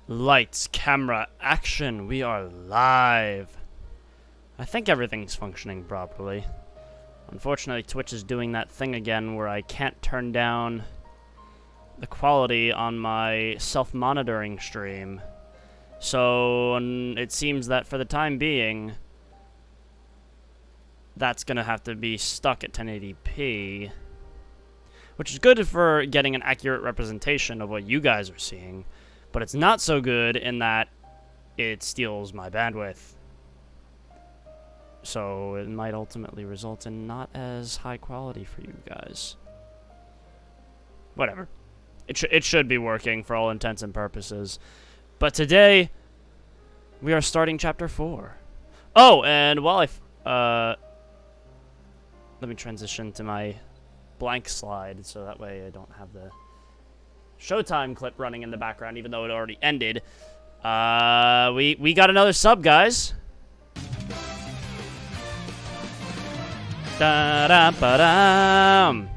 Lights, camera, action. We are live. I think everything's functioning properly. Unfortunately, Twitch is doing that thing again where I can't turn down the quality on my self-monitoring stream. So it seems that for the time being, that's gonna have to be stuck at 1080p. Which is good for getting an accurate representation of what you guys are seeing. But it's not so good in that it steals my bandwidth. So it might ultimately result in not as high quality for you guys. Whatever. It should be working for all intents and purposes. But today, we are starting Chapter 4. Oh, and while let me transition to my blank slide, so that way I don't have the Showtime clip running in the background, even though it already ended. We got another sub, guys. Da-da-ba-dum.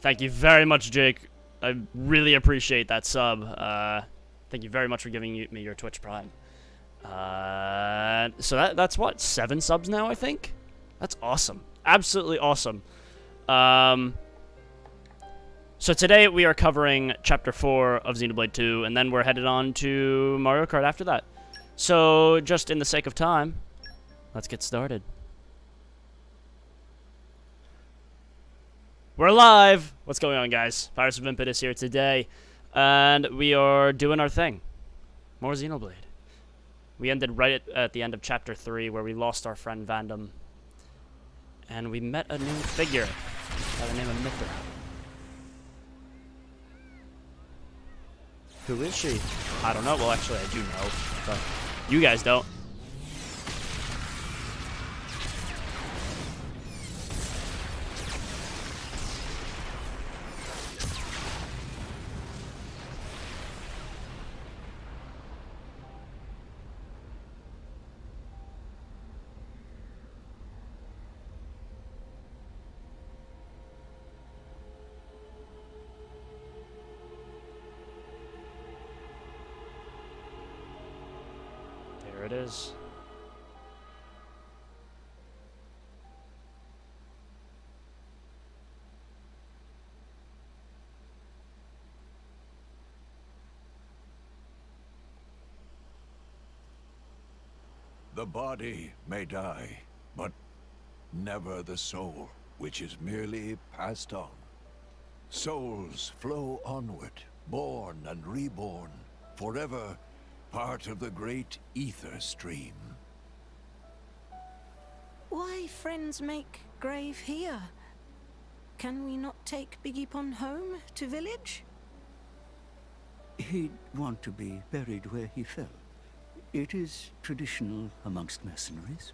Thank you very much, Jake. I really appreciate that sub. Thank you very much for giving me your Twitch Prime. So that's what, 7 subs now, I think? That's awesome. Absolutely awesome. So today we are covering Chapter 4 of Xenoblade 2, and then we're headed on to Mario Kart after that. So, just in the sake of time, let's get started. We're live! What's going on, guys? Pirates of Impetus here today, and we are doing our thing. More Xenoblade. We ended right at the end of Chapter 3, where we lost our friend Vandam, and we met a new figure by the name of Mithra. Who is she? I don't know. Well, actually, I do know, but you guys don't. There it is. The body may die, but never the soul, which is merely passed on. Souls flow onward, born and reborn, forever part of the great ether stream. Why friends make grave here? Can we not take Biggiepon home to village? He'd want to be buried where he fell. It is traditional amongst mercenaries.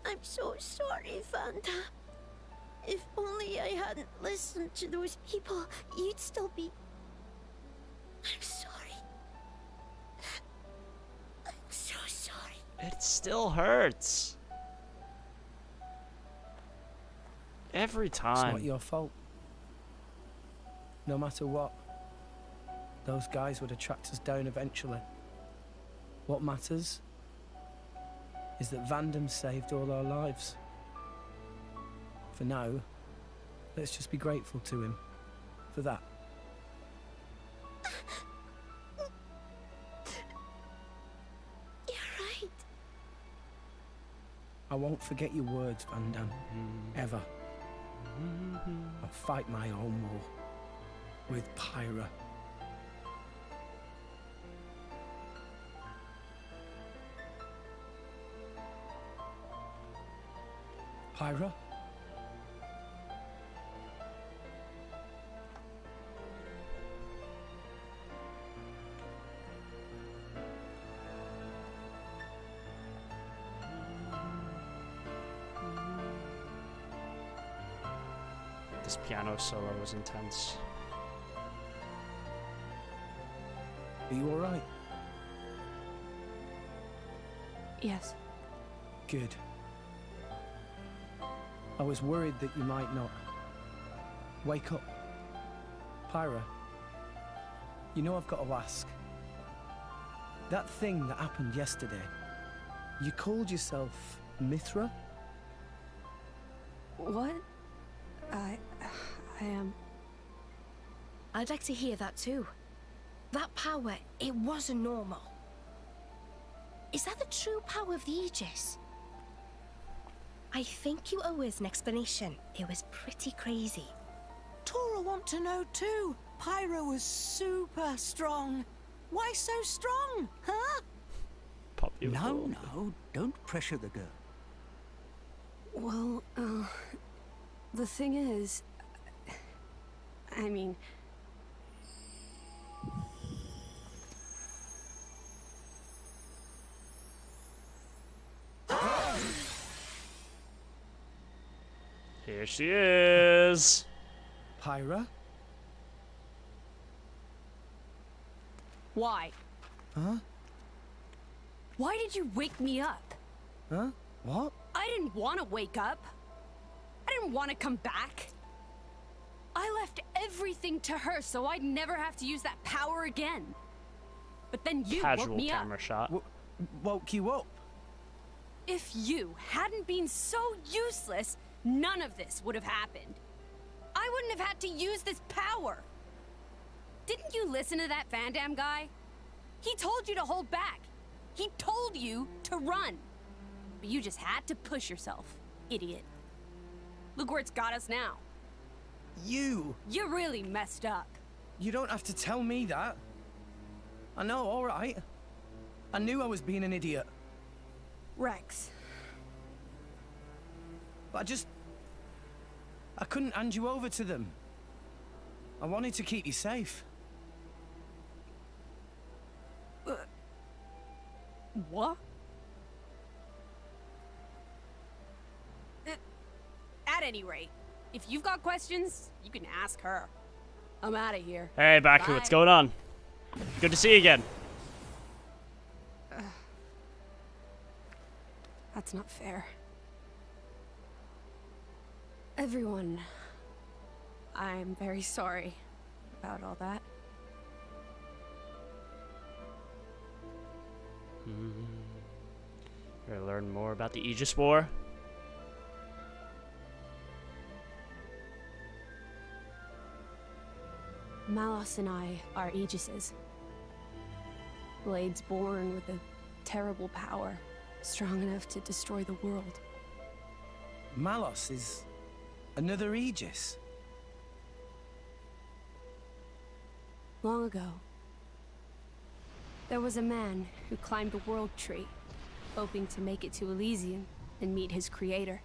I'm so sorry, Vanda. If only I hadn't listened to those people, you'd still be... I'm sorry. I'm so sorry. It still hurts. Every time. It's not your fault. No matter what, those guys would have tracked us down eventually. What matters is that Vandam saved all our lives. For now, let's just be grateful to him for that. You're right. I won't forget your words, Vandam. Ever. I'll fight my own war with Pyra. Pyra? This piano solo was intense. Are you alright? Yes. Good. I was worried that you might not wake up. Pyra, you know I've got to ask. That thing that happened yesterday, you called yourself Mithra? What? I am... I'd like to hear that too. That power, it wasn't normal. Is that the true power of the Aegis? I think you owe us an explanation. It was pretty crazy. Tora want to know too. Pyro was super strong. Why so strong, huh? Puppy with No, gold. no, don't pressure the girl. Well, the thing is... I mean... Here she is. Pyra? Why? Huh? Why did you wake me up? Huh? What? I didn't want to wake up. I didn't want to come back. I left everything to her so I'd never have to use that power again. But then you woke Casual me up. camera shot. Woke you up? If you hadn't been so useless, none of this would have happened. I wouldn't have had to use this power. Didn't you listen to that Van Damme guy? He told you to hold back. He told you to run. But you just had to push yourself, idiot. Look where it's got us now. You really messed up. You don't have to tell me that. I know, all right. I knew I was being an idiot. Rex. But I couldn't hand you over to them. I wanted to keep you safe. What? At any rate, if you've got questions, you can ask her. I'm out of here. Hey, Baku, what's Bye. going on? Good to see you again. That's not fair. Everyone, I'm very sorry about all that. We're gonna learn more about the Aegis War. Malos and I are Aegises. Blades born with a terrible power, strong enough to destroy the world. Malos is another Aegis. Long ago, there was a man who climbed the world tree, hoping to make it to Elysium and meet his creator.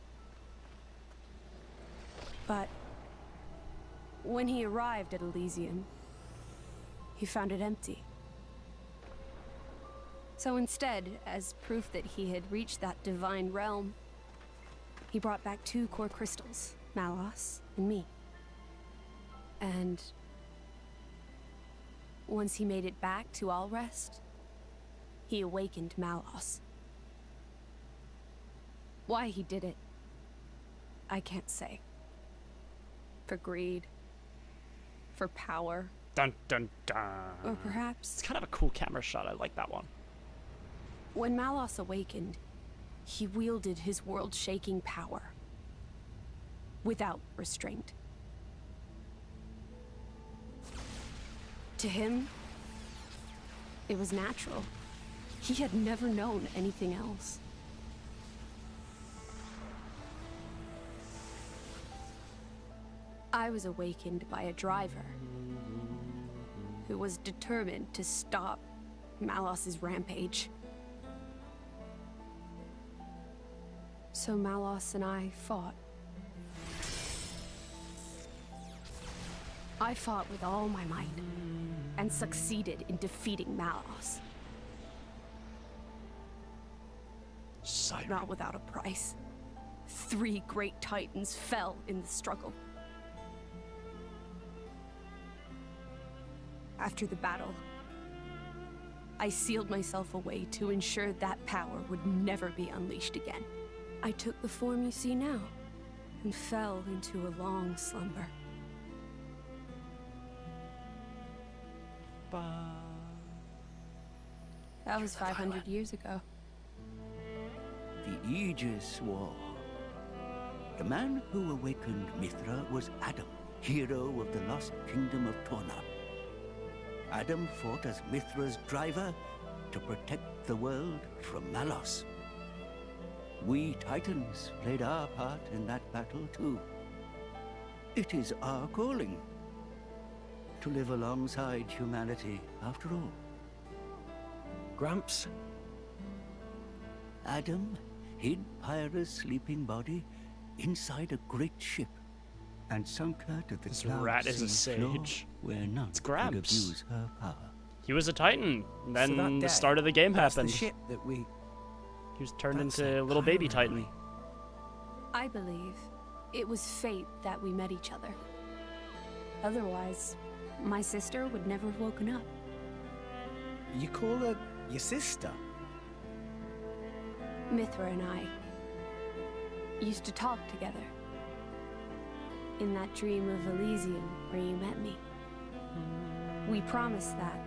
But when he arrived at Elysium, he found it empty. So instead, as proof that he had reached that divine realm, he brought back 2 core crystals, Malos and me. And once he made it back to Alrest, he awakened Malos. Why he did it, I can't say. For greed, for power, Dun dun dun. or It's perhaps kind of a cool camera shot. I like that one. when Malos awakened, he wielded his world-shaking power without restraint. To him, it was natural. He had never known anything else. I was awakened by a driver who was determined to stop Malos's rampage. So Malos and I fought. I fought with all my might and succeeded in defeating Malos. Siren. Not without a price. 3 great titans fell in the struggle. After the battle, I sealed myself away to ensure that power would never be unleashed again. I took the form you see now. and fell into a long slumber. That was 500 years ago. The Aegis War. The man who awakened Mithra was Adam, hero of the lost kingdom of Torna. Adam fought as Mithra's driver to protect the world from Malos. We Titans played our part in that battle too. It is our calling to live alongside humanity after all. Gramps? Adam hid Pyra's sleeping body inside a great ship and sunk her to the This cloud rat is a sea floor sage. where none It's could Gramps. abuse her power. He was a Titan. So Then that the day, start of the game that's happened. the ship that we... He was turned That's into a a little baby pirate, Titan. right? I believe it was fate that we met each other. Otherwise, my sister would never have woken up. You call her your sister? Mithra and I used to talk together. In that dream of Elysium where you met me. We promised that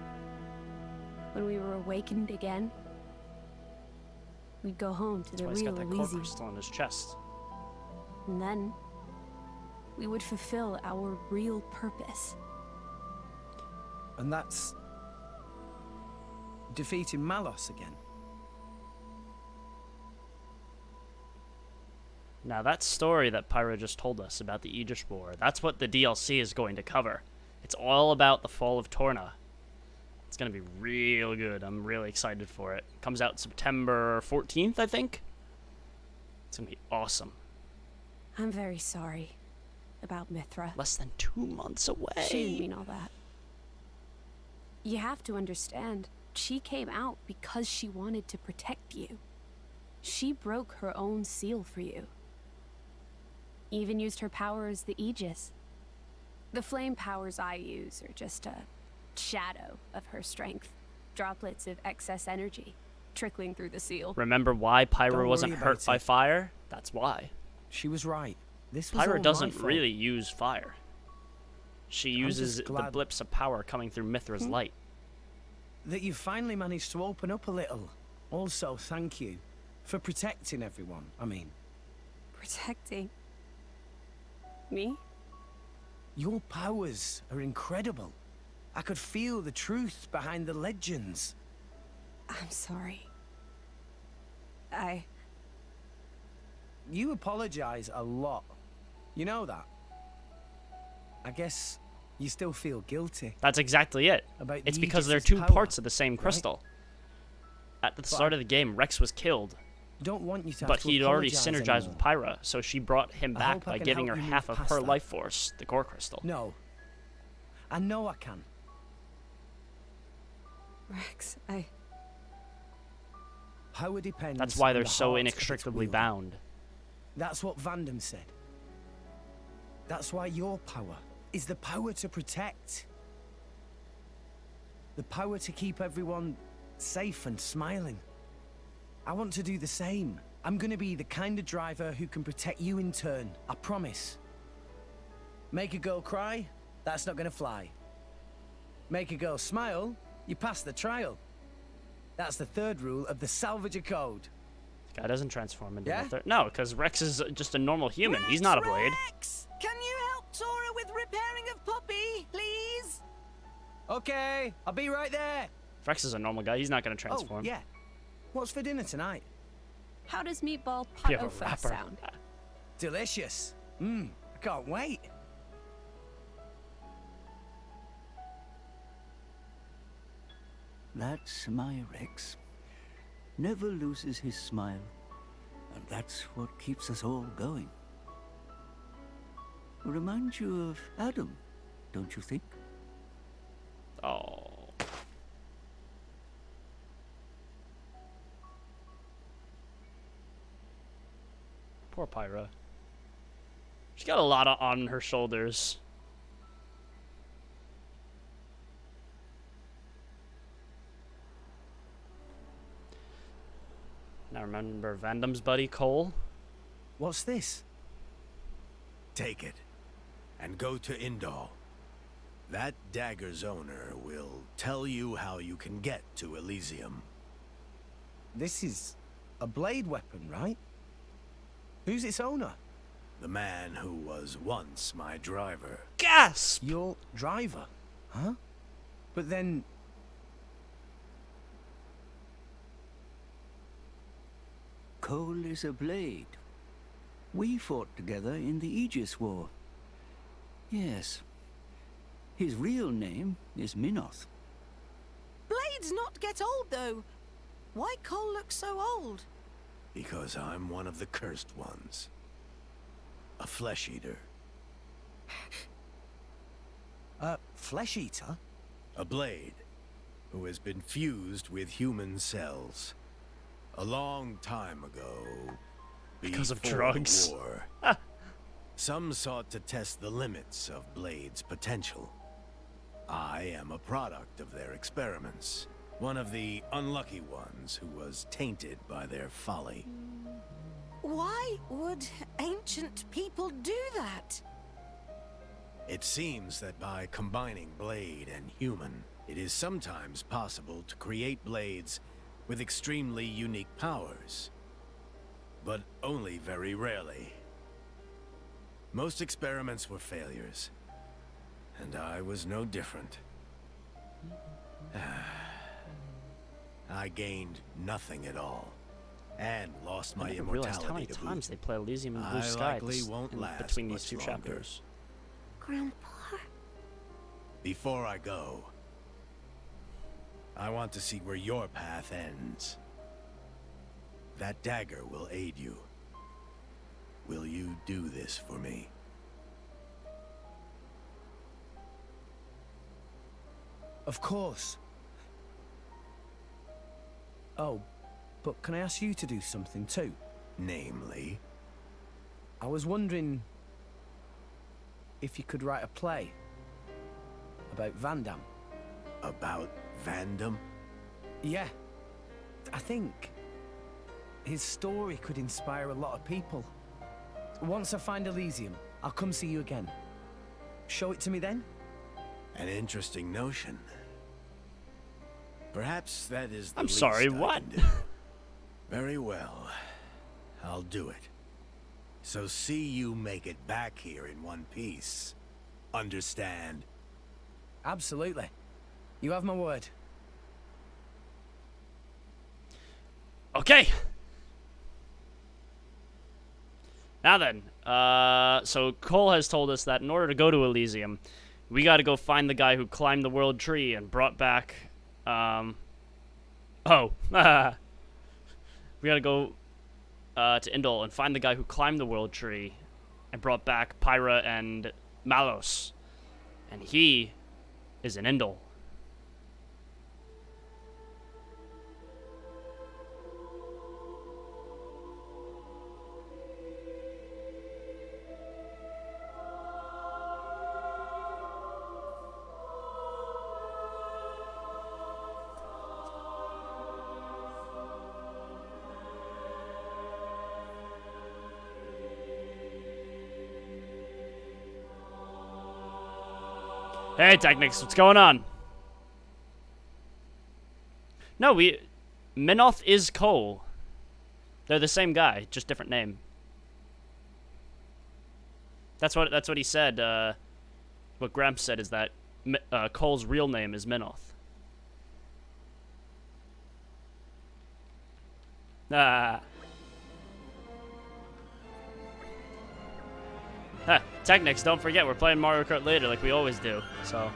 when we were awakened again, we'd go home to That's the why he's real got that core Elysium. crystal in his chest. And then we would fulfill our real purpose. And that's... defeating Malos again. Now that story that Pyra just told us about the Aegis War, that's what the DLC is going to cover. It's all about the fall of Torna. It's going to be real good. I'm really excited for it. Comes out September 14th, I think. It's going to be awesome. I'm very sorry about Mithra. Less than 2 months away. She didn't mean all that. You have to understand, she came out because she wanted to protect you. She broke her own seal for you. Even used her power as the Aegis. The flame powers I use are just a shadow of her strength. Droplets of excess energy trickling through the seal. Remember why Pyra Don't wasn't worry hurt about by it. fire? That's why. She was right. This was all Pyra my doesn't fault. really use fire. She uses just the glad- blips of power coming through Mithra's light. That you finally managed to open up a little. Also, thank you for protecting everyone, I mean. Protecting me? Your powers are incredible. I could feel the truth behind the legends. I'm sorry. You apologize a lot. You know that? I guess you still feel guilty. That's exactly it. About It's the because they're Aegis's two power, parts of the same right? crystal. At the start of the game, Rex was killed, Don't want you to have but to he'd already apologize synergized with anymore. Pyra, so she brought him I back hope I by can giving her help you half move of past her that. life force, the core crystal. No. I know I can. Rex, Power depends That's why on they're the so heart of its inextricably wielder. bound. That's what Vandam said. That's why your power is the power to protect. The power to keep everyone safe and smiling. I want to do the same. I'm gonna be the kind of driver who can protect you in turn. I promise. Make a girl cry? That's not gonna fly. Make a girl smile? You pass the trial. That's the third rule of the Salvager Code. Guy doesn't transform into Yeah? a third. No, because Rex is just a normal human. He's not a blade. Rex! Can you help Tora with repairing of Poppy, please? Okay, I'll be right there. Rex is a normal guy. He's not going to transform. Oh, yeah. What's for dinner tonight? how does meatball You have a pot wrapper. sound? Delicious. I can't wait. That's my Rex. Never loses his smile. And that's what keeps us all going. Reminds you of Adam, don't you think? Oh. Poor Pyra. She's got a lot on her shoulders. Now remember Vandam's buddy Cole? What's this? Take it, and go to Indal. That dagger's owner will tell you how you can get to Elysium. This is a blade weapon, right? Who's its owner? The man who was once my driver. Gasp! Your driver? Huh? But then... Cole is a blade. We fought together in the Aegis War. Yes. His real name is Minoth. Blades not get old, though. Why Cole look so old? Because I'm one of the cursed ones. A flesh eater. Flesh eater? A blade who has been fused with human cells. A long time ago, Because of before drugs. the war, some sought to test the limits of Blade's potential. I am a product of their experiments. One of the unlucky ones who was tainted by their folly. Why would ancient people do that? It seems that by combining blade and human, it is sometimes possible to create blades with extremely unique powers. But only very rarely. Most experiments were failures, and I was no different. I gained nothing at all, and lost my I never immortality realized how many to times boot. they play Elysium and Blue I Sky likely won't last between these much two longer. chapters. Grandpa. Before I go, I want to see where your path ends. That dagger will aid you. Will you do this for me? Of course. Oh, but can I ask you to do something too? Namely? I was wondering if you could write a play about Vandam. About Vandam? Yeah. I think his story could inspire a lot of people. Once I find Elysium, I'll come see you again. Show it to me then? An interesting notion. Perhaps that is the I'm least sorry, I what? can do. Very well. I'll do it. So see you make it back here in one piece. Understand? Absolutely. You have my word. Okay. Now then, so Cole has told us that in order to go to Elysium, we got to go find the guy who climbed the world tree and brought back, we got to go to Indal and find the guy who climbed the world tree and brought back Pyra and Malos, and he is in Indal. Hey, Technics, what's going on? No, Minoth is Cole. They're the same guy, just different name. That's what he said. What Gramps said is that Cole's real name is Minoth. Technics, don't forget, we're playing Mario Kart later like we always do, so.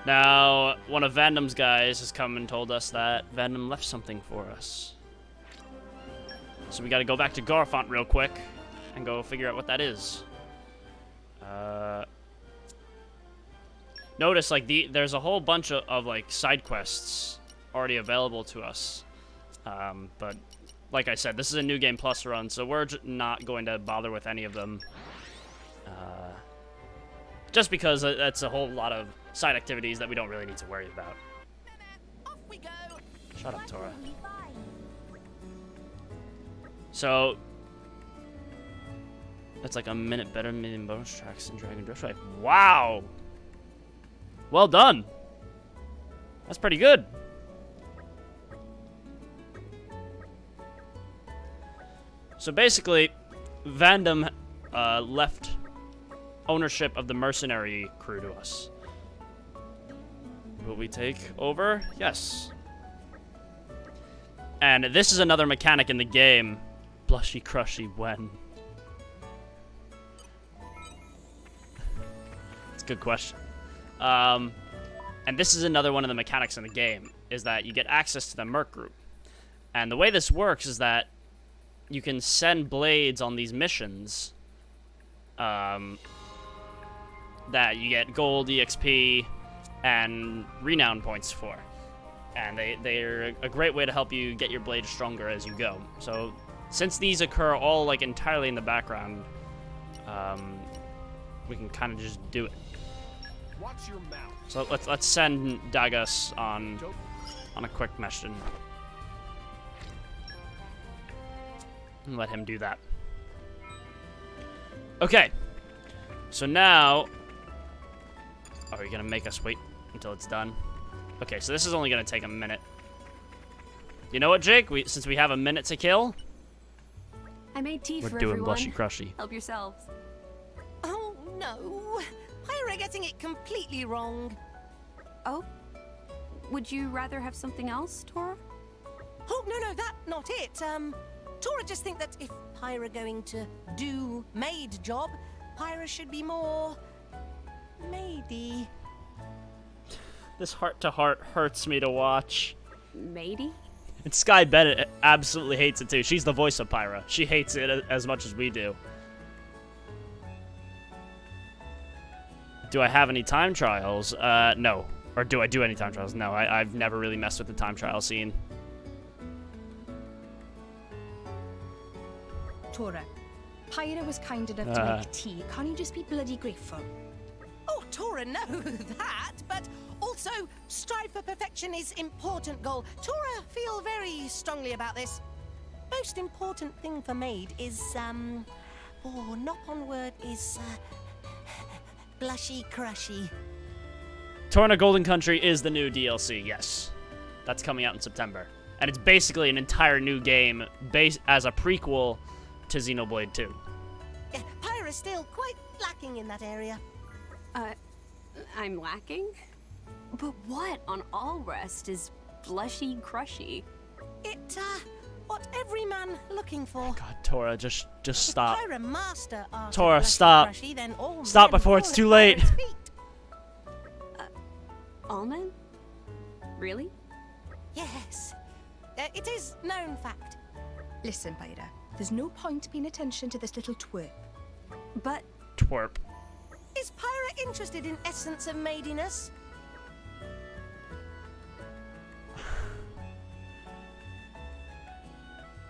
Now, one of Vandam's guys has come and told us that Vandam left something for us. So we gotta go back to Garfont real quick and go figure out what that is. Notice, like, there's a whole bunch of like, side quests already available to us. But like I said, this is a New Game Plus run, so we're not going to bother with any of them. Just because that's a whole lot of side activities that we don't really need to worry about. Off we go. Shut up, Tora. That's like a minute better than bonus tracks in Dragon Drift Drive. Wow! Well done! That's pretty good. So basically, Vandam left ownership of the mercenary crew to us. Will we take over? Yes. And this is another mechanic in the game. Blushy crushy when. It's a good question. And this is another one of the mechanics in the game, is that you get access to the merc group. And the way this works is that you can send blades on these missions that you get gold, EXP, and renown points for. And they're a great way to help you get your blade stronger as you go. So since these occur all like entirely in the background, we can kind of just do it. Watch your mouth. So let's send Dagas on a quick mission. And let him do that. Okay. So now, are you gonna make us wait until it's done? Okay, so this is only gonna take a minute. You know what, Jake? Since we have a minute to kill, I made tea we're for doing everyone. blushy crushy. Help yourselves. Oh no! Pyra getting it completely wrong. Oh? Would you rather have something else, Tora? Oh no, that not it. Tora just think that if Pyra going to do maid job, Pyra should be more maidy. This heart-to-heart hurts me to watch. Matey? And Sky Bennett absolutely hates it too. She's the voice of Pyra. She hates it as much as we do. Do I have any time trials? No. Or do I do any time trials? No, I've never really messed with the time trial scene. Tora, Pyra was kind enough to make tea. Can't you just be bloody grateful? Oh, Tora know that, but also strive for perfection is important goal. Tora feel very strongly about this. Most important thing for maid is, knock on word is, blushy crushy. Torna Golden Country is the new DLC, yes. That's coming out in September. And it's basically an entire new game based as a prequel to Xenoblade 2. Yeah, Pyra's still quite lacking in that area. I'm lacking? But what on all rest is blushy crushy? It, what every man looking for. God, Tora, just stop. If Pyra master art Tora, blushy stop. crushy, then all Stop men before it's fall too at late. Pyra's feet. All men? Really? Yes. It is known fact. Listen, Pyra, there's no point paying attention to this little twerp. But Twerp. Is Pyra interested in essence of maidiness?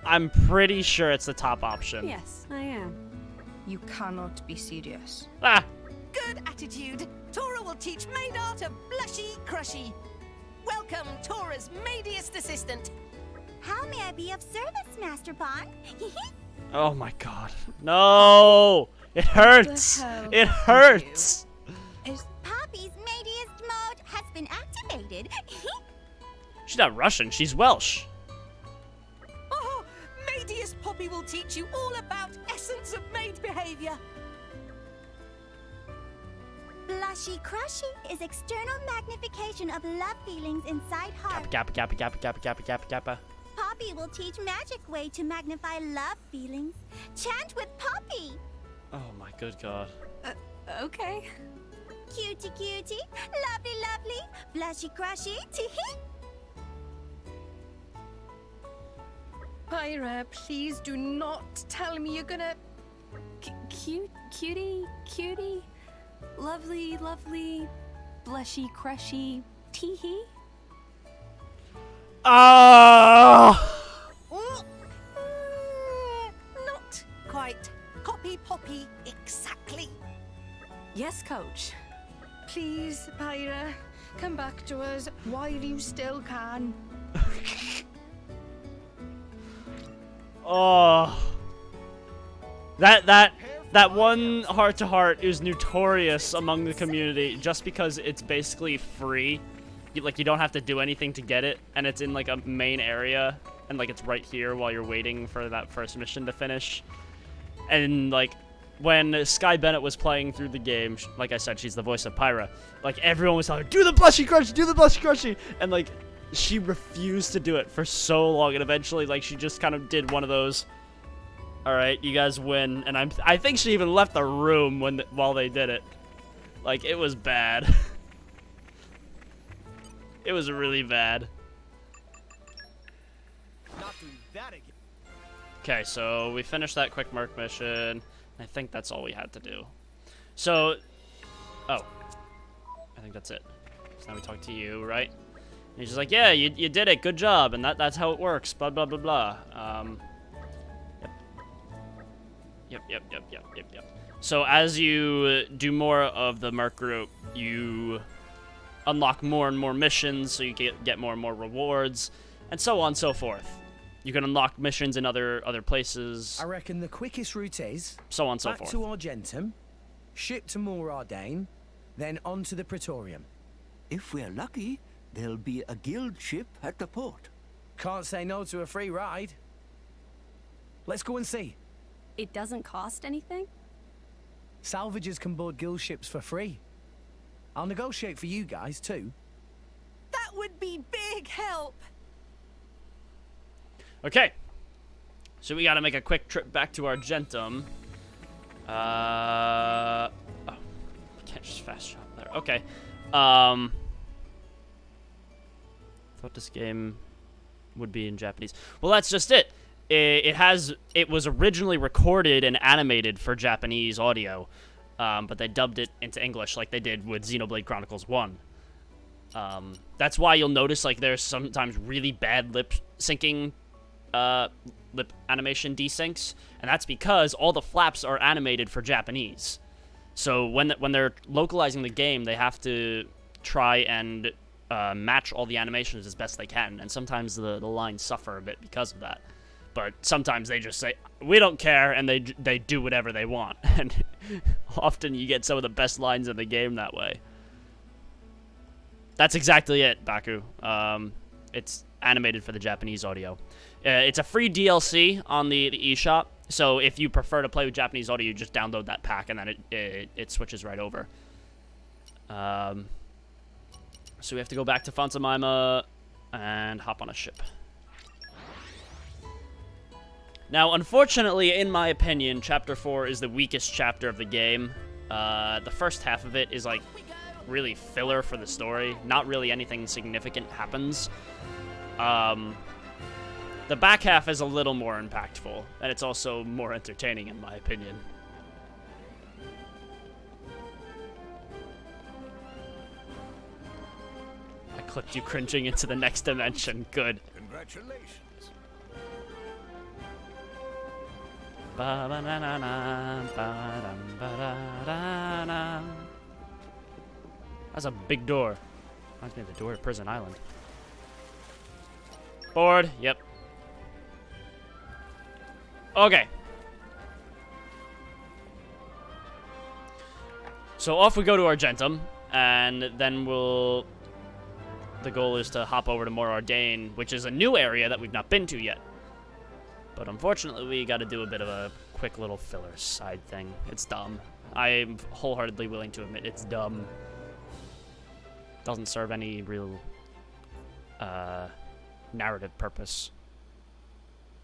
I'm pretty sure it's the top option. yes, I am. You cannot be serious. Ah! Good attitude. Tora will teach maid art of blushy crushy. Welcome, Tora's maidiest assistant. How may I be of service, Master Pond? Oh my god. No! It hurts! hell It happened to you? hurts! Poppy's maidiest mode has been activated. She's not Russian, she's Welsh. Oh, maidiest Poppy will teach you all about essence of maid behavior. Blushy crushy is external magnification of love feelings inside heart. Kappa, kappa, kappa, kappa, kappa, kappa, kappa. Poppy will teach magic way to magnify love feelings. Chant with Poppy. Oh my good god. Okay. Cutie cutie, lovely lovely, blushy crushy, teehee. Pyra, please do not tell me you're gonna... Cutie, lovely, blushy, crushy, teehee. Oh! Not quite. Copy Poppy exactly. Yes, coach. Please, Pyra, come back to us while you still can. That that one heart-to-heart is notorious among the community just because it's basically free. Like, you don't have to do anything to get it, and it's in, like, a main area, and, like, it's right here while you're waiting for that first mission to finish. And, like, when Sky Bennett was playing through the game, like I said, she's the voice of Pyra, like, everyone was telling her, do the blushy crunchy, do the blushy crunchy, and, like, she refused to do it for so long, and eventually, like, she just kind of did one of those, alright, you guys win, and I think she even left the room while they did it. Like, it was bad. It was really bad. Not doing that again. Okay, so we finished that quick merc mission. I think that's all we had to do. So, oh, I think that's it. So now we talk to you, right? And he's just like, yeah, you did it, good job, and that's how it works, blah, blah, blah, blah. Yep. So as you do more of the merc group, you unlock more and more missions, so you get more and more rewards, and so on and so forth. You can unlock missions in other places. I reckon the quickest route is so on and so back forth. to Argentum, ship to Mor Ardain, then on to the Praetorium. If we're lucky, there'll be a guild ship at the port. Can't say no to a free ride. Let's go and see. It doesn't cost anything? Salvagers can board guild ships for free. I'll negotiate for you guys, too. That would be big help. Okay. So we gotta make a quick trip back to Argentum. Oh, can't just fast shop there. Okay. Thought this game would be in Japanese. Well, that's just it. It was originally recorded and animated for Japanese audio, but they dubbed it into English like they did with Xenoblade Chronicles 1. That's why you'll notice, like, there's sometimes really bad lip animation desyncs, and that's because all the flaps are animated for Japanese. So when they're localizing the game, they have to try and match all the animations as best they can, and sometimes the lines suffer a bit because of that. But sometimes they just say, we don't care, and they do whatever they want. And often you get some of the best lines in the game that way. That's exactly it, Baku. It's animated for the Japanese audio. It's a free DLC on the eShop, so if you prefer to play with Japanese audio, you just download that pack, and then it switches right over. So we have to go back to Fonsamima and hop on a ship. Now, unfortunately, in my opinion, Chapter 4 is the weakest chapter of the game. The first half of it is, like, really filler for the story. Not really anything significant happens. The back half is a little more impactful, and it's also more entertaining, in my opinion. I clipped you cringing into the next dimension. Good. Congratulations. That's a big door. Reminds me of the door at Prison Island. Board. Yep. Okay. So off we go to Argentum, and then the goal is to hop over to Mor Ardain, which is a new area that we've not been to yet. But unfortunately, we got to do a bit of a quick little filler side thing. It's dumb. I'm wholeheartedly willing to admit it's dumb. Doesn't serve any real narrative purpose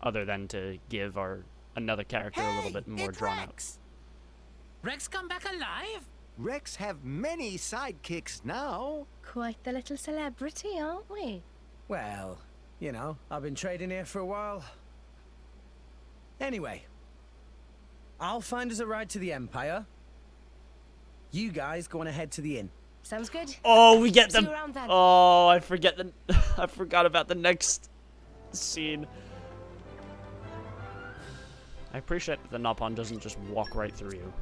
other than to give another character a little bit more drawn out. Rex come back alive? Rex have many sidekicks now. Quite the little celebrity, aren't we? Well, you know, I've been trading here for a while. Anyway, I'll find us a ride to the Empire. You guys go on ahead to the inn. Sounds good. Oh, we get See them. you around then. Oh, I forgot about the next scene. I appreciate that the Nopon doesn't just walk right through you.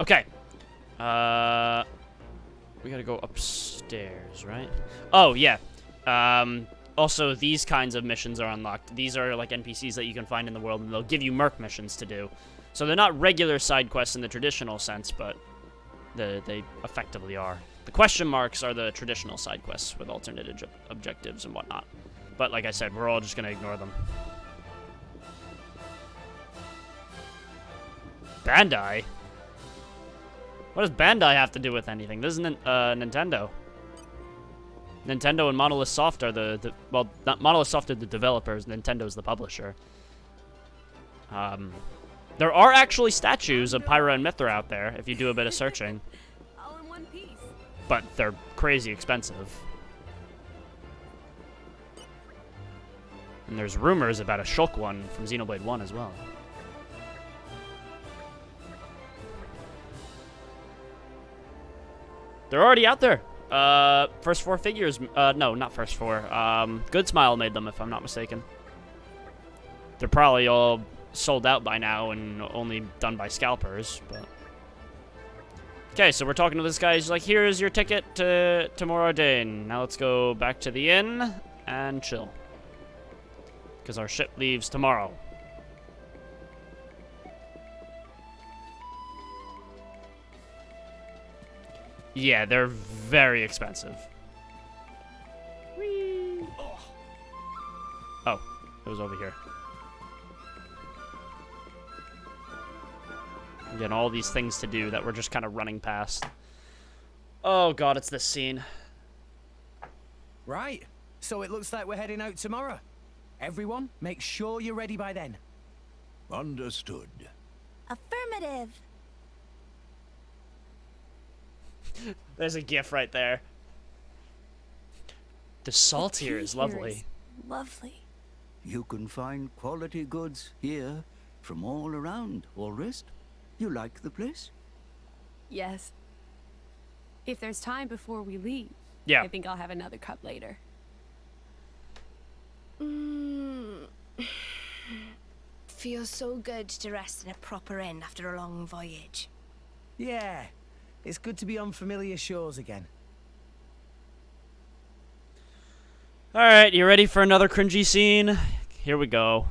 Okay. We gotta go upstairs, right? Oh, yeah. Also, these kinds of missions are unlocked. These are like NPCs that you can find in the world, and they'll give you merc missions to do. So they're not regular side quests in the traditional sense, but they effectively are. The question marks are the traditional side quests with alternate objectives and whatnot. But like I said, we're all just going to ignore them. Bandai? What does Bandai have to do with anything? This isn't Nintendo. Nintendo and Monolith Soft are well, not Monolith Soft are the developers, Nintendo's the publisher. There are actually statues of Pyra and Mithra out there, if you do a bit of searching. All in one piece. But they're crazy expensive. And there's rumors about a Shulk one from Xenoblade 1 as well. They're already out there. First four figures. No, not first four. Good Smile made them, if I'm not mistaken. They're probably all sold out by now and only done by scalpers, but... Okay, so we're talking to this guy. He's like, here's your ticket to Moradin. Now let's go back to the inn and chill. Because our ship leaves tomorrow. Yeah, they're very expensive. Whee! Oh, it was over here. Again, all these things to do that we're just kind of running past. Oh god, it's this scene. Right. So it looks like we're heading out tomorrow. Everyone, make sure you're ready by then. Understood. Affirmative. There's a gif right there. The salt here is lovely. Lovely. You can find quality goods here from all around, Allrest. You like the place? Yes. If there's time before we leave, Yeah. I think I'll have another cup later. Feels so good to rest in a proper inn after a long voyage. Yeah. It's good to be on familiar shores again. Alright, you ready for another cringy scene? Here we go.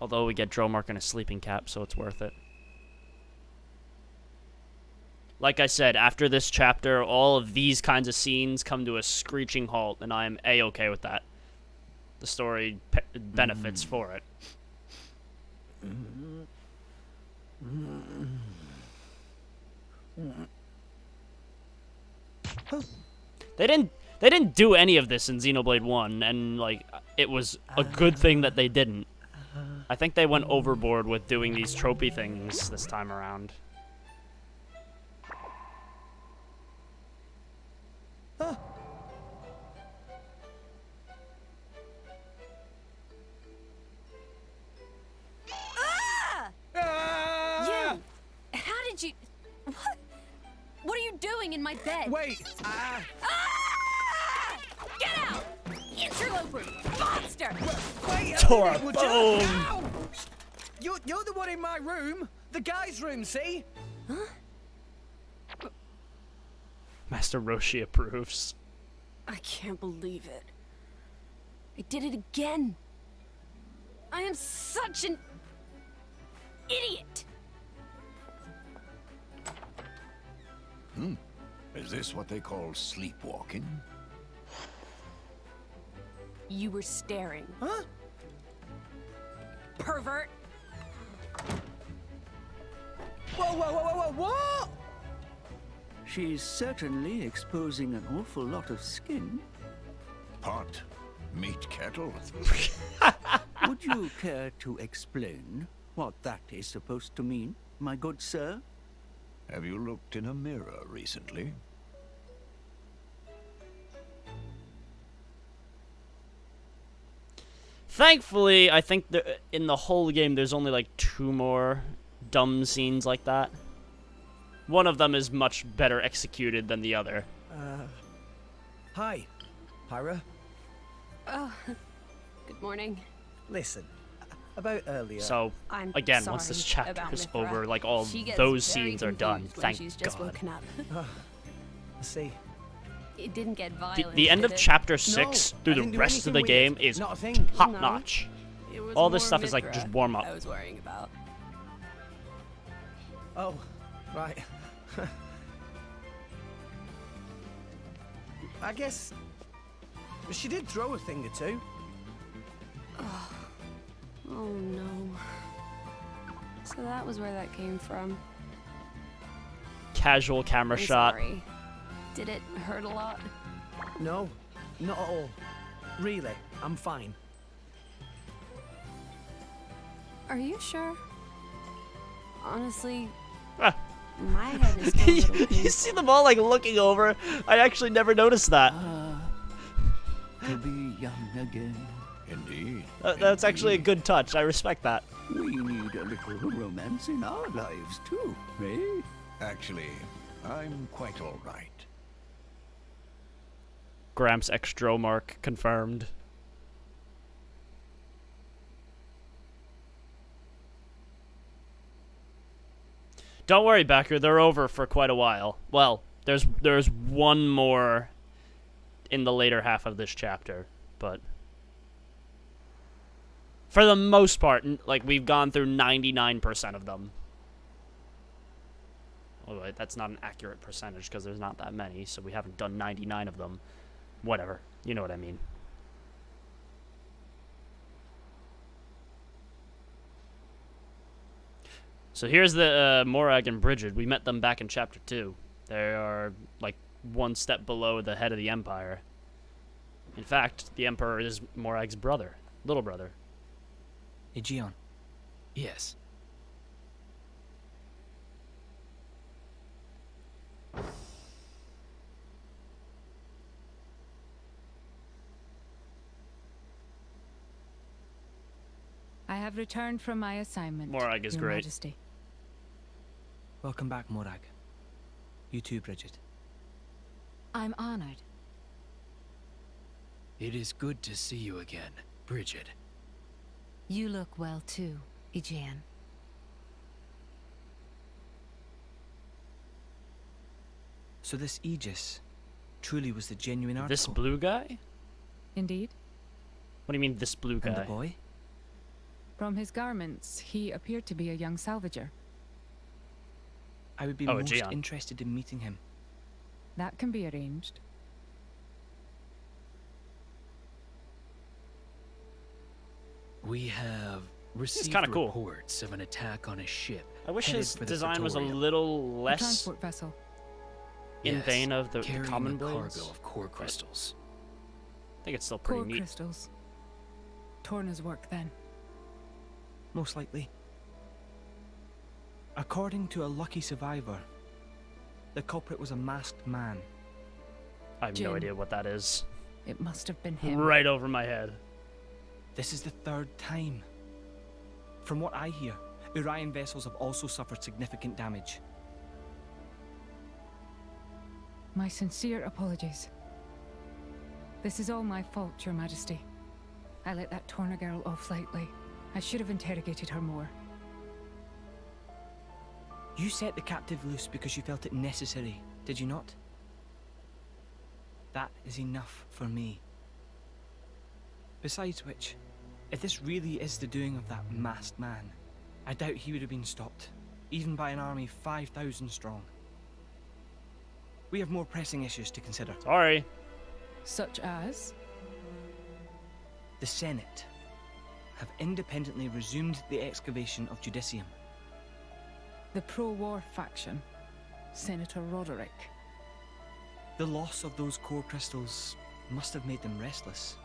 Although we get Dromark in a sleeping cap, so it's worth it. Like I said, after this chapter, all of these kinds of scenes come to a screeching halt, and I am A-okay with that. The story benefits for it. They didn't do any of this in Xenoblade 1, and like it was a good thing that they didn't. I think they went overboard with doing these tropey things this time around. You! How did you... What? What are you doing in my bed? Wait! Ah! Get out! Interloper! Monster! Wait! Tora, would boom! Ow! You're the one in my room! The guy's room, see? Master Roshi approves. I can't believe it. I did it again. I am such an idiot. Is this what they call sleepwalking? You were staring. Huh? Pervert. Whoa, what? She's certainly exposing an awful lot of skin. Pot, meat kettle. Would you care to explain what that is supposed to mean, my good sir? Have you looked in a mirror recently? Thankfully, I think in the whole game there's only like 2 more dumb scenes like that. One of them is much better executed than the other. Hi, Pyra. Oh, good morning. Listen, about earlier. So, I'm again, once this sorry chapter about is Mithra. over, like all She gets those very scenes are done. confused when Thank she's just God. woken up. I see. it didn't get violent. The end did of it? chapter 6 through I the didn't do rest of the anything game weird. is Not a thing. top No. notch. It was All this more stuff is like Mithra just warm up. I was worrying about. Oh, right. I guess she did throw a thing or two. Oh no. So that was where that came from. Casual camera I'm shot. sorry. Did it hurt a lot? No, not at all. Really, I'm fine. Are you sure? Honestly, Ah. my head is still a little You painful. see them all like looking over. I actually never noticed that. To be young again. Indeed. That's actually a good touch. I respect that. We need a little romance in our lives too, eh? Actually, I'm quite all right. Gramps extra mark confirmed. Don't worry, Becker. They're over for quite a while. Well, there's one more in the later half of this chapter, but for the most part, like, we've gone through 99% of them. Oh, wait, that's not an accurate percentage because there's not that many, so we haven't done 99 of them. Whatever. You know what I mean. So here's the Morag and Bridget. We met them back in chapter 2. They are, like, one step below the head of the Empire. In fact, the Emperor is Morag's brother. Little brother. Aegeon. Yes. I have returned from my assignment. Morag is Your great. Majesty. Welcome back, Morag. You too, Bridget. I'm honored. It is good to see you again, Bridget. You look well too, Aegeon. So this Aegis truly was the genuine article. This blue guy? Indeed. What do you mean, this blue guy? And the boy? From his garments, he appeared to be a young salvager. I would be Oh, most Aegeon. interested in meeting him. That can be arranged. We have received kinda cool. reports of an attack on a ship. I wish headed his for the design was a Praetorium. little A less transport vessel. in Yes, vain of the carrying common a blades. cargo of core crystals. I think it's still pretty Core neat. crystals. Torna's work then. Most likely. According to a lucky survivor, the culprit was a masked man. I have no Jin. idea what that is. It must have been him. Right over my head. This is the third time. From what I hear, Urian vessels have also suffered significant damage. My sincere apologies. This is all my fault, Your Majesty. I let that Torna girl off lightly. I should have interrogated her more. You set the captive loose because you felt it necessary, did you not? That is enough for me. Besides which, if this really is the doing of that masked man, I doubt he would have been stopped, even by an army 5,000 strong. We have more pressing issues to consider. Sorry. Such as? The Senate have independently resumed the excavation of Judicium. The pro-war faction. Senator Roderick. The loss of those core crystals must have made them restless.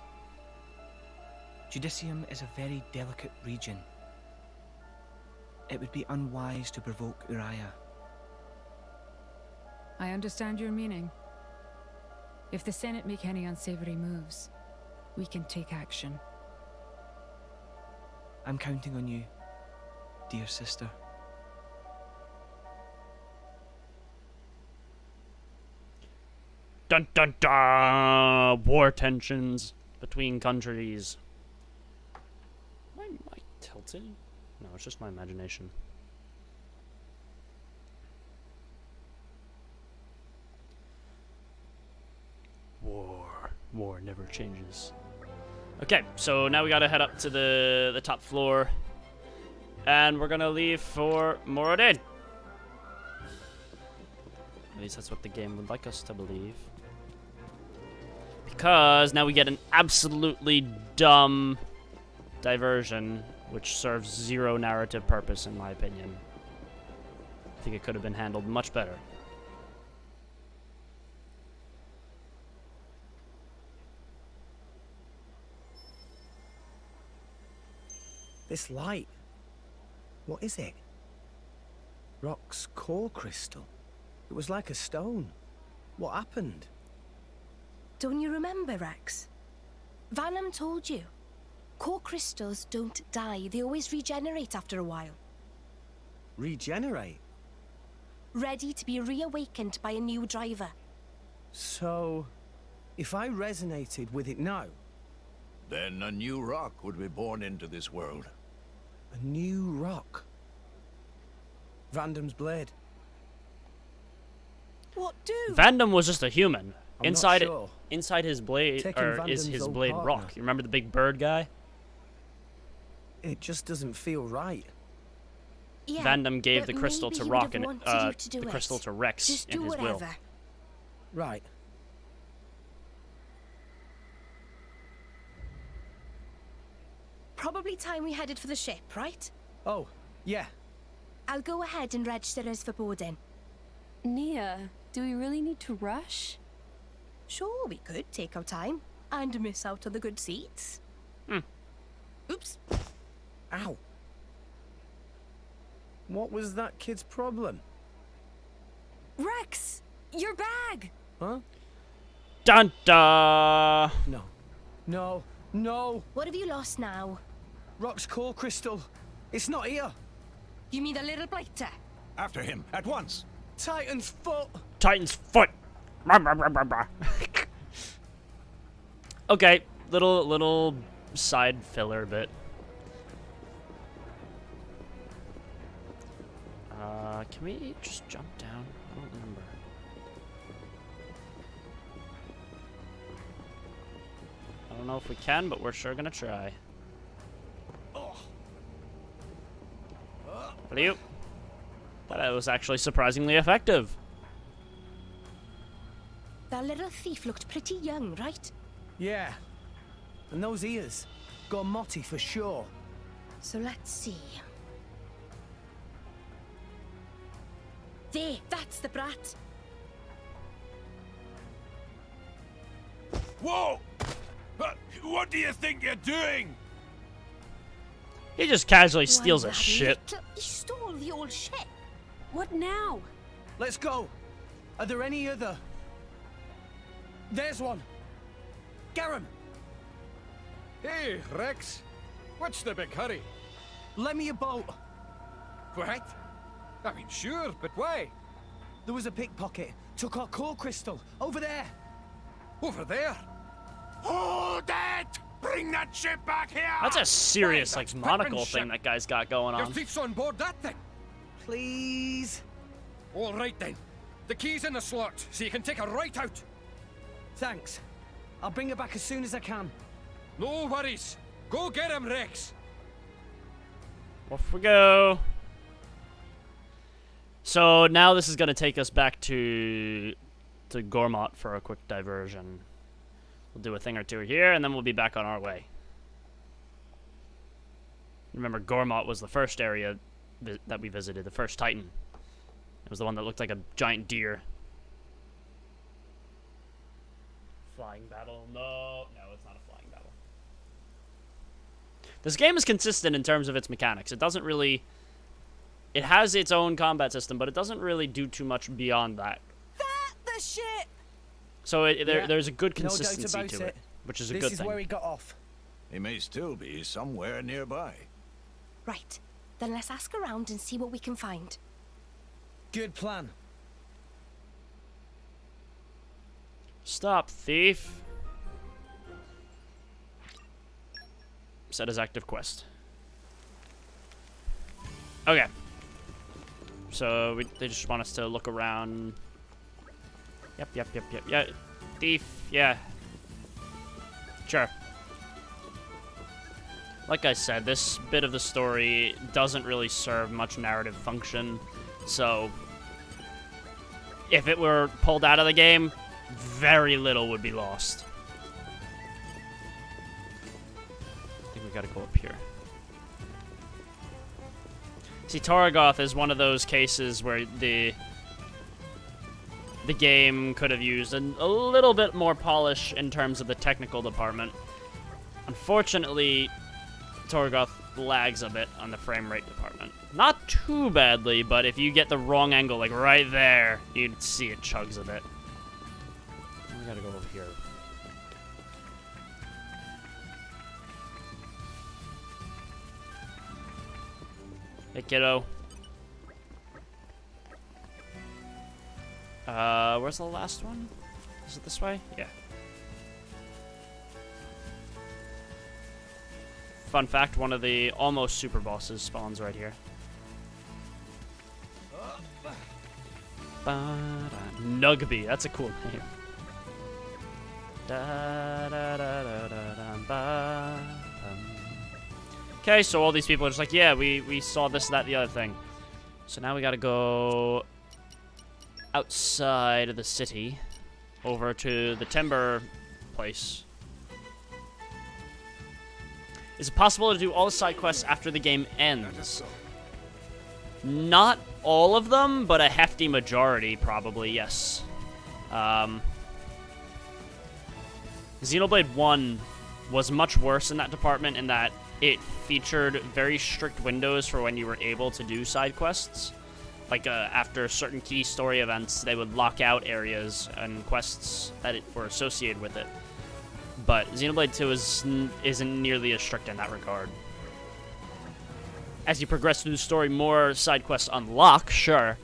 Judicium is a very delicate region. It would be unwise to provoke Uriah. I understand your meaning. If the Senate make any unsavory moves, we can take action. I'm counting on you, dear sister. Dun dun dun! War tensions between countries. Am I tilted? No, it's just my imagination. War never changes. Okay, so now we gotta head up to the top floor. And we're gonna leave for Moradin. At least that's what the game would like us to believe. Because now we get an absolutely dumb diversion, which serves zero narrative purpose, in my opinion. I think it could have been handled much better. This light. What is it? Rock's core crystal. It was like a stone. What happened? Don't you remember, Rex? Vanham told you. Core crystals don't die. They always regenerate after a while. Regenerate? Ready to be reawakened by a new driver. So, if I resonated with it now... Then a new rock would be born into this world. A new rock? Vandam's blade. What do? Vandam was just a human. I'm Inside not sure. inside his blade, Taking or is Vandam's his old blade partner. rock. You remember the big bird guy? It just doesn't feel right. Yeah, Vandam gave but the crystal maybe to he Rock would and have wanted you to do the it. crystal to Rex Just in do his will. whatever. Right. Probably time we headed for the ship, right? Oh, yeah. I'll go ahead and register us for boarding. Nia, do we really need to rush? Sure, we could take our time and miss out on the good seats. Oops. Ow. What was that kid's problem? Rex, your bag! Huh? Dun da! No. No. No! What have you lost now? Rock's core crystal. It's not here. You mean the little blighter? After him, at once! Titan's foot! Titan's foot! Rah, rah, rah, rah, rah. Okay, little side filler bit. Can we just jump down? I don't remember. I don't know if we can, but we're sure gonna try. Hello. That was actually surprisingly effective. That little thief looked pretty young, right? Yeah. And those ears. Gormotti for sure. So let's see. There, that's the brat. Whoa! What do you think you're doing? He just casually steals Why, a that shit. little- He stole the old ship. What now? Let's go. Are there any other? There's one. Garum, Hey, Rex. What's the big hurry? lend me a boat. What? I mean, sure, but why? There was a pickpocket. Took our core crystal. Over there. Over there? Hold it! Bring that ship back here! That's a serious, Why, like, that's monocle Pittman's thing ship. that guy's got going Your on. thief's on board that thing. Please. All right then. The key's in the slot, so you can take her right out. Thanks. I'll bring her back as soon as I can. No worries. Go get him, Rex. Off we go. So now this is gonna take us back to Gormott for a quick diversion. We'll do a thing or two here, and then we'll be back on our way. Remember, Gormott was the first area that we visited, the first Titan. It was the one that looked like a giant deer. Flying battle? No, it's not a flying battle. This game is consistent in terms of its mechanics. It doesn't really... It has its own combat system, but it doesn't really do too much beyond that. That the ship! So Yeah, there's a good no doubt consistency about to it, which is a This good is thing. where he got off. He may still be somewhere nearby. Right. Then let's ask around and see what we can find. Good plan. Stop, thief. Set as active quest. Okay. So they just want us to look around. Yep. Yeah. Thief, yeah. Sure. Like I said, this bit of the story doesn't really serve much narrative function, so if it were pulled out of the game, very little would be lost. I think we gotta go up here. See, Torgoth is one of those cases where the game could have used a little bit more polish in terms of the technical department. Unfortunately, Torgoth lags a bit on the frame rate department. Not too badly, but if you get the wrong angle, like right there, you'd see it chugs a bit. We gotta go over here. Hey, kiddo. Where's the last one? Is it this way? Yeah. Fun fact, one of the almost super bosses spawns right here. Nugby, that's a cool name. Okay, so all these people are just like, yeah, we saw this, that, the other thing. So now we gotta go outside of the city, over to the timber place. Is it possible to do all the side quests after the game ends? Not all of them, but a hefty majority, probably, yes. Xenoblade 1 was much worse in that department in that it featured very strict windows for when you were able to do side quests. Like, after certain key story events, they would lock out areas and quests that were associated with it. But Xenoblade 2 isn't nearly as strict in that regard. As you progress through the story, more side quests unlock, sure.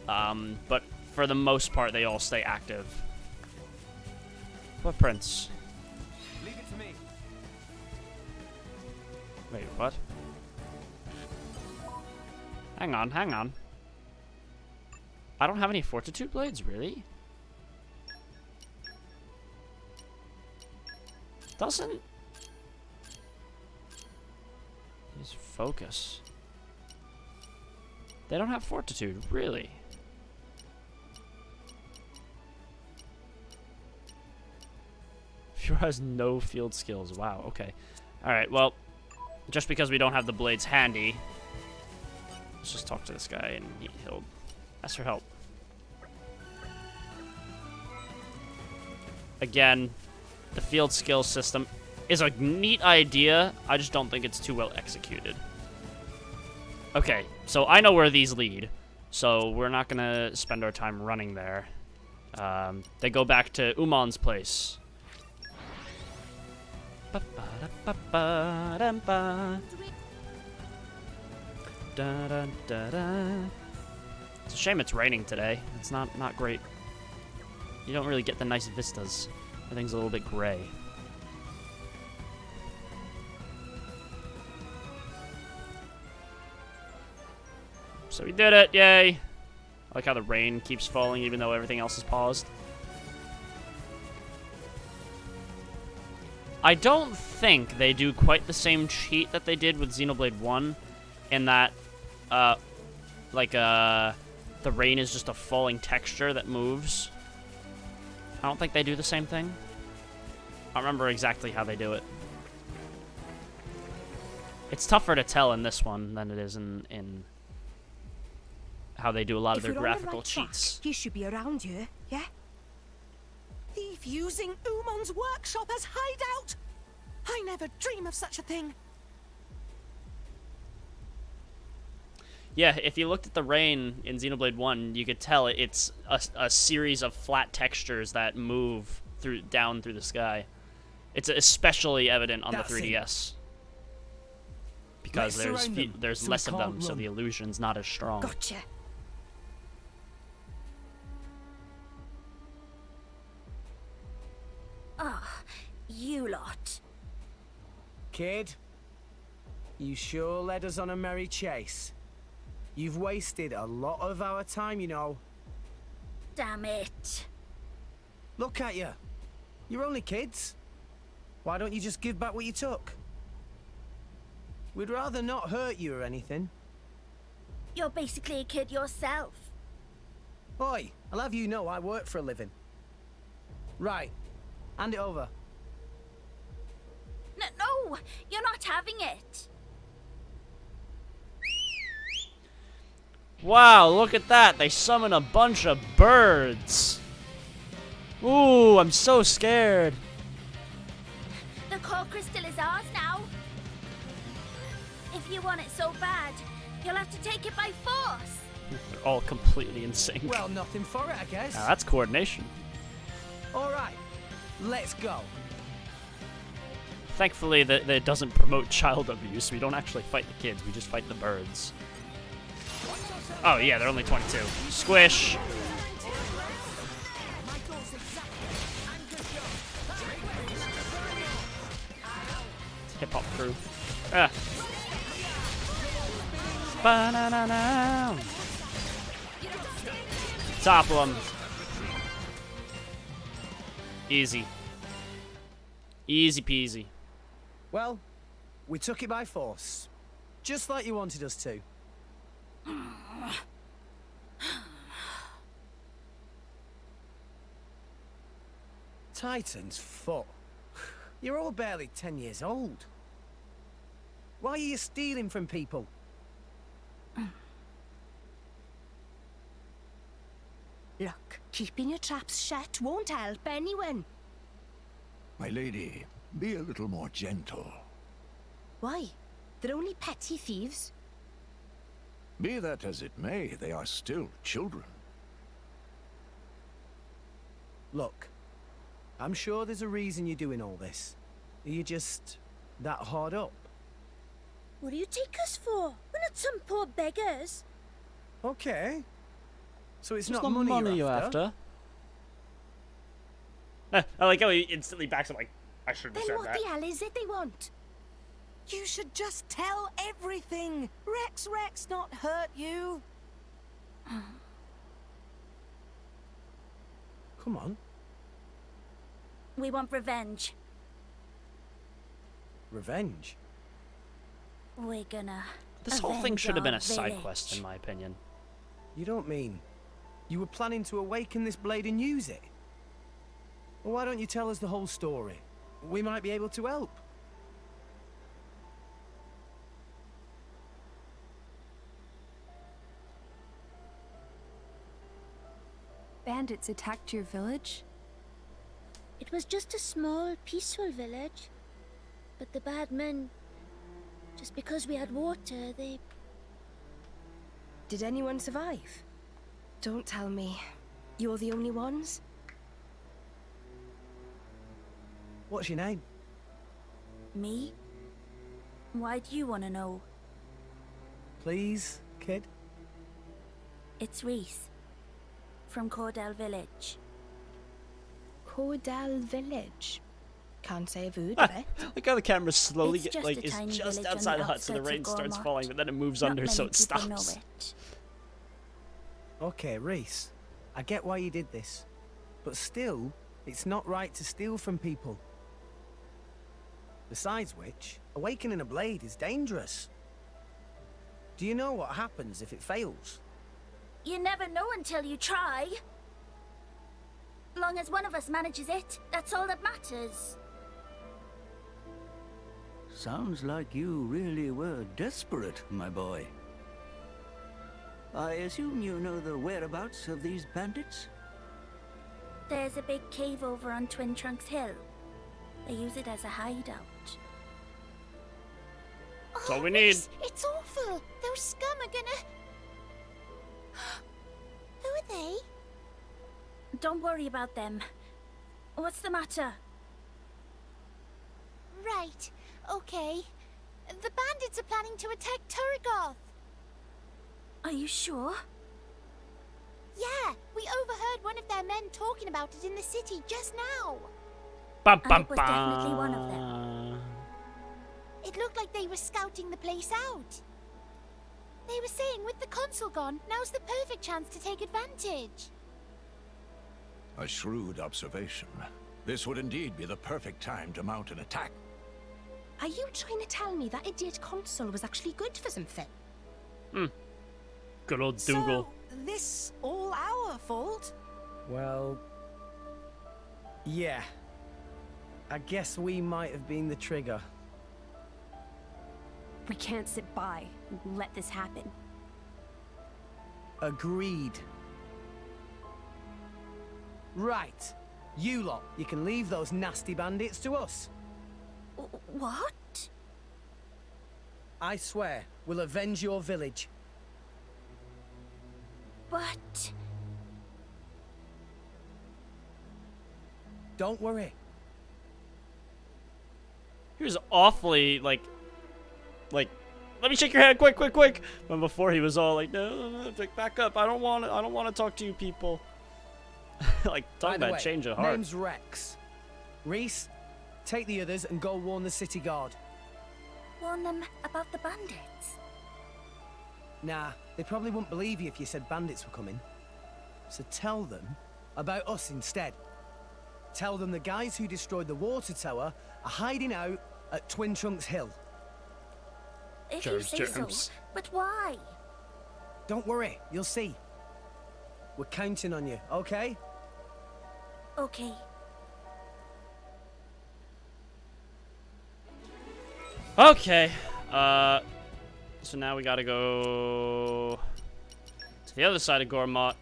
But for the most part, they all stay active. What prince? Leave it to me. Wait, what? Hang on, hang on. I don't have any fortitude blades, really? Doesn't... Use focus. They don't have fortitude, really? Fjord has no field skills. Wow, okay. Alright, well, just because we don't have the blades handy, let's just talk to this guy and he'll ask for help. Again, the field skill system is a neat idea. I just don't think it's too well executed. Okay, so I know where these lead, so we're not gonna spend our time running there. They go back to Umon's place. It's a shame it's raining today. It's not great. You don't really get the nice vistas. Everything's a little bit gray. So we did it, yay! I like how the rain keeps falling even though everything else is paused. I don't think they do quite the same cheat that they did with Xenoblade 1 in that, the rain is just a falling texture that moves. I don't think they do the same thing. I don't remember exactly how they do it. It's tougher to tell in this one than it is in how they do a lot of their graphical cheats. He should be around here, yeah? Thief using Umon's workshop as hideout? I never dream of such a thing. Yeah, if you looked at the rain in Xenoblade 1, you could tell it's a series of flat textures that move down through the sky. It's especially evident on the 3DS. Because there's less of them, so the illusion's not as strong. Gotcha. Ah, you lot. Kid, you sure led us on a merry chase. You've wasted a lot of our time, you know. Damn it. Look at you. You're only kids. Why don't you just give back what you took? We'd rather not hurt you or anything. You're basically a kid yourself. Oi, I'll have you know I work for a living. Right, hand it over. No, you're not having it. Wow, look at that. They summon a bunch of birds. Ooh, I'm so scared. The core crystal is ours now. If you want it so bad, you'll have to take it by force. They're all completely in sync. Well, nothing for it, I guess. Now, that's coordination. All right, let's go. Thankfully, that it doesn't promote child abuse. We don't actually fight the kids. We just fight the birds. Oh, yeah, they're only 22. Squish. Hip-hop crew. Ah. Ba-na-na-na. Top of them. Easy. Easy peasy. Well, we took it by force. Just like you wanted us to. Titan's foot. You're all barely 10 years old. Why are you stealing from people? Look, keeping your traps shut won't help anyone. My lady, be a little more gentle. Why? They're only petty thieves. Be that as it may, they are still children. Look, I'm sure there's a reason you're doing all this. Are you just that hard up? What do you take us for? We're not some poor beggars. Okay. So it's It's not money you're after? I like how he instantly backs up like, I shouldn't have Then said what that. the hell is it they want? You should just tell everything. Rex not hurt you. Come on. We want revenge. Revenge? We're gonna This whole thing avenge should have been our a side village. quest, in my opinion. You don't mean you were planning to awaken this blade and use it? Well, why don't you tell us the whole story? We might be able to help. Bandits attacked your village? It was just a small, peaceful village. But the bad men, just because we had water, they... Did anyone survive? Don't tell me. You're the only ones? What's your name? Me? Why do you want to know? Please, kid? It's Reese. From Cordell Village. Cordell Village. Can't say I've heard of it. Look how the camera slowly It's gets just like a it's tiny just village on outside the the hut, so the outskirts of rain starts Gormott. falling, but then it moves Not under, many so it people know stops. it. Okay, Reese. I get why you did this. But still, it's not right to steal from people. Besides which, awakening a blade is dangerous. Do you know what happens if it fails? You never know until you try. Long as one of us manages it, that's all that matters. Sounds like you really were desperate, my boy. I assume you know the whereabouts of these bandits? There's a big cave over on Twin Trunks Hill. They use it as a hideout. That's all we need. It's awful. Those scum are gonna... Who are they? Don't worry about them. What's the matter? Right. Okay. The bandits are planning to attack Turrigoth. Are you sure? Yeah, we overheard one of their men talking about it in the city just now. Bum, And bum, it was definitely one of them. bum. It looked like they were scouting the place out. They were saying with the console gone, now's the perfect chance to take advantage. A shrewd observation. This would indeed be the perfect time to mount an attack. Are you trying to tell me that idiot console was actually good for something? Good old Dougal. So, this all our fault? Well, yeah. I guess we might have been the trigger. We can't sit by and let this happen. Agreed. Right. You lot, you can leave those nasty bandits to us. What? I swear, we'll avenge your village. But... Don't worry. He was awfully, like, let me shake your hand, quick. But before he was all like, no, back up. I don't want to talk to you people. Like, talk about change of heart. Name's Rex. Reese, take the others and go warn the city guard. Warn them about the bandits. Nah, they probably wouldn't believe you if you said bandits were coming. So tell them about us instead. Tell them the guys who destroyed the water tower are hiding out at Twin Trunks Hill. If you say so, but why? Don't worry, you'll see. We're counting on you, okay? Okay. Okay. So now we gotta go to the other side of Gormott.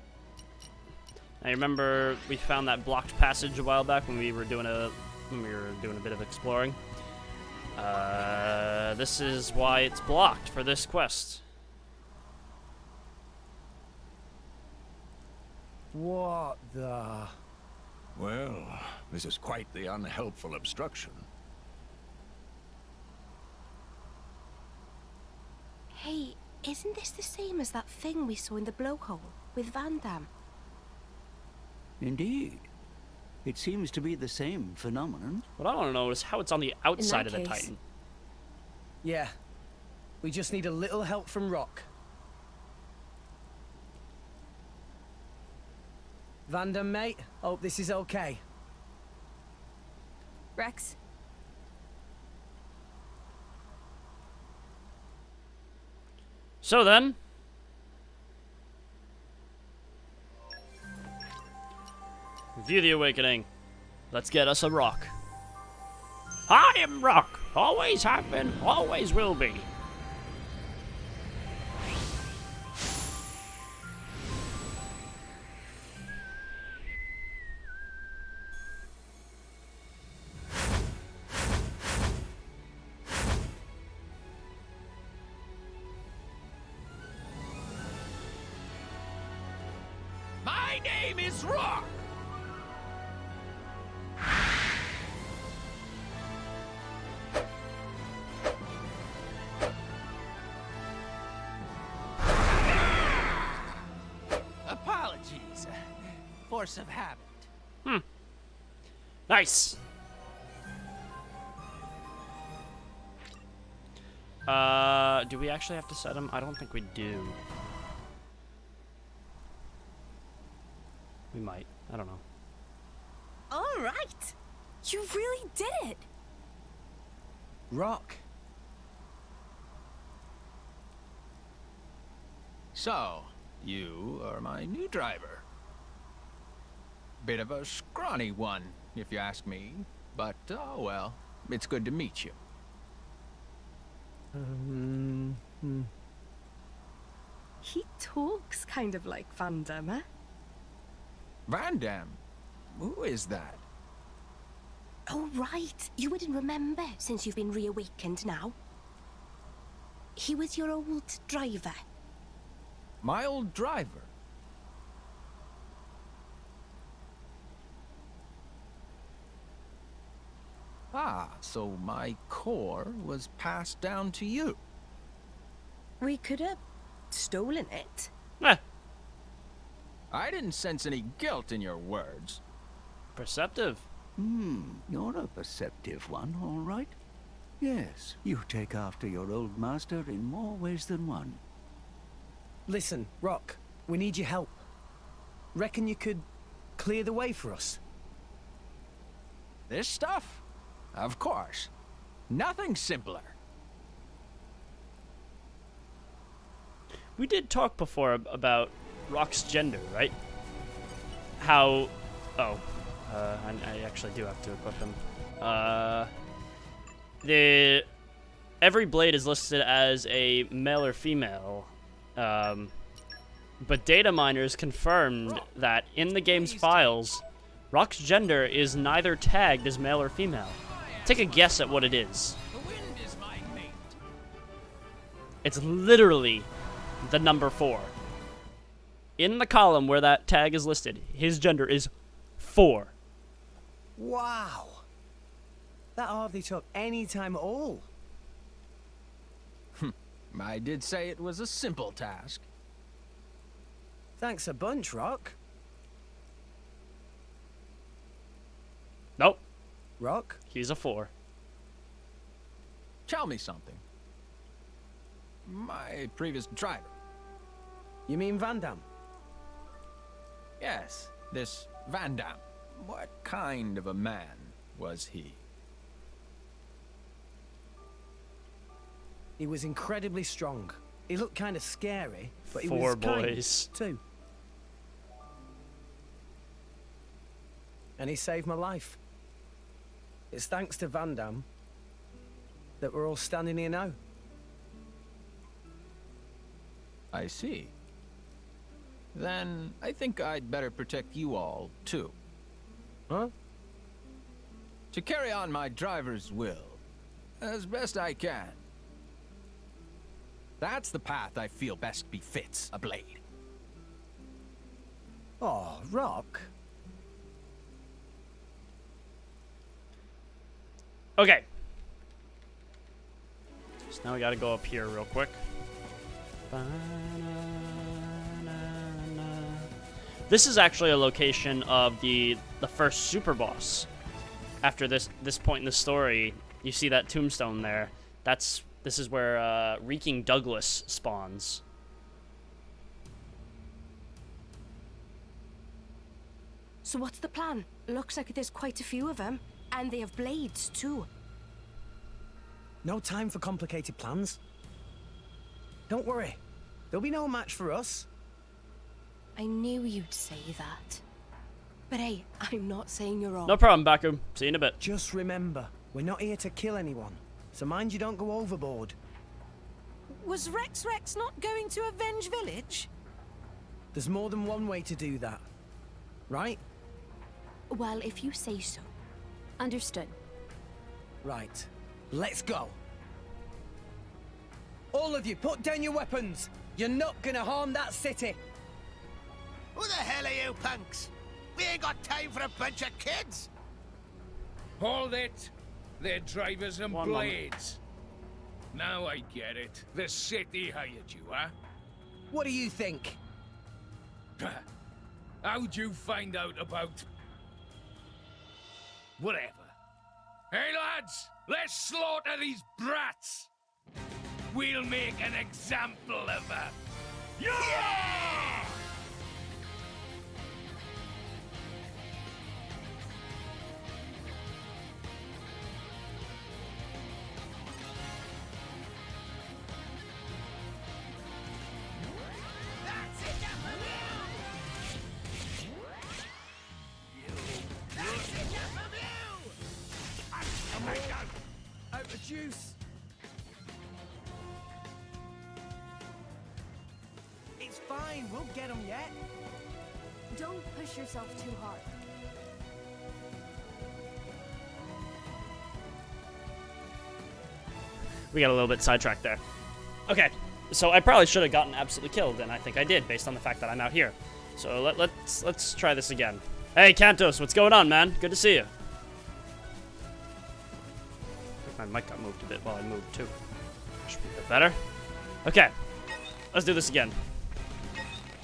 Now you remember we found that blocked passage a while back when we were doing a bit of exploring. This is why it's blocked for this quest. What the... Well, this is quite the unhelpful obstruction. Hey, isn't this the same as that thing we saw in the blowhole with Van Damme? Indeed. It seems to be the same phenomenon. What I want to know is how it's on the outside of the case. Titan. Yeah. We just need a little help from Rock. Van Damme, mate. Hope this is okay. Rex? So then, view the awakening. Let's get us a rock. I am Rock. Always have been, always will be. My name is Rock! Apologies. Force of habit. Nice. Do we actually have to set him? I don't think we do. We might. I don't know. All right. You really did it. Rock. So, you are my new driver. Bit of a scrawny one, if you ask me. But, oh well, it's good to meet you. He talks kind of like Van Damme, eh? Van Damme? Who is that? Oh, right. You wouldn't remember since you've been reawakened now. He was your old driver. My old driver? Ah, so my core was passed down to you. We could have stolen it. I didn't sense any guilt in your words. Perceptive. You're a perceptive one, all right. Yes, you take after your old master in more ways than one. Listen, Rock, we need your help. Reckon you could clear the way for us? This stuff? Of course. Nothing simpler. We did talk before about Rock's gender, right? How... Oh. I actually do have to equip him. Every blade is listed as a male or female. But data miners confirmed that in the game's files, Rock's gender is neither tagged as male or female. Take a guess at what it is. The wind is my mate. It's literally the number 4. In the column where that tag is listed, his gender is 4. Wow. That hardly took any time at all. I did say it was a simple task. Thanks a bunch, Rock. Nope. Rock? He's a 4. Tell me something. My previous driver. You mean Van Damme? Yes, this Van Damme. What kind of a man was he? He was incredibly strong. He looked kind of scary, but he 4 was boys. kind, too. And he saved my life. It's thanks to Van Damme that we're all standing here now. I see. Then I think I'd better protect you all, too. Huh? To carry on my driver's will, as best I can. That's the path I feel best befits a blade. Oh, Rock. Okay. So now we gotta go up here real quick. This is actually a location of the first super boss. After this point in the story, you see that tombstone there. This is where Reeking Douglas spawns. So what's the plan? Looks like there's quite a few of them, and they have blades too. No time for complicated plans. Don't worry. There'll be no match for us. I knew you'd say that. But hey, I'm not saying you're wrong. No problem, Baku. See you in a bit. Just remember, we're not here to kill anyone. So mind you don't go overboard. Was Rex not going to avenge Village? There's more than one way to do that. Right? Well, if you say so. Understood. Right. Let's go. All of you, put down your weapons. You're not gonna harm that city. Who the hell are you punks? We ain't got time for a bunch of kids. Hold it. They're drivers and One blades. Now I get it. The city hired you, huh? What do you think? How'd you find out about... whatever. Hey lads, let's slaughter these brats. We'll make an example of them. Yeah! Out the juice. It's fine. We'll get them yet. Don't push yourself too hard. We got a little bit sidetracked there. Okay, so I probably should have gotten absolutely killed, and I think I did, based on the fact that I'm out here. So let's try this again. Hey, Kantos, what's going on, man? Good to see you. My mic got moved a bit while I moved, too. Should be a bit better. Okay, let's do this again.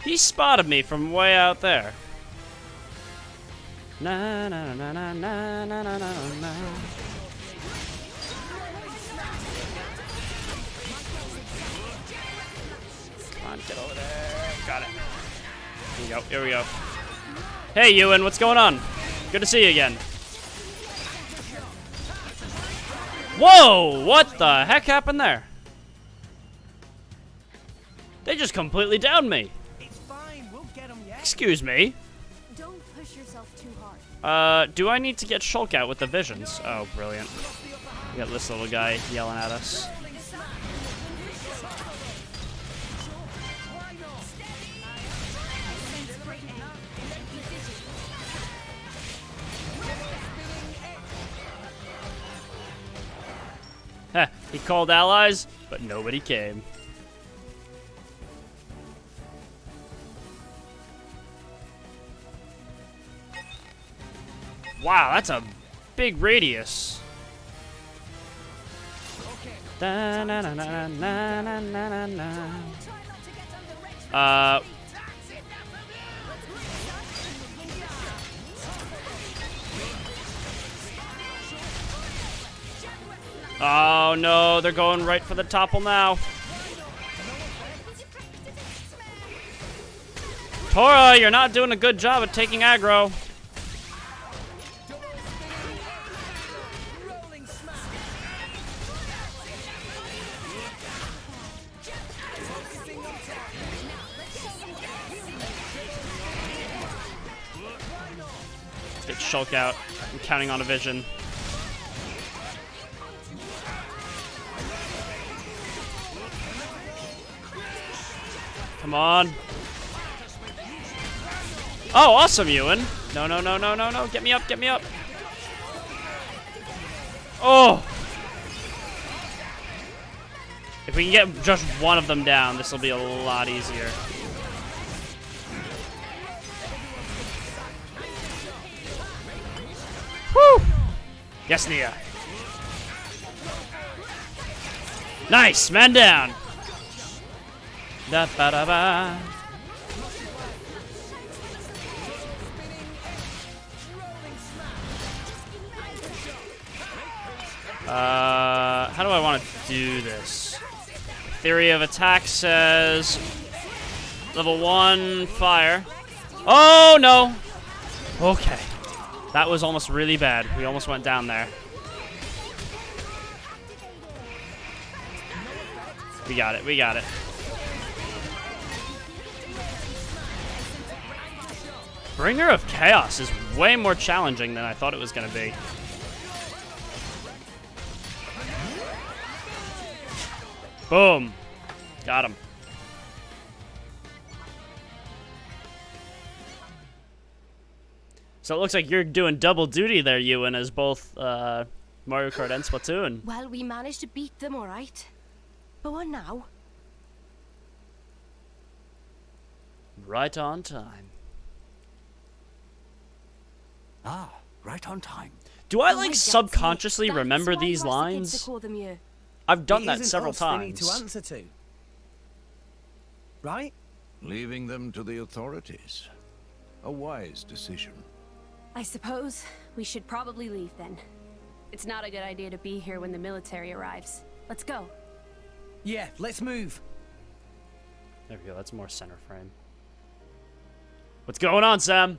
He spotted me from way out there. Na na na na na na na na na. Come on, get over there. Got it. Here we go. Here we go. Hey, Ewan, what's going on? Good to see you again. Whoa! What the heck happened there? They just completely downed me. It's fine, we'll get 'em yet. Excuse me. Don't push yourself too hard. Do I need to get Shulk out with the visions? Oh, brilliant. We got this little guy yelling at us. Heh, he called allies, but nobody came. Wow, that's a big radius. Oh no, they're going right for the topple now. Tora, you're not doing a good job at taking aggro. Let's get Shulk out. I'm counting on a vision. Come on. Oh, awesome, Ewan. No, no, no, no, no, no. Get me up, get me up. Oh. If we can get just one of them down, this will be a lot easier. Woo! Yes, Nia. Nice, man down. Da ba da ba. How do I want to do this? Theory of attack says level 1 fire. Oh no! Okay. That was almost really bad. We almost went down there. We got it, we got it. Bringer of Chaos is way more challenging than I thought it was going to be. Boom. Got him. So it looks like you're doing double duty there, Ewan, as both Mario Kart and Splatoon. Well, we managed to beat them, all right. But what now? Right on time. Ah, right on time. Do I like subconsciously remember these lines? I've done that several times. They need to answer to. Right? Leaving them to the authorities. A wise decision. I suppose we should probably leave then. It's not a good idea to be here when the military arrives. Let's go. Yeah, let's move. There we go, that's more center frame. What's going on, Sam?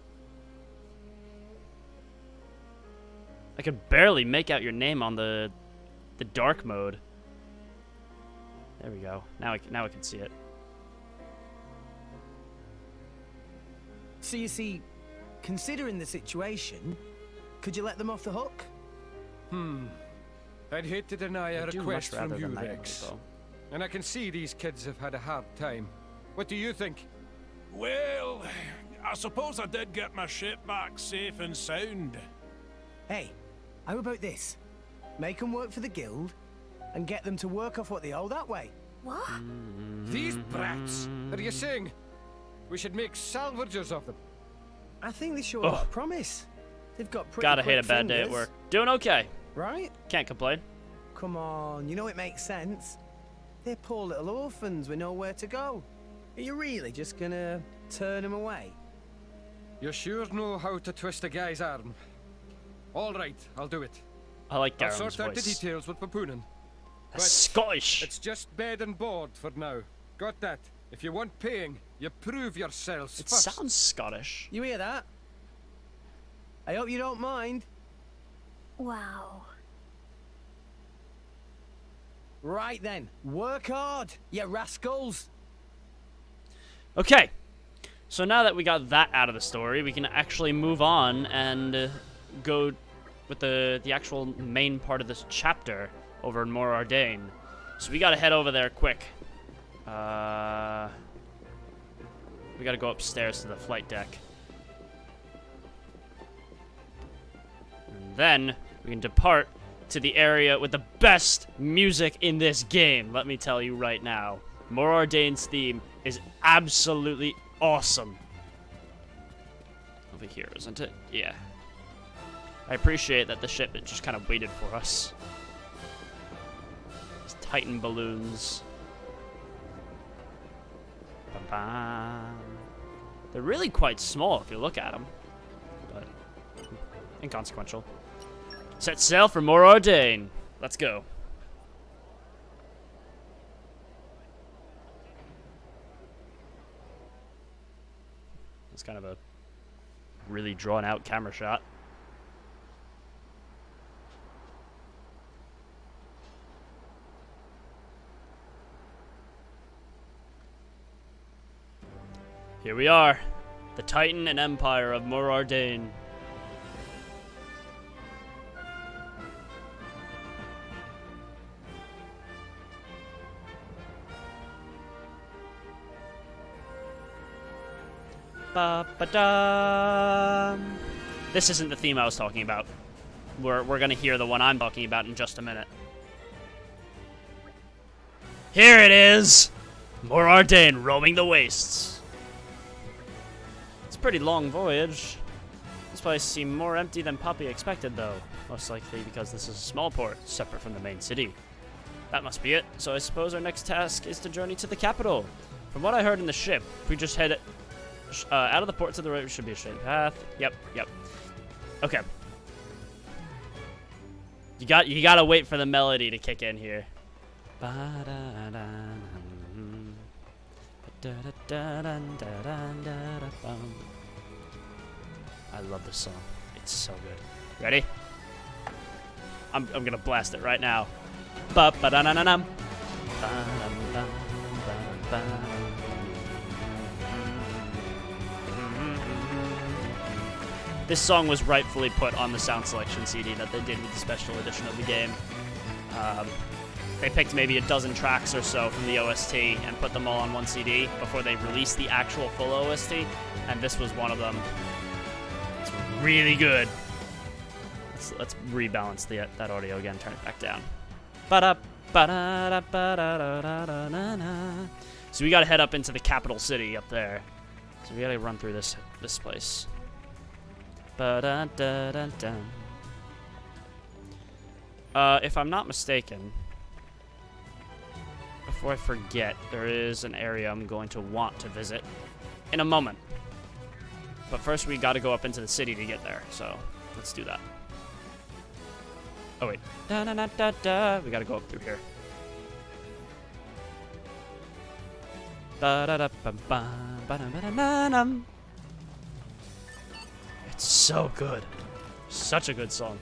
I could barely make out your name on the dark mode. There we go. Now I can see it. So you see, considering the situation, could you let them off the hook? I'd hate to deny a request from you, than Rex. And I can see these kids have had a hard time. What do you think? Well, I suppose I did get my ship back safe and sound. Hey, how about this? Make them work for the guild, and get them to work off what they owe that way. What? These brats! Are you saying we should make salvagers of them? I think they show a lot of promise. They've got pretty Gotta hate a quick bad day at fingers. work. Doing okay. Right? Can't complain. Come on, you know it makes sense. They're poor little orphans with nowhere to go. Are you really just gonna turn them away? You sure know how to twist a guy's arm. All right, I'll do it. I like I'll Garen's sort out the voice. details with Papunen. Scottish. It's just bed and board for now. Got that? If you want paying, you prove yourselves It first. sounds Scottish. You hear that? I hope you don't mind. Wow. Right then, work hard, you rascals. Okay, so now that we got that out of the story, we can actually move on and go with the actual main part of this chapter over in Mor Ardain. So we gotta head over there quick. We gotta go upstairs to the flight deck. And then we can depart to the area with the best music in this game, let me tell you right now. Mor Ardain's theme is absolutely awesome. Over here, isn't it? Yeah. I appreciate that the ship just kind of waited for us. These Titan balloons. Ba-bam. They're really quite small if you look at them, but inconsequential. Set sail for Mor Ardain. Let's go. It's kind of a really drawn out camera shot. Here we are, the Titan and Empire of Mor Ardain. Ba-ba-da. This isn't the theme I was talking about. We're gonna hear the one I'm talking about in just a minute. Here it is! Mor Ardain roaming the wastes. It's a pretty long voyage. This place seemed more empty than Poppy expected, though. Most likely because this is a small port, separate from the main city. That must be it. So I suppose our next task is to journey to the capital. From what I heard in the ship, if we just head out of the port to the right, should be a straight path. Yep. Okay. You gotta wait for the melody to kick in here. I love this song. It's so good. Ready? I'm gonna blast it right now. This song was rightfully put on the sound selection CD that they did with the special edition of the game. They picked maybe a dozen tracks or so from the OST and put them all on one CD before they released the actual full OST, and this was one of them. It's really good. Let's rebalance that audio again, turn it back down. So we gotta head up into the capital city up there. So we gotta run through this place. If I'm not mistaken, before I forget, there is an area I'm going to want to visit in a moment. But first we gotta go up into the city to get there, so let's do that. Oh wait. We gotta go up through here. It's so good. Such a good song.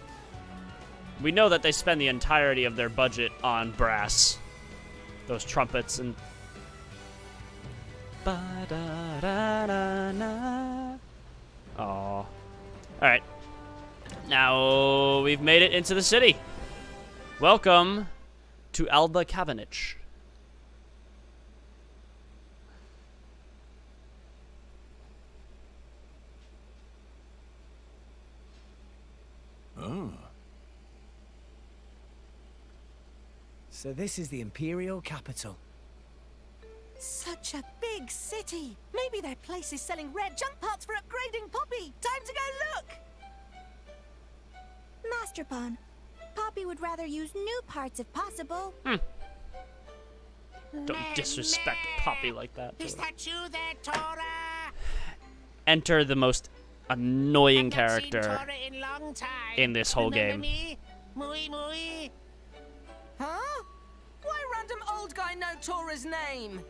We know that they spend the entirety of their budget on brass. Those trumpets and... Aww. Alright. Now we've made it into the city. Welcome to Alba Cavendish. Oh. So this is the Imperial capital. Such a big city. Maybe their place is selling rare junk parts for upgrading Poppy. Time to go look. Master Pawn, Poppy would rather use new parts if possible. Don't disrespect Poppy like that. Is that you there, Tora? Enter the most annoying character Tora in long time. in this whole Remember game. Me? Mui Mui. Huh? Why random old guy know Tora's name?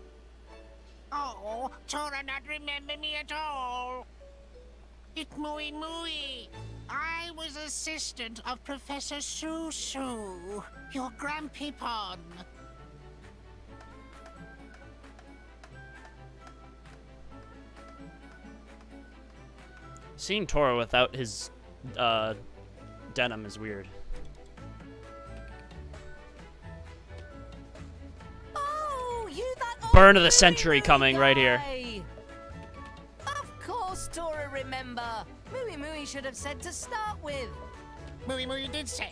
Oh, Tora not remember me at all. It Mui Mui. I was assistant of Professor Su Su, your Grampy Pawn. Seeing Tora without his denim is weird. Oh, you that old Burn of the century coming right here. guy. Of course, Tora, remember. Mooey Mooey should have said to start with. Mooey Mooey did say.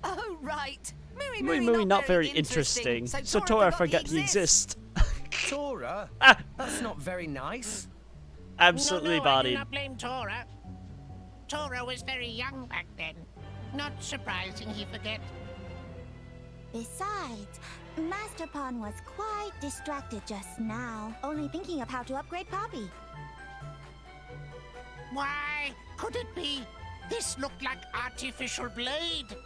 Oh, right. Mooey Mooey Mooey not very interesting, so Tora forget he exists. Tora? That's not very nice. Absolutely no, I do bodied. not blame Tora. Tora was very young back then. Not surprising he forget. Besides, Master Pawn was quite distracted just now, only thinking of how to upgrade Poppy. Why, could it be? This looked like artificial blade.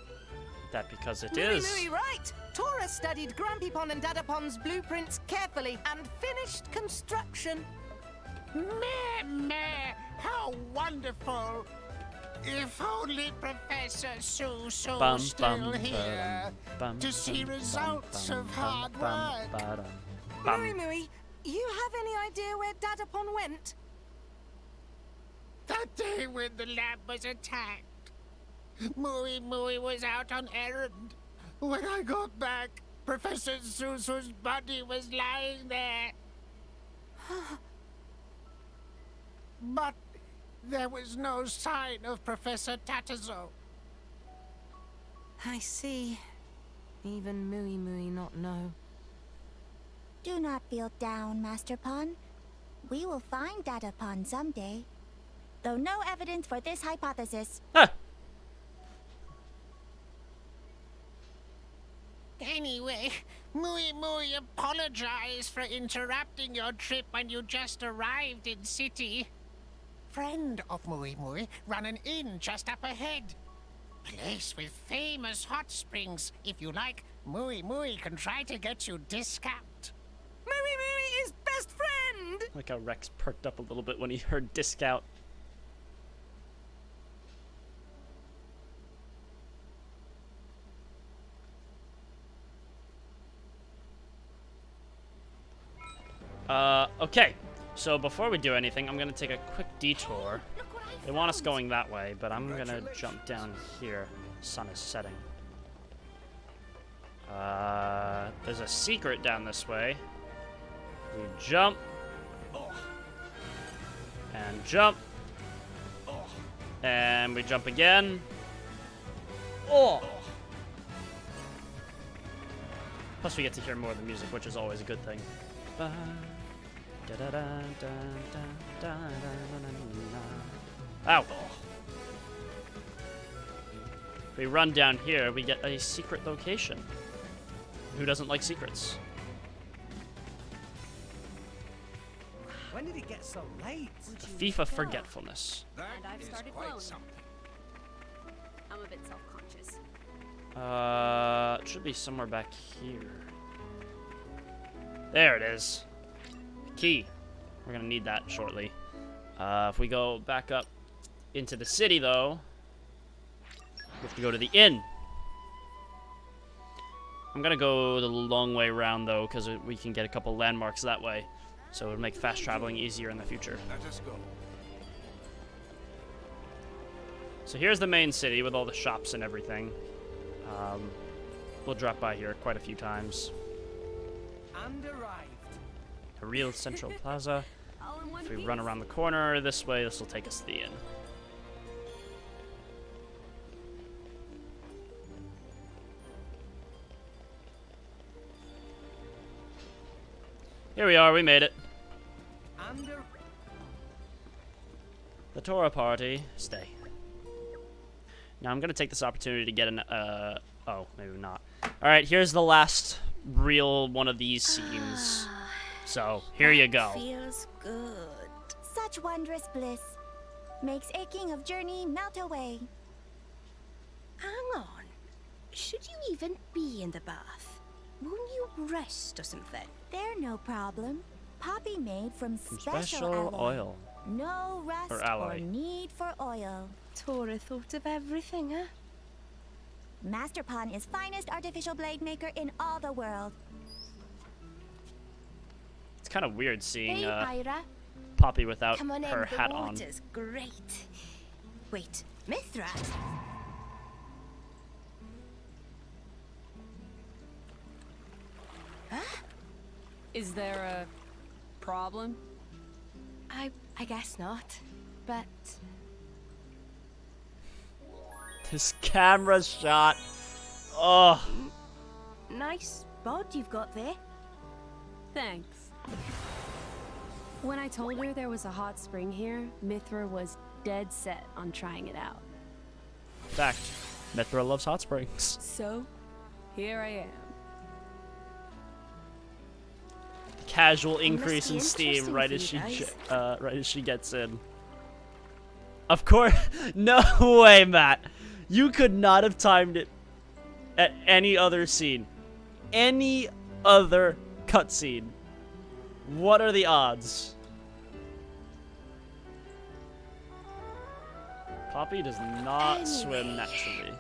That because it Mooey is. Mooey right. Tora studied Grampypon and Dadapon's blueprints carefully and finished construction. Meh, how wonderful. If only Professor Suso Bum, still bum, here bum, to see bum, results bum, of hard bum, work. bum, Mooey Mooey, you have any idea where Dadapon went? That day when the lab was attacked, Mooey Mooey was out on errand. When I got back, Professor Susu's body was lying there. But there was no sign of Professor Tatazo. I see. Even Mooey Mooey not know. Do not feel down, Master Pawn. We will find Dadapon someday. Though no evidence for this hypothesis. Anyway, Mooey Mooey apologize for interrupting your trip when you just arrived in city. Friend of Mooey Mooey run an inn just up ahead. Place with famous hot springs. If you like, Mooey Mooey can try to get you discount. Mooey Mooey is best friend! Like how Rex perked up a little bit when he heard discount. Okay. So before we do anything, I'm gonna take a quick detour. They want us going that way, but I'm gonna jump down here. Sun is setting. There's a secret down this way. We jump. And jump. And we jump again. Oh! Plus we get to hear more of the music, which is always a good thing. Ow! If we run down here, we get a secret location. Who doesn't like secrets? When did it get so late? The thief of forgetfulness. And I've started glowing. I'm a bit self-conscious. It should be somewhere back here. There it is. Key. We're gonna need that shortly. If we go back up into the city, though, we have to go to the inn. I'm gonna go the long way around, though, because we can get a couple landmarks that way. So it'll make fast traveling easier in the future. Let us go. So here's the main city with all the shops and everything. We'll drop by here quite a few times. And arrived. A real central plaza. All in one If we piece. run around the corner this way, this will take us to the inn. Here we are, we made it. And The Tora party. Stay. Now I'm gonna take this opportunity to get an, oh, maybe not. Alright, here's the last real one of these scenes. So, here you go. Feels good. Such wondrous bliss. Makes aching of journey melt away. Hang on. Should you even be in the bath? Won't you rest or something? They're no problem. Poppy made from Special alloy. oil. No rust Or or alloy. need for oil. Tora thought of everything, huh? Master Pawn is finest artificial blade maker in all the world. It's kind of weird seeing, Hey, Pyra. Poppy without Come on her in, hat the on. water's great. Wait, Mithra? Huh? Is there a problem? I guess not, but... This camera shot. Oh. Nice bod you've got there. Thanks. When I told her there was a hot spring here, Mithra was dead set on trying it out. Fact. Mithra loves hot springs. So, here I am. Casual It must increase be in steam interesting right for as you she guys. right as she gets in. Of course, no way, Matt. You could not have timed it at any other scene, any other cutscene. What are the odds? Poppy does not swim naturally.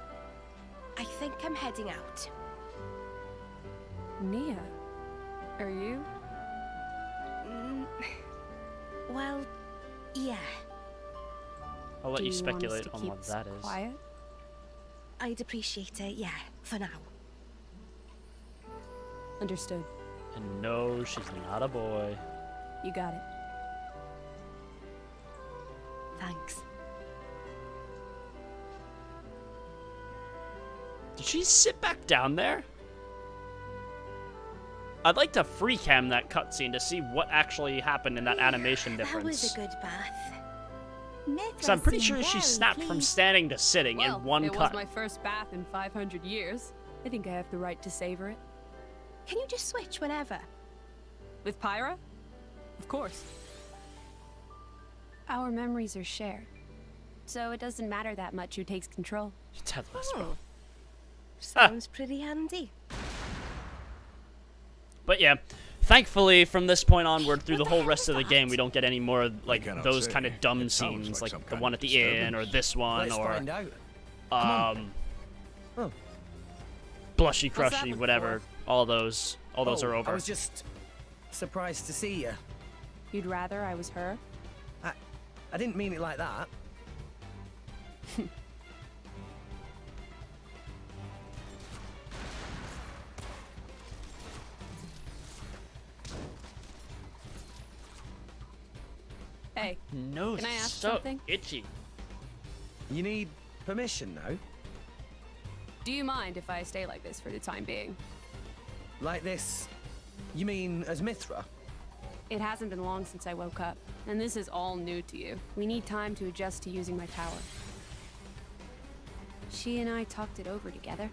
I think I'm heading out. Nia, are you? Well, yeah. I'll let Do you you want us speculate to on keep what that is. Quiet? I'd appreciate it, yeah, for now. Understood. And no, she's not a boy. You got it. Thanks. Did she sit back down there? I'd like to free cam that cutscene to see what actually happened in that animation difference. That was a good bath. Because I'm pretty sure she snapped from standing to sitting Well, in one it cut. was my first bath in 500 years. I think I have the right to savor it. Can you just switch whenever? With Pyra? Of course. Our memories are shared, so it doesn't matter that much who takes control. Ted Lasso. Sounds pretty handy. But yeah, thankfully from this point onward through the whole rest of the game, we don't get any more like cannot those say. kind of dumb It sounds scenes, like like some the kind one of at the inn or disturbance. this one Let's or find out. Come on. Oh. blushy What's that crushy, look whatever. All those are I over. was just surprised to see you. You'd rather I was her? I didn't mean it like that. Hey, No, can I ask so something? itchy. You need permission now? Do you mind if I stay like this for the time being? Like this? You mean as Mithra? It hasn't been long since I woke up, and this is all new to you. We need time to adjust to using my power. She and I talked it over together.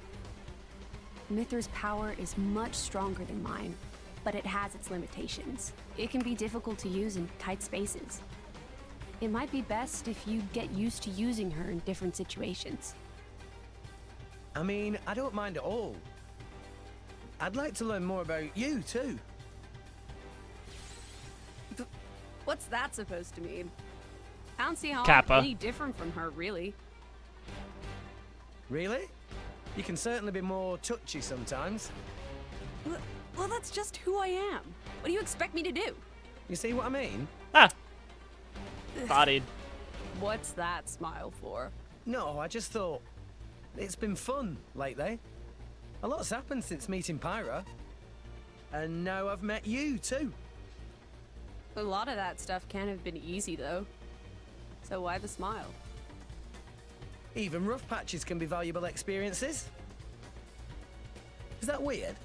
Mithra's power is much stronger than mine, but it has its limitations. It can be difficult to use in tight spaces. It might be best if you get used to using her in different situations. I mean, I don't mind at all. I'd like to learn more about you, too. What's that supposed to mean? I don't see how Kappa. I'm any different from her, really. Really? You can certainly be more touchy sometimes. Well, that's just who I am. What do you expect me to do? You see what I mean? Ah. Bodied. What's that smile for? No, I just thought it's been fun lately. A lot's happened since meeting Pyra. And now I've met you, too. A lot of that stuff can't have been easy, though. So why the smile? Even rough patches can be valuable experiences. Is that weird?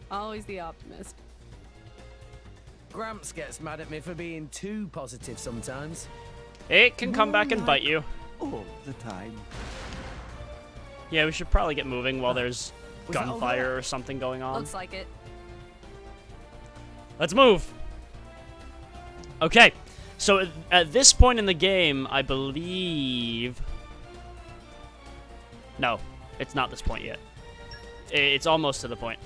Always the optimist. Gramps gets mad at me for being too positive sometimes. It can come back and bite you. All the time. Yeah, we should probably get moving while there's Was that all gunfire there? or something going on. Looks like it. Let's move. Okay, so at this point in the game, I believe... No, it's not this point yet. It's almost to the point.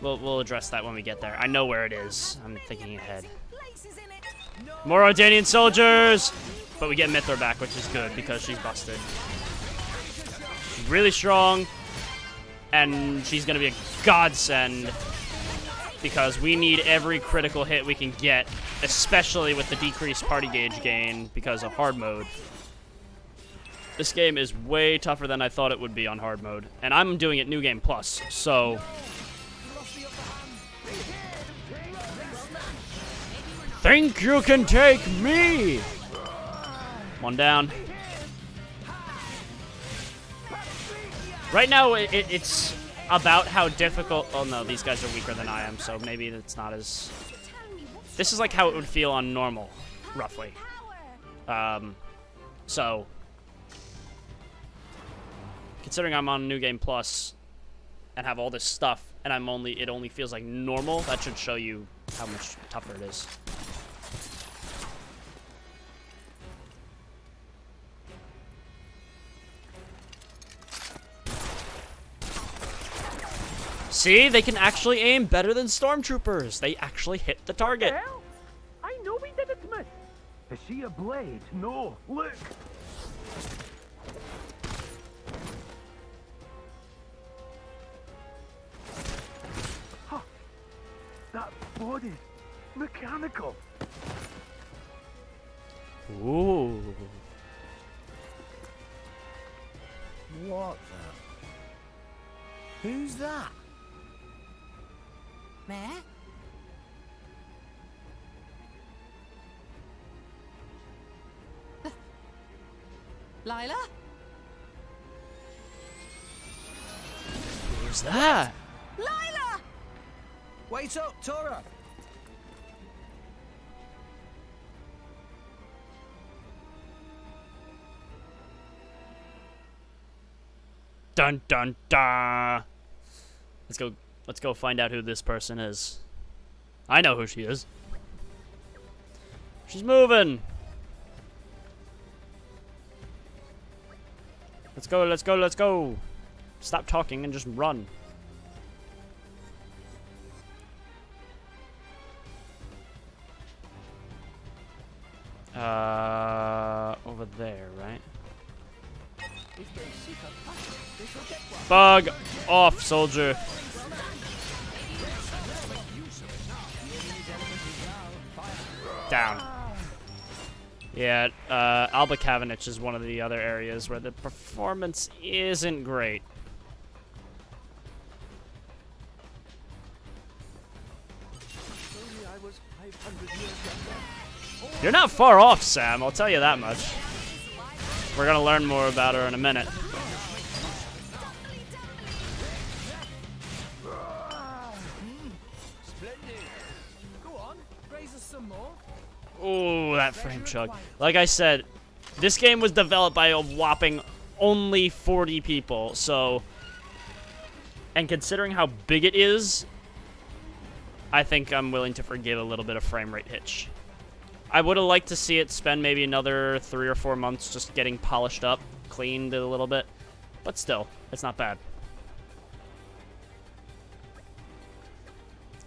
We'll address that when we get there. I know where it is. I'm thinking ahead. More Ordanian soldiers! But we get Mithra back, which is good because she's busted. She's really strong, and she's gonna be a godsend because we need every critical hit we can get, especially with the decreased party gauge gain because of hard mode. This game is way tougher than I thought it would be on hard mode, and I'm doing it New Game Plus, so... Think you can take me? One down. Right now, it's about how difficult... Oh no, these guys are weaker than I am, so maybe it's not as... This is like how it would feel on normal, roughly. So... Considering I'm on New Game Plus and have all this stuff, and it only feels like normal, that should show you how much tougher it is. See, they can actually aim better than stormtroopers. They actually hit the target. Hell? I know we didn't miss. Is she a blade? No, look. Huh. That body, mechanical. Ooh. What the? Who's that? Mare? Lila? Who's that? Lila! Wait up, Tora! Dun dun dun. Let's go find out who this person is. I know who she is. She's moving. Let's go, let's go, let's go. Stop talking and just run. Over there, right? Bug off, soldier. Down. Yeah, Alba Kavanich is one of the other areas where the performance isn't great. You're not far off, Sam, I'll tell you that much. We're gonna learn more about her in a minute. Ooh, that frame chug. Like I said, this game was developed by a whopping only 40 people, so... And considering how big it is, I think I'm willing to forgive a little bit of frame rate hitch. I would have liked to see it spend maybe another 3 or 4 months just getting polished up, cleaned a little bit, but still, it's not bad.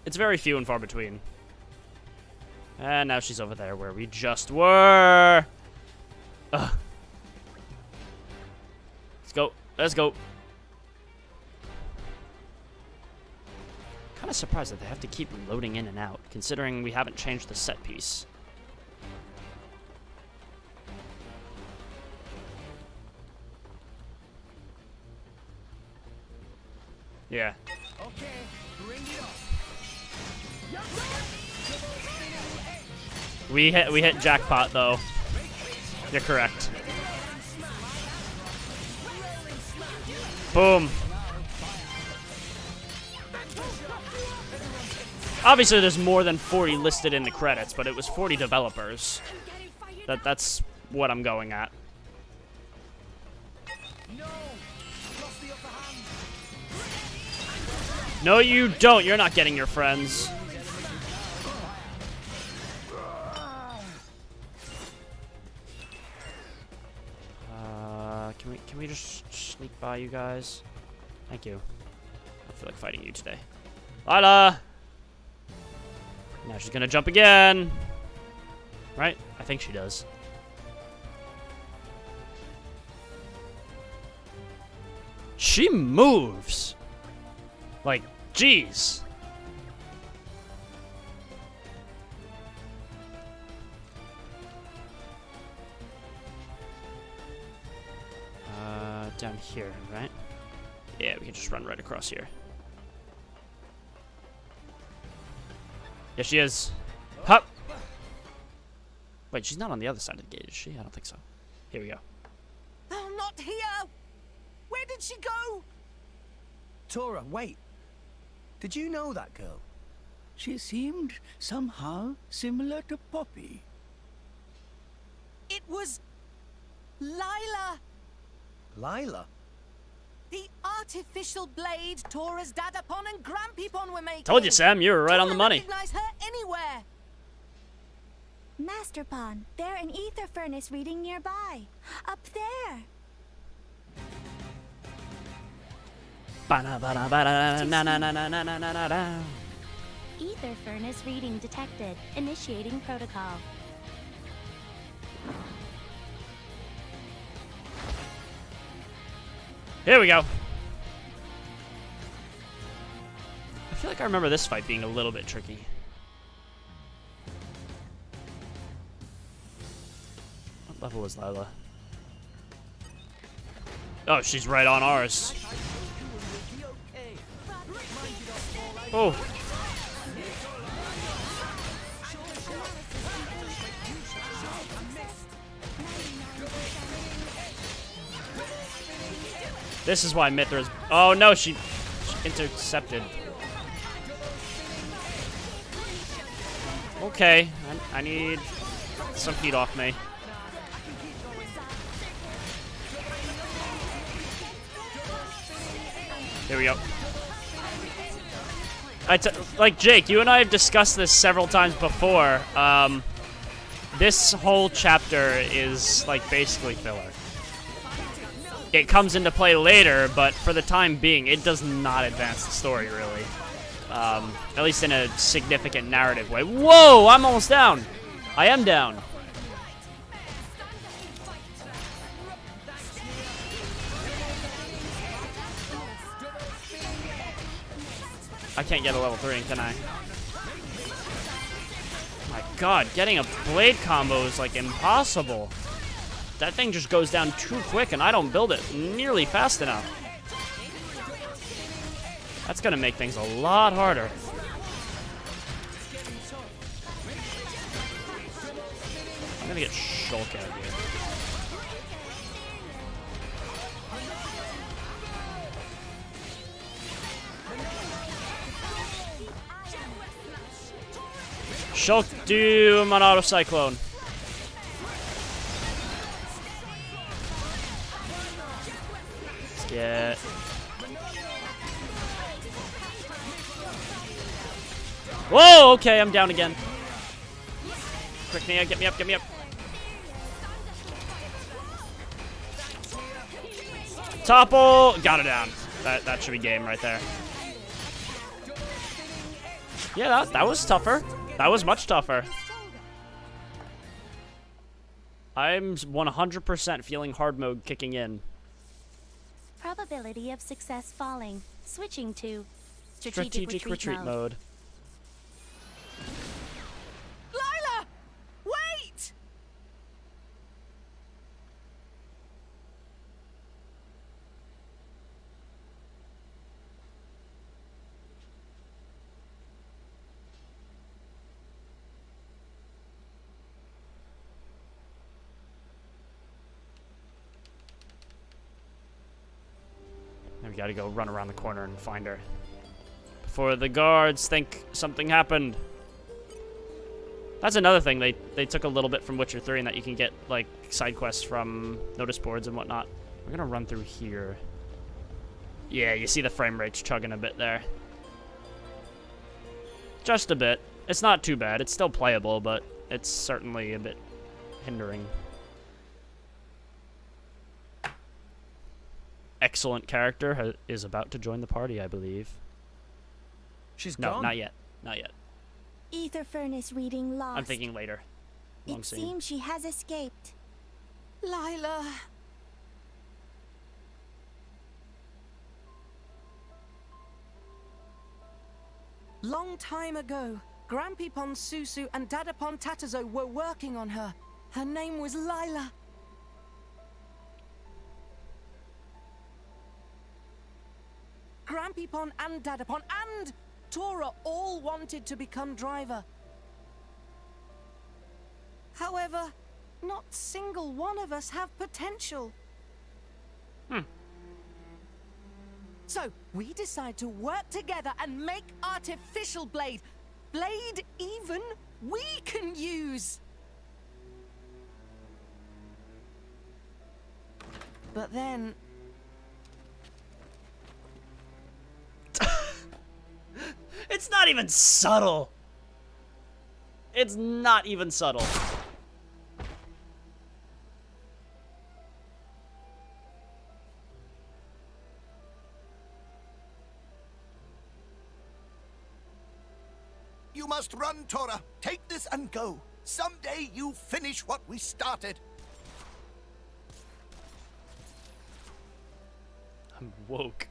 It's very few and far between. And now she's over there where we just were. Ugh. Let's go. Let's go. Kind of surprised that they have to keep loading in and out, considering we haven't changed the set piece. Yeah. Okay, bring it up. We hit jackpot though. You're correct. Boom. Obviously there's more than 40 listed in the credits, but it was 40 developers. That's what I'm going at. No, you don't. You're not getting your friends. Can we just sneak by you guys? Thank you. I don't feel like fighting you today. Lila! Now she's gonna jump again. Right? I think she does. She moves! Like, jeez. down here, right? Yeah, we can just run right across here. Yeah, she is. Hup! Wait, she's not on the other side of the gate, is she? I don't think so. Here we go. Oh, not here! Where did she go? Tora, wait. Did you know that girl? She seemed somehow similar to Poppy. It was Lila. Lila? The artificial blade Tora's Dadapon and Grampypon were making. Told you, Sam, you were right on the money. Recognize her anywhere. Master Pon, they're an ether furnace reading nearby. Up there. Ether furnace reading detected. Initiating protocol. Here we go. I feel like I remember this fight being a little bit tricky. What level is Lila? Oh, she's right on ours. Oh. This is why Mithra's... Oh, no, she intercepted. Okay, I need some heat off me. Here we go. Like, Jake, you and I have discussed this several times before. This whole chapter is, like, basically filler. It comes into play later, but for the time being, it does not advance the story, really. At least in a significant narrative way. Whoa! I'm almost down! I am down. I can't get a level 3, can I? My god, getting a blade combo is, like, impossible. That thing just goes down too quick, and I don't build it nearly fast enough. That's gonna make things a lot harder. I'm gonna get Shulk out of here. Shulk Doom on Auto Cyclone. Get. Whoa, okay, I'm down again. Quick, Nia, get me up, get me up. Topple, got it down. That should be game right there. Yeah, that was tougher. That was much tougher. I'm 100% feeling hard mode kicking in. Probability of success falling. Switching to strategic retreat mode. Lila! Wait! Now we gotta go run around the corner and find her. Before the guards think something happened. That's another thing. They took a little bit from Witcher 3 in that you can get, like, side quests from notice boards and whatnot. We're gonna run through here. Yeah, you see the frame rate's chugging a bit there. Just a bit. It's not too bad. It's still playable, but it's certainly a bit hindering. Excellent character is about to join the party, I believe. She's no, gone? not yet. Not yet. Ether furnace reading lost. I'm thinking later. Long It scene. seems she has escaped. Lila. Long time ago, Grampypon Susu and Dadapon Tatazo were working on her. Her name was Lila. Champipon and Dadapon and Tora all wanted to become driver. However, not single one of us have potential. So, we decide to work together and make artificial blade. Blade even we can use. But then... It's not even subtle. It's not even subtle. You must run, Tora. Take this and go. Someday you finish what we started. I'm woke.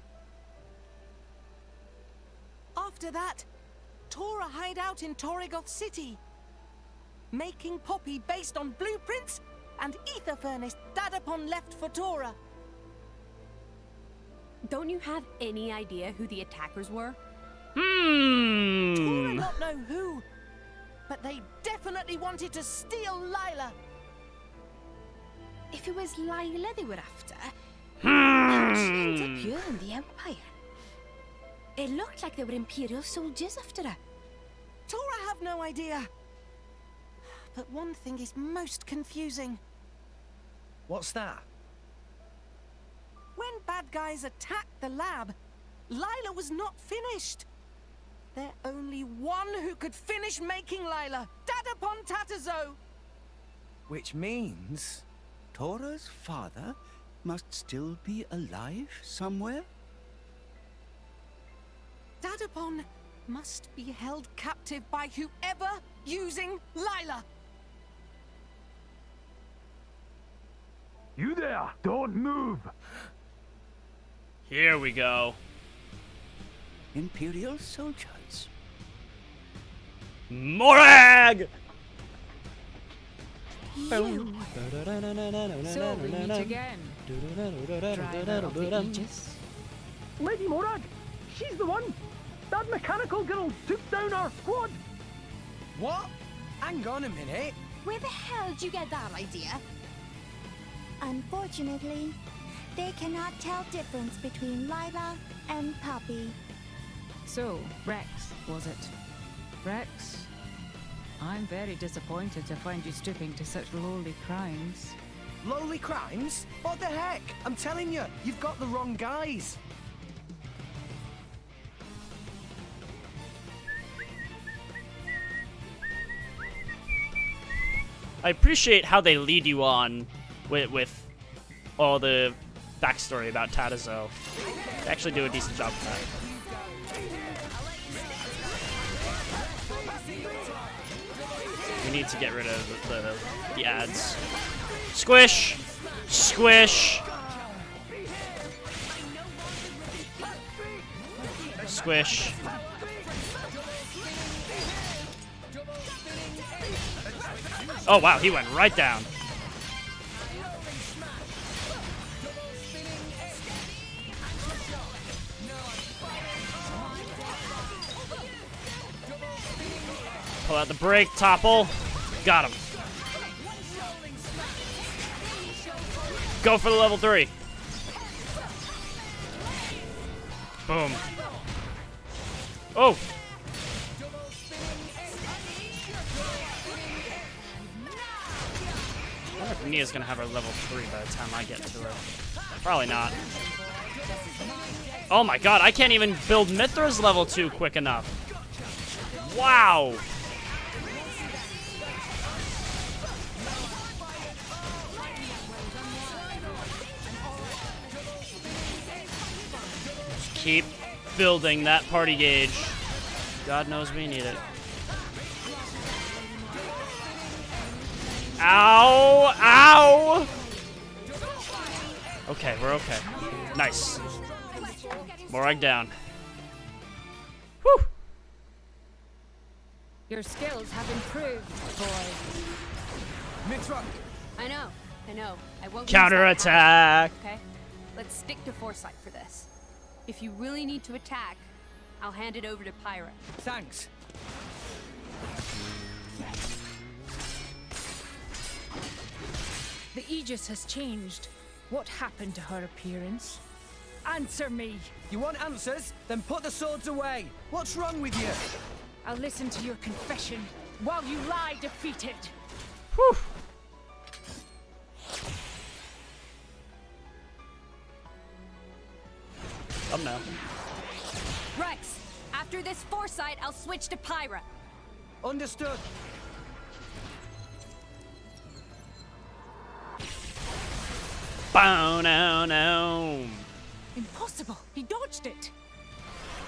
After that, Tora hide out in Torrigoth City, making Poppy based on blueprints and ether furnace Dadapon left for Tora. Don't you have any idea who the attackers were? Tora not know who, but they definitely wanted to steal Lila. If it was Lila they were after, how did she end up here in the Empire? It looked like they were Imperial soldiers after her. Tora have no idea. But one thing is most confusing. What's that? When bad guys attacked the lab, Lila was not finished. There's only one who could finish making Lila, Dadapon Tatazo. Which means Tora's father must still be alive somewhere? Dadapon must be held captive by whoever using Lila. You there! Don't move! Here we go. Imperial soldiers. Morag! So we meet again. Driver of the Aegis. Lady Morag! She's the one! That mechanical girl took down our squad! What? Hang on a minute. Where the hell did you get that idea? Unfortunately, they cannot tell difference between Lila and Poppy. So, Rex, was it? Rex? I'm very disappointed to find you stooping to such lowly crimes. Lowly crimes? What the heck? I'm telling you, you've got the wrong guys. I appreciate how they lead you on with all the backstory about Tatazo. They actually do a decent job of that. We need to get rid of the ads. Squish! Squish! Squish. Oh wow, he went right down. Pull out the brake, topple. Got him. Go for the level 3. Boom. Oh! I wonder if Nia's gonna have her level 3 by the time I get to her. Probably not. Oh my god, I can't even build Mithra's level 2 quick enough. Wow! Just keep building that party gauge. God knows we need it. Ow! Ow! Okay, we're okay. Nice. Morag down. Whew! Your skills have improved, boy. Mithra! I know. I won't Counterattack! Okay? Let's stick to foresight for this. If you really need to attack, I'll hand it over to Pyra. Thanks. The Aegis has changed. What happened to her appearance? Answer me! You want answers? Then put the swords away. What's wrong with you? I'll listen to your confession while you lie defeated. Whew. Thumbnail. Rex, after this foresight, I'll switch to Pyra. Understood. Bow now now. Impossible! He dodged it!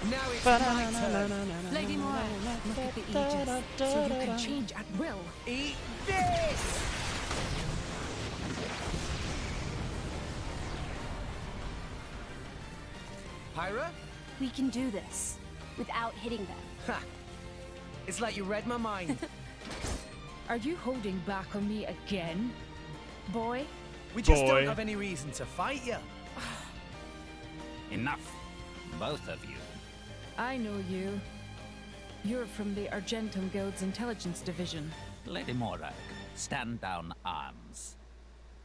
Now it's my turn. Lady Moira, look at the Aegis, so you can change at will. Eat this! Pyra? We can do this without hitting them. Ha! It's like you read my mind. Are you holding back on me again, boy? We just don't have any reason to fight you. Enough, both of you. I know you. You're from the Argentum Guild's intelligence division. Lady Morag, stand down arms.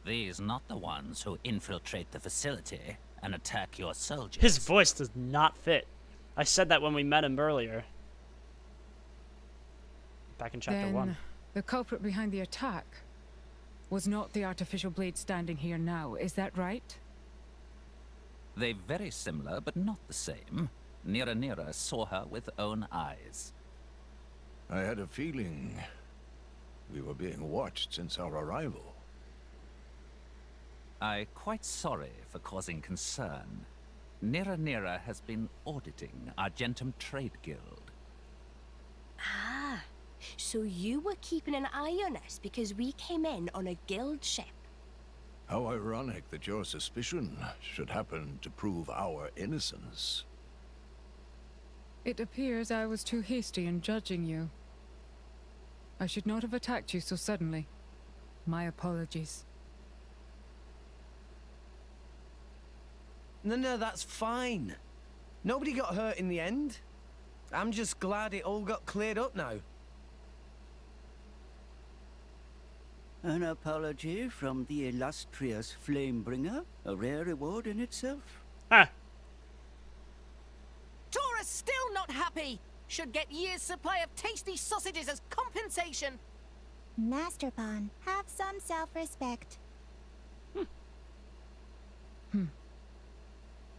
These not the ones who infiltrate the facility and attack your soldiers. His voice does not fit. I said that when we met him earlier. Back in chapter Then 1. The culprit behind the attack was not the artificial blade standing here now, is that right? They very similar, but not the same. Nira saw her with own eyes. I had a feeling we were being watched since our arrival. I'm quite sorry for causing concern. Nira has been auditing Argentum Trade Guild. Ah, so you were keeping an eye on us because we came in on a guild ship. How ironic that your suspicion should happen to prove our innocence. It appears I was too hasty in judging you. I should not have attacked you so suddenly. My apologies. No, that's fine. Nobody got hurt in the end. I'm just glad it all got cleared up now. An apology from the illustrious Flamebringer, a rare reward in itself. Ah. Tora's still not happy. Should get year's supply of tasty sausages as compensation. Master Pawn, have some self-respect.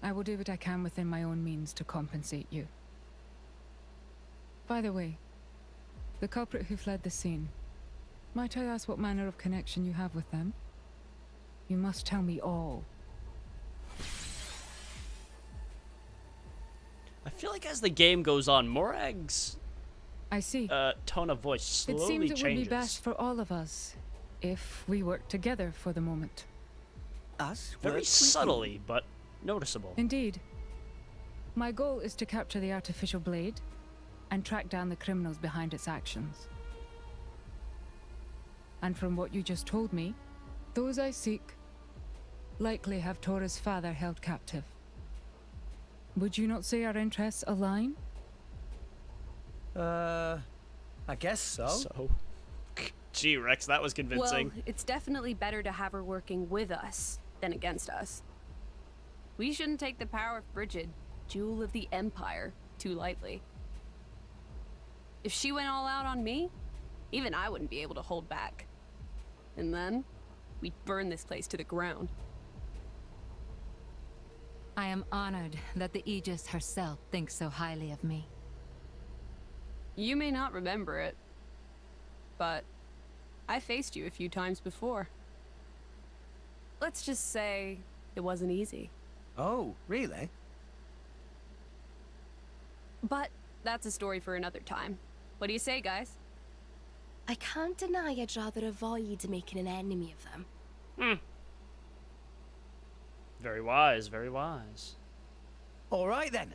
I will do what I can within my own means to compensate you. By the way, the culprit who fled the scene, might I ask what manner of connection you have with them? You must tell me all. I feel like as the game goes on, Morag's I see. Tone of voice slowly It seems it changes. would be best for all of us if we work together for the moment. Us? Very subtly, but noticeable. Indeed. My goal is to capture the artificial blade and track down the criminals behind its actions. And from what you just told me, those I seek likely have Tora's father held captive. Would you not say our interests align? I guess so. So? Gee, Rex, that was convincing. Well, it's definitely better to have her working with us than against us. We shouldn't take the power of Bridget, jewel of the Empire, too lightly. If she went all out on me, even I wouldn't be able to hold back. And then, we'd burn this place to the ground. I am honored that the Aegis herself thinks so highly of me. You may not remember it, but I faced you a few times before. Let's just say it wasn't easy. Oh, really? But that's a story for another time. What do you say, guys? I can't deny I'd rather avoid making an enemy of them. Very wise, very wise. All right then.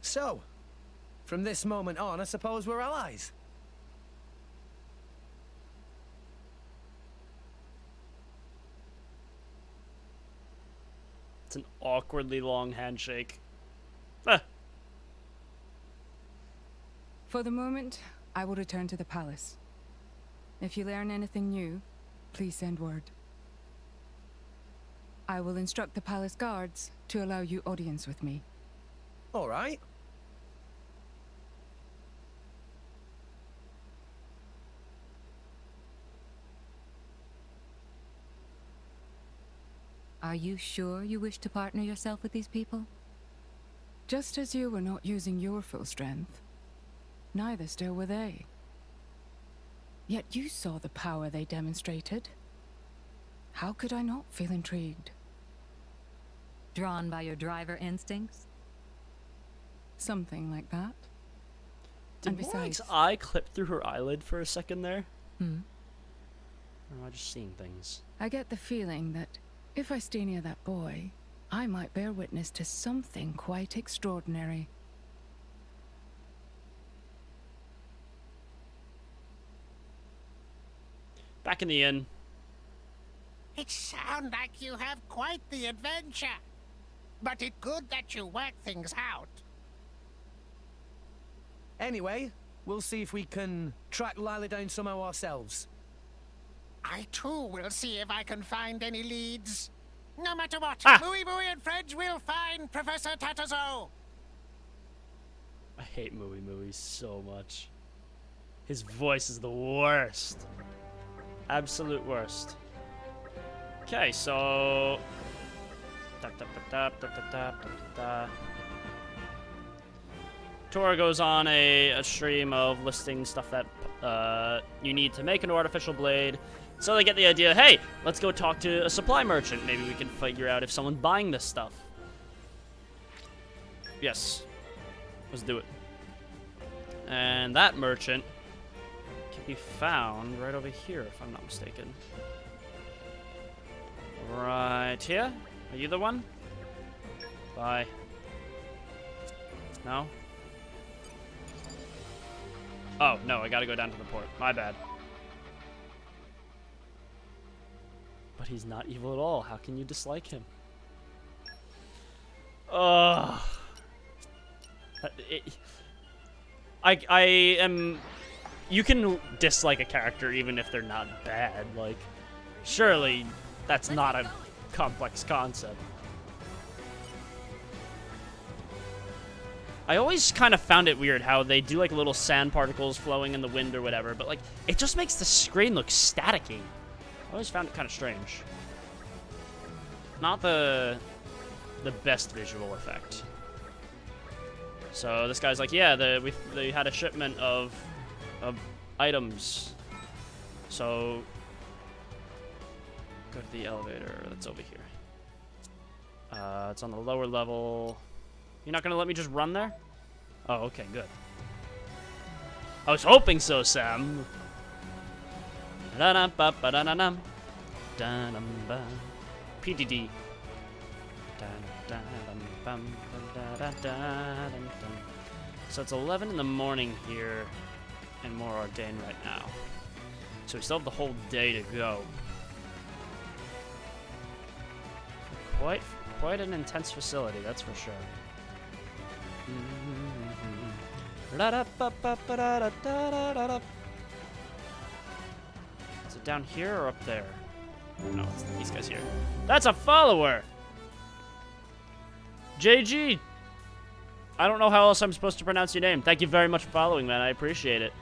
So, from this moment on, I suppose we're allies. It's an awkwardly long handshake. For the moment, I will return to the palace. If you learn anything new, please send word. I will instruct the palace guards to allow you audience with me. All right. Are you sure you wish to partner yourself with these people? Just as you were not using your full strength, neither still were they. Yet you saw the power they demonstrated. How could I not feel intrigued? Drawn by your driver instincts? Something like that. Did Morag's eye clip through her eyelid for a second there? Hmm. Or am I just seeing things? I get the feeling that if I stay near that boy, I might bear witness to something quite extraordinary. Back in the inn. It sounds like you have quite the adventure. But it's good that you work things out. Anyway, we'll see if we can track Lila down somehow ourselves. I too will see if I can find any leads. No matter what, Ah. Mooey Mooey and Fredge will find Professor Tatazo. I hate Mooey Mooey so much. His voice is the worst. Absolute worst. Okay, so... Tora goes on a stream of listing stuff that you need to make an artificial blade. So they get the idea, hey, let's go talk to a supply merchant. Maybe we can figure out if someone's buying this stuff. Yes. Let's do it. And that merchant can be found right over here, if I'm not mistaken. Right here? Are you the one? Bye. No? Oh, no, I gotta go down to the port. My bad. But he's not evil at all. How can you dislike him? Ugh. I am... You can dislike a character even if they're not bad. Like, surely that's not a complex concept. I always kind of found it weird how they do like little sand particles flowing in the wind or whatever, but like, it just makes the screen look staticky. I always found it kind of strange. Not the best visual effect. So this guy's like, yeah, they had a shipment of items. So go to the elevator that's over here. It's on the lower level. You're not gonna let me just run there? Oh, okay, good. I was hoping so, Sam. PDD. So it's 11 in the morning here in Mor Ardain right now. So we still have the whole day to go. Quite an intense facility, that's for sure. Is it down here or up there? No, it's these guys here. That's a follower! JG! I don't know how else I'm supposed to pronounce your name. Thank you very much for following, man. I appreciate it.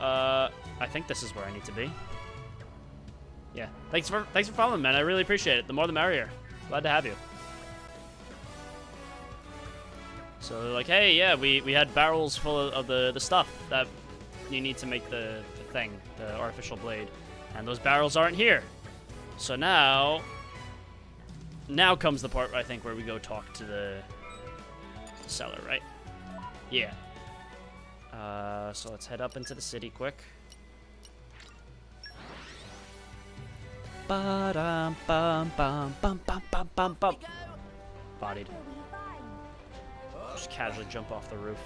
I think this is where I need to be. Yeah. Thanks for following, man. I really appreciate it. The more the merrier. Glad to have you. So they're like, hey, yeah, we had barrels full of the stuff that you need to make the thing, the artificial blade. And those barrels aren't here. So now comes the part, I think, where we go talk to the seller, right? Yeah. So let's head up into the city quick. Bodied. Just casually jump off the roof.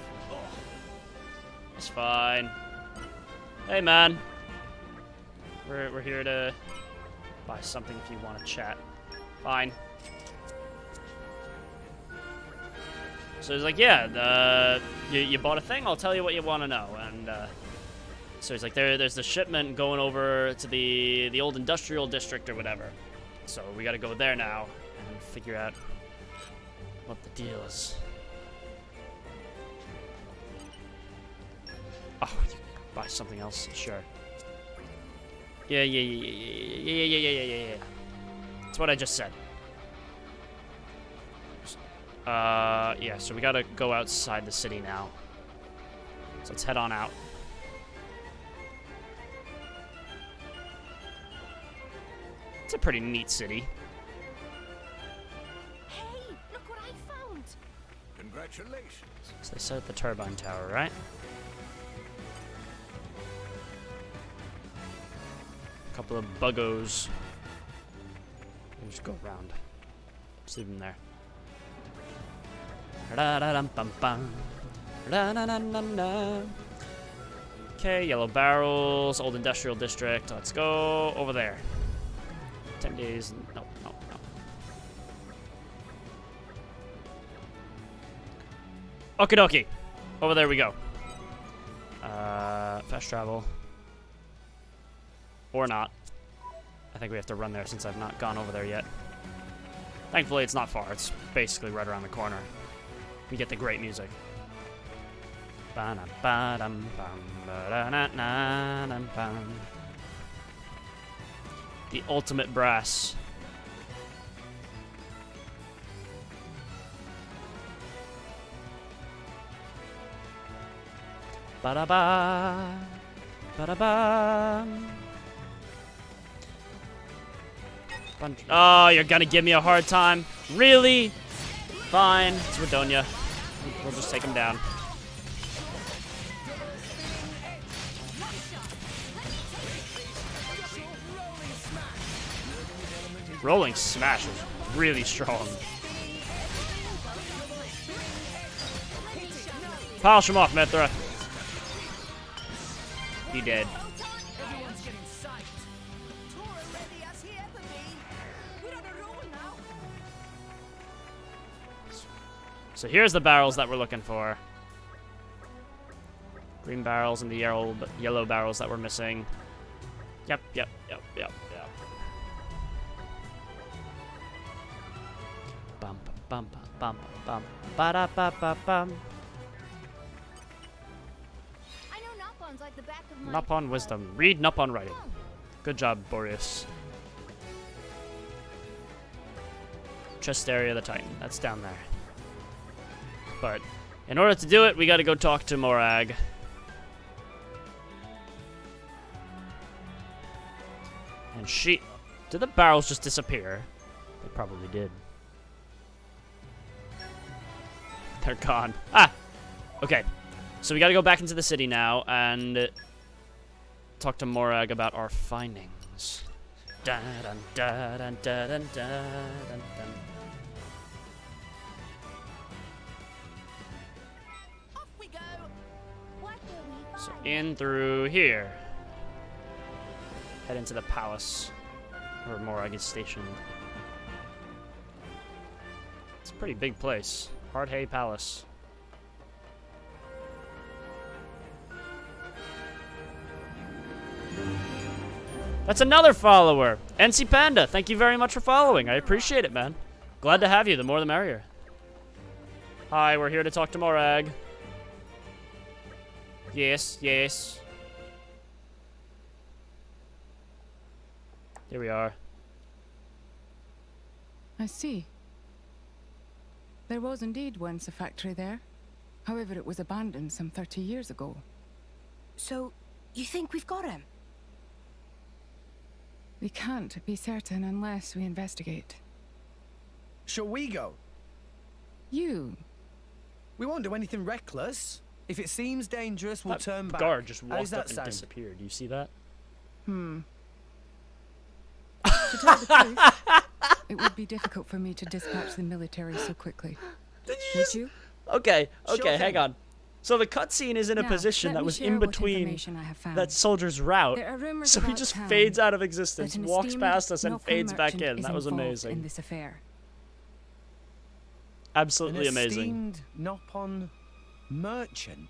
It's fine. Hey, man. We're here to buy something if you want to chat. Fine. So he's like, yeah, you bought a thing? I'll tell you what you want to know. And so he's like, there's the shipment going over to the old industrial district or whatever. So we got to go there now and figure out what the deal is. Oh, you can buy something else, sure. Yeah. That's what I just said. Yeah, so we gotta go outside the city now. So let's head on out. It's a pretty neat city. Hey, look what I found. Congratulations. So they set up the turbine tower, right? A couple of buggos. We'll just go around. Just leave them there. Okay, yellow barrels, old industrial district. Let's go over there. 10 days. No. Okie dokie. Over there we go. Fast travel. Or not. I think we have to run there since I've not gone over there yet. Thankfully, it's not far. It's basically right around the corner. We get the great music. The ultimate brass. Ba-da-ba. Ba-da-ba. Oh, you're gonna give me a hard time? Really? Fine. It's Redonia. We'll just take him down. Rolling Smash is really strong. Polish him off, Mithra. He dead. So here's the barrels that we're looking for. Green barrels and the yellow barrels that we're missing. Yep. Bum ba da ba ba bum. I know Noppon's like the back of my Noppon wisdom. Read Noppon writing. Good job, Boreas. Chest area of the Titan. That's down there. But in order to do it, we gotta go talk to Morag. And she... Did the barrels just disappear? They probably did. They're gone. Ah! Okay. So we gotta go back into the city now and talk to Morag about our findings. Dun dun dun dun dun dun dun dun. So in through here. Head into the palace where Morag is stationed. It's a pretty big place. Hardhay Palace. That's another follower. NC Panda, thank you very much for following. I appreciate it, man. Glad to have you. The more the merrier. Hi, we're here to talk to Morag. Yes. Here we are. I see. There was indeed once a factory there. However, it was abandoned some 30 years ago. So, you think we've got him? We can't be certain unless we investigate. Shall we go? You. We won't do anything reckless. If it seems dangerous, we'll turn back. Guard just How's walked that up and sound? disappeared. Do you see that? To tell the truth, it would be difficult for me to dispatch the military so quickly. Would you? Okay, Sure hang thing. on. So the cutscene is in a Now, position let that me was share in what between information I have found. that soldier's route. There are rumors So he about just town fades out of that existence, an walks esteemed past us, and local fades back merchant in. is That was involved amazing. in this affair. Absolutely An amazing. esteemed Noppon merchant.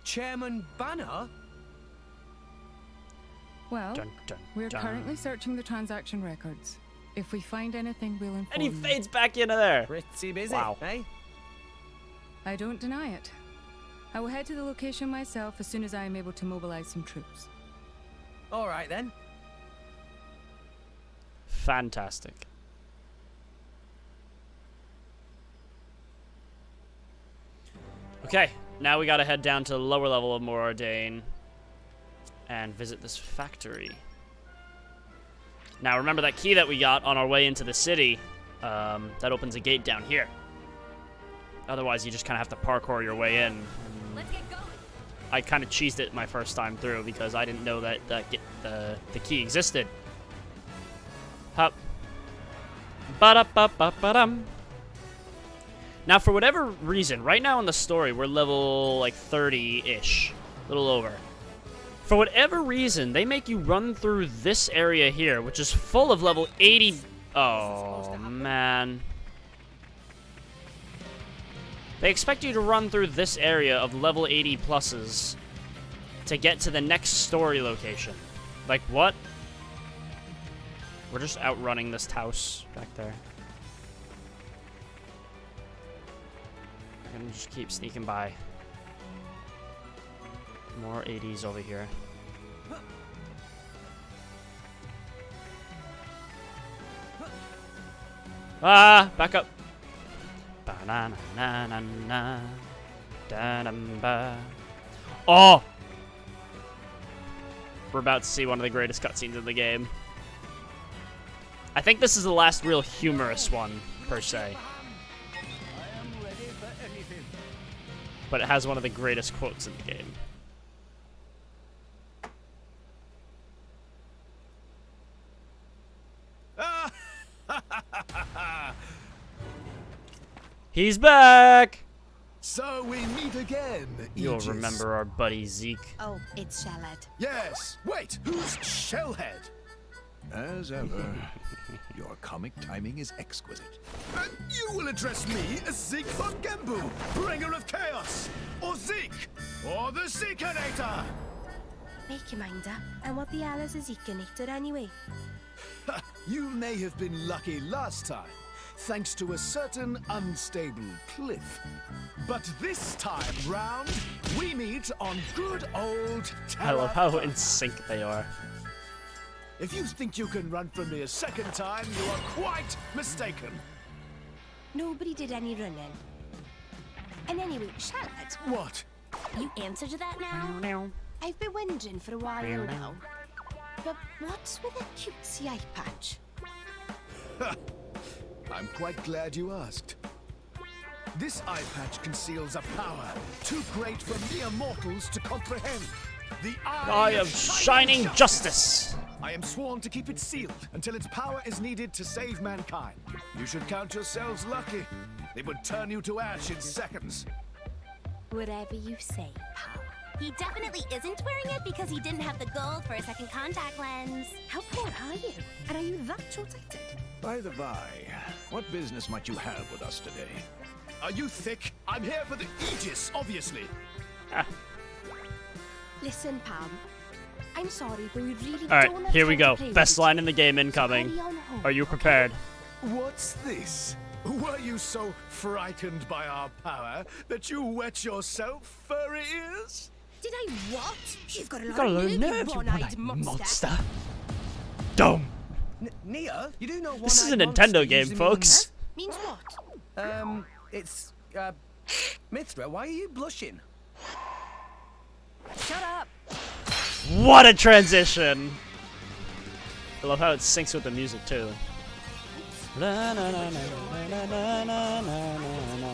Chairman Banner? Well, Dun, dun, we're dun. currently searching the transaction records. If we find anything, we'll inform And he you. fades back into there. Pretty busy, Wow. eh? I don't deny it. I will head to the location myself as soon as I am able to mobilize some troops. All right then. Fantastic. Okay, now we gotta head down to the lower level of Morordain and visit this factory. Now remember that key that we got on our way into the city, that opens a gate down here. Otherwise you just kind of have to parkour your way in. Let's get going. I kind of cheesed it my first time through because I didn't know that the key existed. Hup. Ba-da-ba-ba-ba-dum. Now, for whatever reason, right now in the story, we're level, like, 30-ish. A little over. For whatever reason, they make you run through this area here, which is full of level 80... Oh, man. They expect you to run through this area of level 80 pluses to get to the next story location. Like, what? We're just outrunning this house back there. I'm gonna just keep sneaking by. More 80s over here. Ah! Back up! Ba-na-na-na-na-na. Da-dum-ba. Oh! We're about to see one of the greatest cutscenes in the game. I think this is the last real humorous one, per se. But it has one of the greatest quotes in the game. He's back! So we meet again, You'll Aegis. remember our buddy Zeke. Oh, it's Shellhead. Yes. Wait, who's Shellhead? As ever, your comic timing is exquisite. And you will address me as Zeke von Gembu, bringer of chaos, or Zeke, or the Zekenator. Make your mind up. And what the hell is a Zekenator anyway? You may have been lucky last time, thanks to a certain unstable cliff. But this time round, we meet on good old I love how Terra. in sync they are. If you think you can run from me a second time, you are quite mistaken. Nobody did any running. And anyway, Charlotte. What? You answer to that now? I've been wondering for a while now. But what's with a cutesy eye patch? I'm quite glad you asked. This eye patch conceals a power too great for mere mortals to comprehend. The Eye of Shining Justice! I am sworn to keep it sealed until its power is needed to save mankind. You should count yourselves lucky. It would turn you to ash in seconds. Whatever you say, pal. He definitely isn't wearing it because he didn't have the gold for a second contact lens. How poor are you? And are you that short-sighted? By the by, what business might you have with us today? Are you thick? I'm here for the Aegis, obviously. Listen, Pam. I'm sorry, but we really don't Alright, have here we time to go. play Best with line in the game incoming. Carry on home. Are you prepared? What's this? Were you so frightened by our power that you wet yourself, furry ears? Did I what? You've got a lot got a of lot of nerve, nerve, you you one-eyed one-eyed monster. monster. Dome. Nia, you do know This is a one-eyed Nintendo monster game, usually folks. Means what? It's, Mithra, why are you blushing? Shut up. What a transition! I love how it syncs with the music too. La, na, na, na, na, na, na, na, na.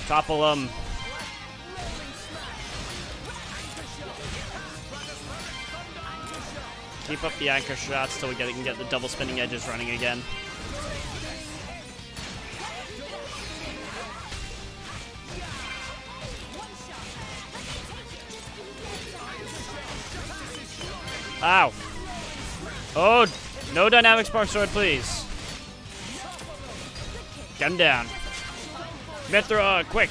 Topple him. Keep up the anchor shots till we can get the double spinning edges running again. Ow. Oh, no dynamic spark sword, please. Get him down. Mithra, quick.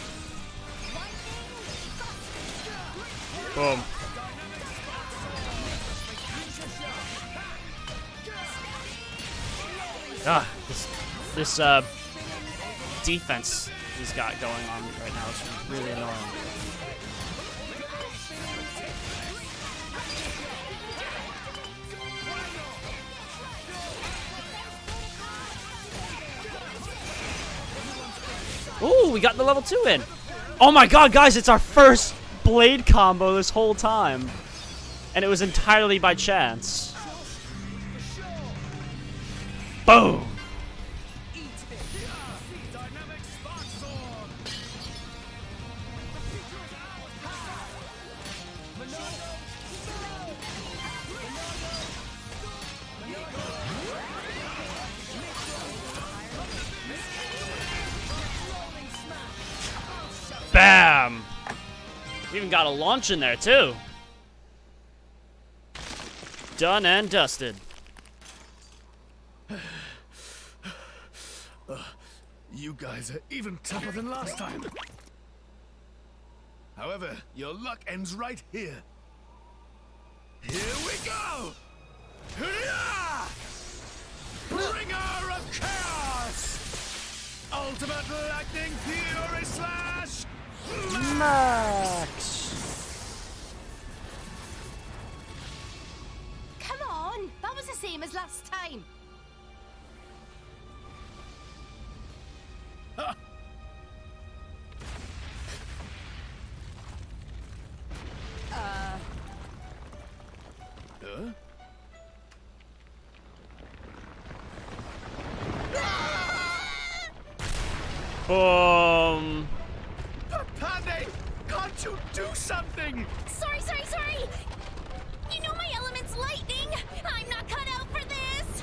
Boom. Ah, this defense he's got going on right now is really annoying. Ooh, we got the level 2 in. Oh my god, guys, it's our first blade combo this whole time. And it was entirely by chance. Boom. Bam! We even got a launch in there, too. Done and dusted. You guys are even tougher than last time. However, your luck ends right here. Here we go! Hurrah! Bringer of Chaos! Ultimate Lightning Fury Slash! Max! Come on! That was the same as last time. Boom! Pandy! Can't you do something? Sorry. You know my element's lightning. I'm not cut out for this.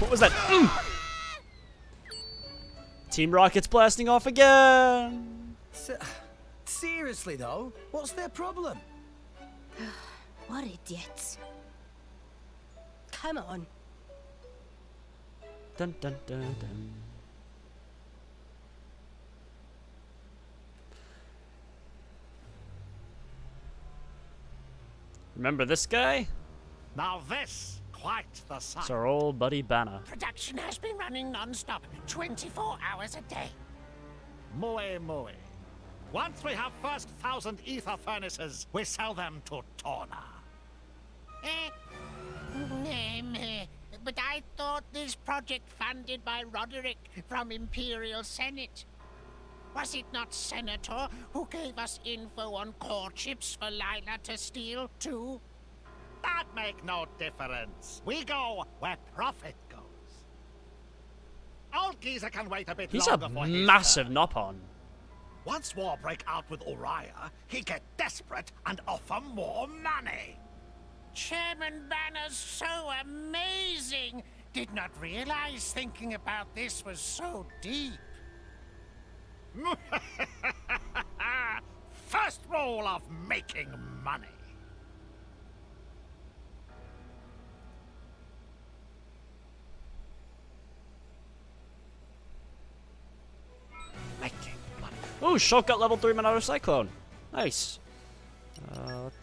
What was that? Team Rocket's blasting off again. Seriously though, what's their problem? What idiots. Come on. Dun dun dun dun. Remember this guy? Now this, quite the sight. It's our old buddy Banner. Production has been running non-stop, 24 hours a day. Moe. Once we have first 1,000 ether furnaces, we sell them to Torna. But I thought this project funded by Roderick from Imperial Senate. Was it not Senator who gave us info on core chips for Lila to steal, too? That make no difference. We go where profit goes. Old geezer can wait a bit He's longer a for his massive turn. Nopon. Once war break out with Uriah, he get desperate and offer more money. Chairman Banner's so amazing. Did not realize thinking about this was so deep. First rule of making money. Ooh, Shulk got level 3 Monado Cyclone. Nice.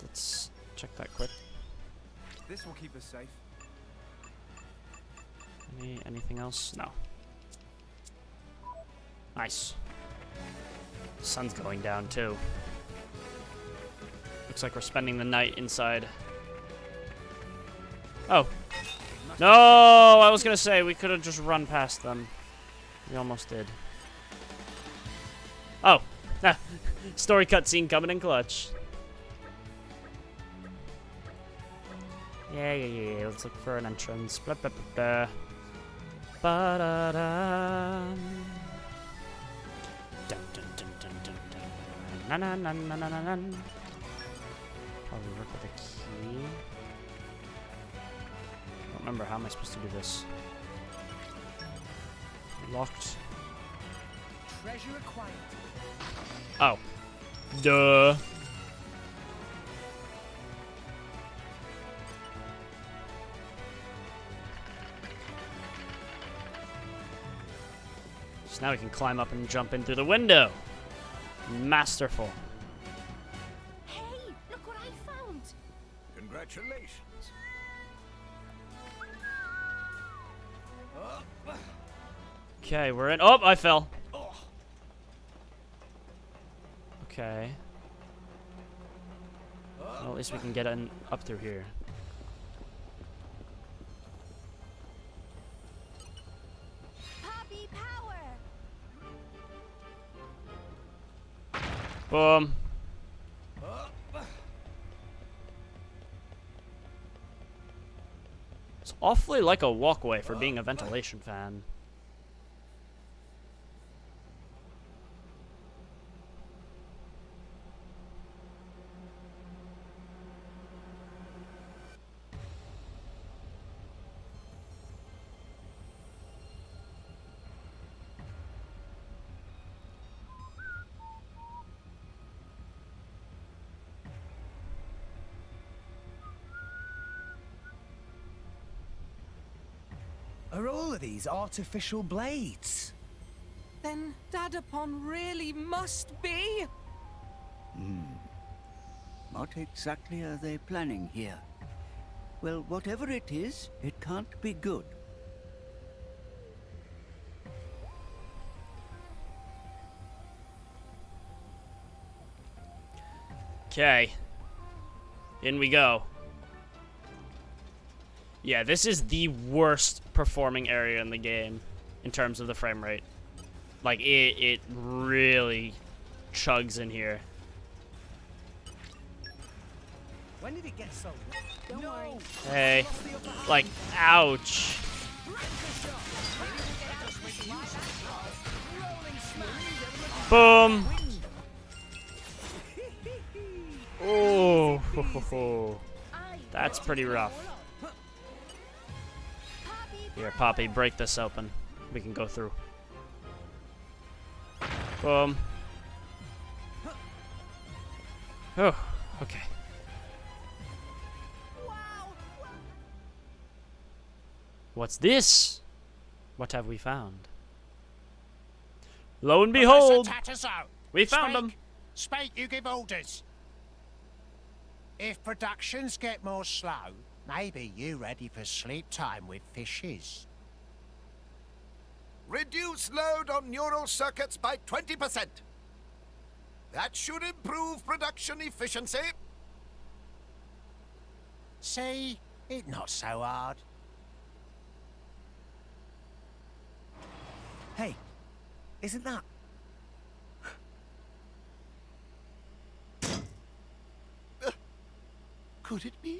Let's check that quick. This will keep us safe. Anything else? No. Nice. Sun's going down too. Looks like we're spending the night inside. Oh. No, I was gonna say we could have just run past them. We almost did. Oh. Story cutscene coming in clutch. Yeah. Let's look for an entrance. Blah, blah, blah, blah. Ba-da-da. Dun, dun, dun, dun, dun, dun. Na, na, na, na, na, na, na. Probably work with a key. I don't remember. How am I supposed to do this? Locked. Treasure acquired. Oh. Duh. So now we can climb up and jump in through the window. Masterful. Hey, look what I found. Congratulations. Okay, we're in. Oh, I fell. Okay. Well, at least we can get in up through here. Poppy power. Boom. It's awfully like a walkway for being a ventilation fan. Are all of these artificial blades? Then Dadapon really must be. What exactly are they planning here? Well, whatever it is, it can't be good. Okay. In we go. Yeah, this is the worst performing area in the game in terms of the frame rate. Like, it really chugs in here. When did it get so? Don't worry. Hey. Like, ouch. Boom. Oh, that's pretty rough. Here, Poppy, break this open. We can go through. Boom. Oh, okay. What's this? What have we found? Lo and behold, we found them. Spake, you give orders. If productions get more slow, maybe you ready for sleep time with fishes. Reduce load on neural circuits by 20%. That should improve production efficiency. See, it's not so hard. Hey, isn't that? Could it be?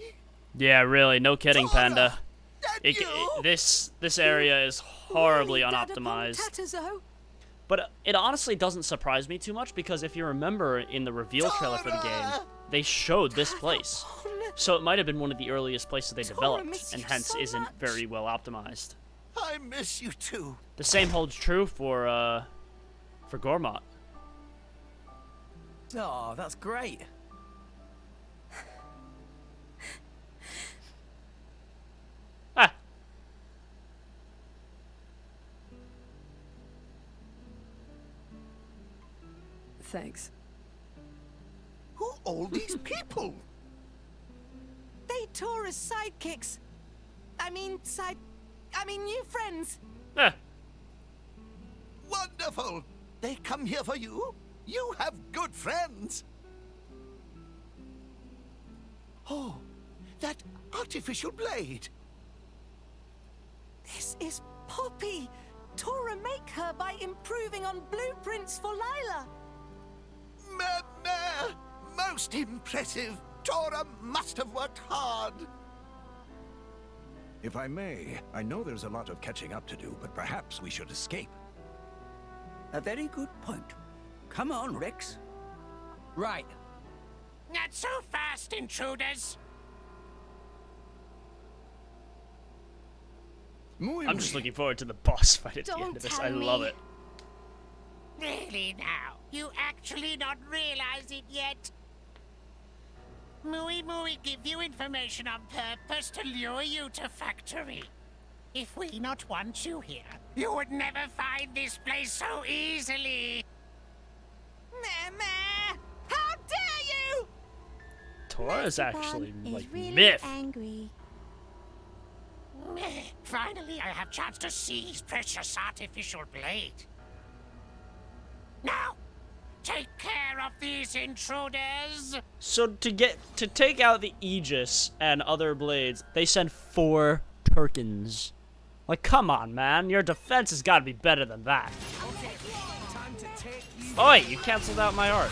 Yeah, really, no kidding, Panda. This area is horribly unoptimized. But it honestly doesn't surprise me too much because if you remember in the reveal trailer for the game, they showed this place. So it might have been one of the earliest places they developed, and hence isn't very well optimized. I miss you too. The same holds true for Gormott. Oh, that's great. Ah. Thanks. Who all these people? They Tora's sidekicks. I mean new friends. Ah. Wonderful. They come here for you? You have good friends. Oh, that artificial blade. This is Poppy. Tora make her by improving on blueprints for Lila. Most impressive. Tora must have worked hard. If I may, I know there's a lot of catching up to do, but perhaps we should escape. A very good point. Come on, Rex. Right. Not so fast, intruders. I'm just looking forward to the boss fight at the end of this. I love it. Really now? You actually not realize it yet? Mui give you information on purpose to lure you to factory. If we not want you here, You would never find this place so easily. How dare you! Tora's actually like really myth. angry. Finally, I have chance to seize precious artificial blade. Now, take care of these intruders. So to take out the Aegis and other blades, they send 4 Turkins. Like, come on, man. Your defense has got to be better than that. Oh, wait, you canceled out my art.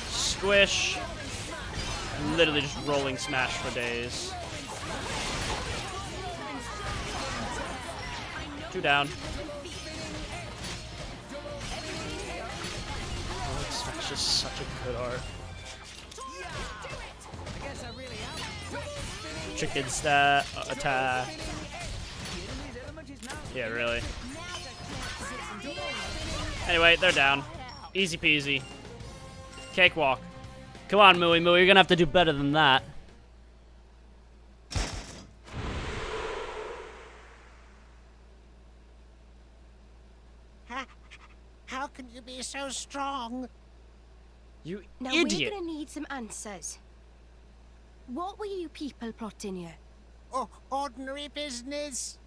Squish. Literally just rolling smash for days. 2 down. Oh, Smash is such a good art. Chicken stat attack. Yeah, really. Anyway, they're down. Easy peasy. Cakewalk. Come on, Mooey Mooey, you're gonna have to do better than that. How can you be so strong? You Now idiot. we're gonna need some answers. What were you people plotting here? Oh, ordinary business.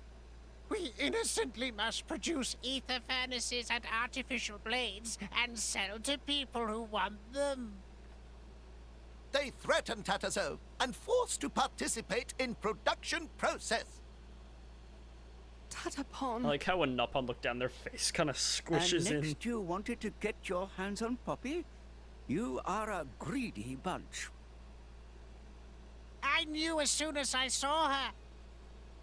We innocently mass-produce ether furnaces and artificial blades and sell to people who want them. They threaten Tatterzo and force to participate in production process. Tatterpon. I like how when Nopon looked down, their face kind of squishes and in. next you wanted to get your hands on Poppy? You are a greedy bunch. I knew as soon as I saw her.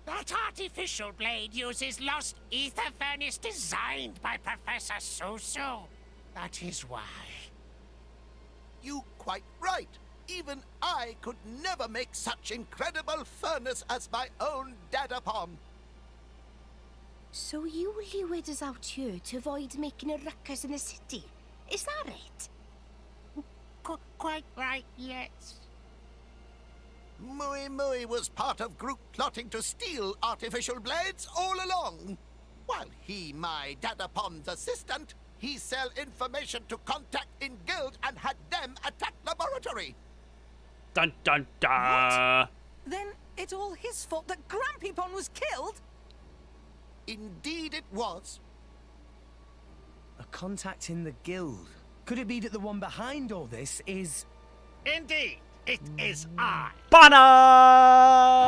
That artificial blade uses lost ether furnace designed by Professor Susu. That is why. You quite right. Even I could never make such incredible furnace as my own Dadapon. So you lured us out here to avoid making a ruckus in the city. Is that it? Quite right, yes. Mooey Mooey was part of group plotting to steal artificial blades all along. While he, my Dadapon's assistant, he sell information to contact in guild and had them attack laboratory. Dun dun dun. Then it's all his fault that Grampypon was killed? Indeed it was. A contact in the guild. Could it be that the one behind all this is... Indeed, it is I. Bana!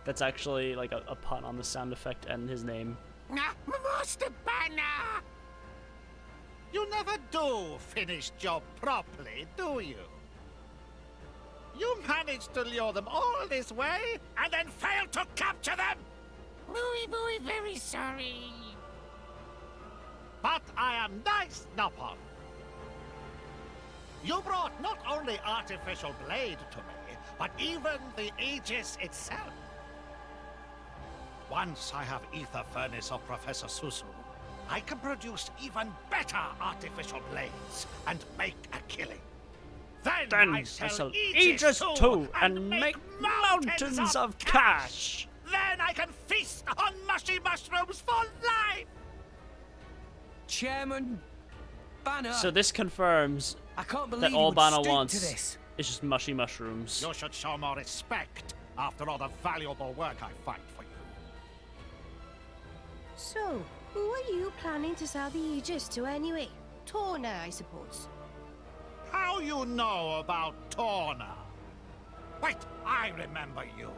That's actually like a pun on the sound effect and his name. Master Banner! You never do finish job properly, do you? You managed to lure them all this way and then failed to capture them! Mooey, very sorry. But I am nice, Nopon. You brought not only artificial blade to me, but even the Aegis itself. Once I have ether furnace of Professor Susu, I can produce even better artificial blades and make a killing. Then I sell Aegis too and make mountains of cash. Then I can feast on mushy mushrooms for life! Chairman Banner. So this confirms I can't believe that all you would Banner stick wants to this. is just mushy mushrooms. You should show more respect after all the valuable work I find for you. So, who are you planning to sell the Aegis to anyway? Torna, I suppose. How you know about Torna? Wait, I remember you.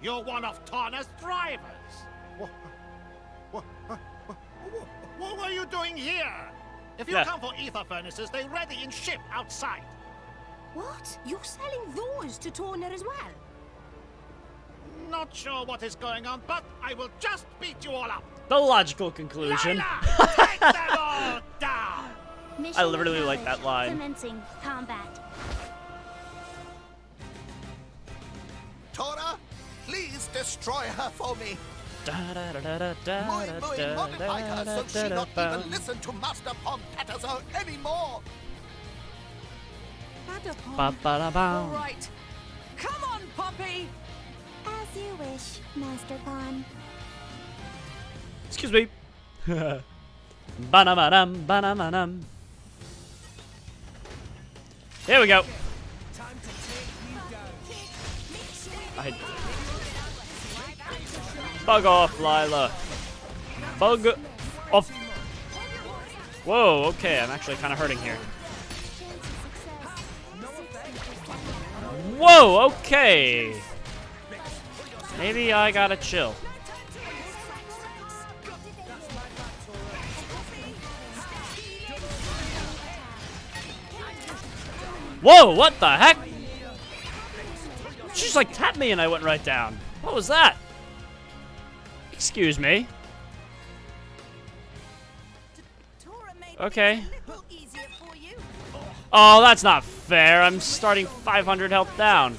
You're one of Torna's drivers. What were you doing here? If you come for ether furnaces, they're ready in ship outside. What? You're selling those to Torna as well? Not sure what is going on, but I will just beat you all up. The logical conclusion. Take them all down. I literally like that line. Commencing combat. Tora, please destroy her for me. Mooey Mooey, modify her so she not even listen to Master Pom Tatterzo anymore. Ba-ba-da-bam. All right. Come on, Poppy! As you wish, Master Pon. Excuse me. Ba-na-ba-dum, ba-na-ba-dum. Here we go. Bug off, Lila. Bug off. Whoa, okay, I'm actually kind of hurting here. Whoa, okay. Maybe I gotta chill. Whoa, what the heck? She just like tapped me and I went right down. What was that? Excuse me. Okay. Oh, that's not fair. I'm starting 500 health down.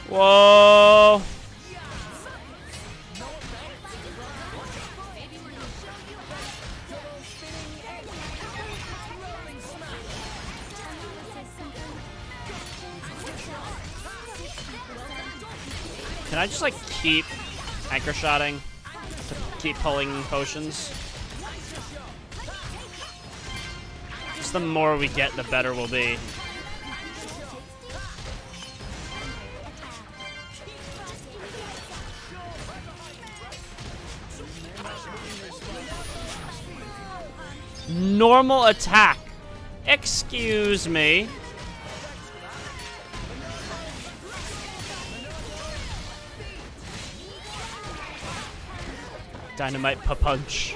Whoa. Can I just like keep anchor shotting to keep pulling potions? Just the more we get, the better we'll be. Normal attack. Excuse me. Dynamite punch.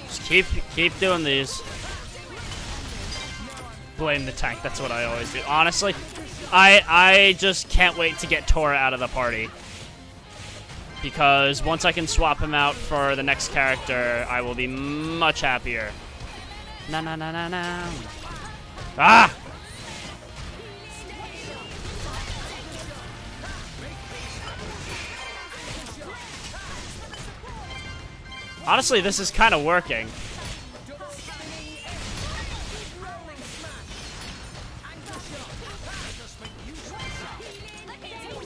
Just keep doing these. Blame the tank. That's what I always do. Honestly, I just can't wait to get Tora out of the party. Because once I can swap him out for the next character, I will be much happier. Na na na na na. Ah! Honestly, this is kind of working.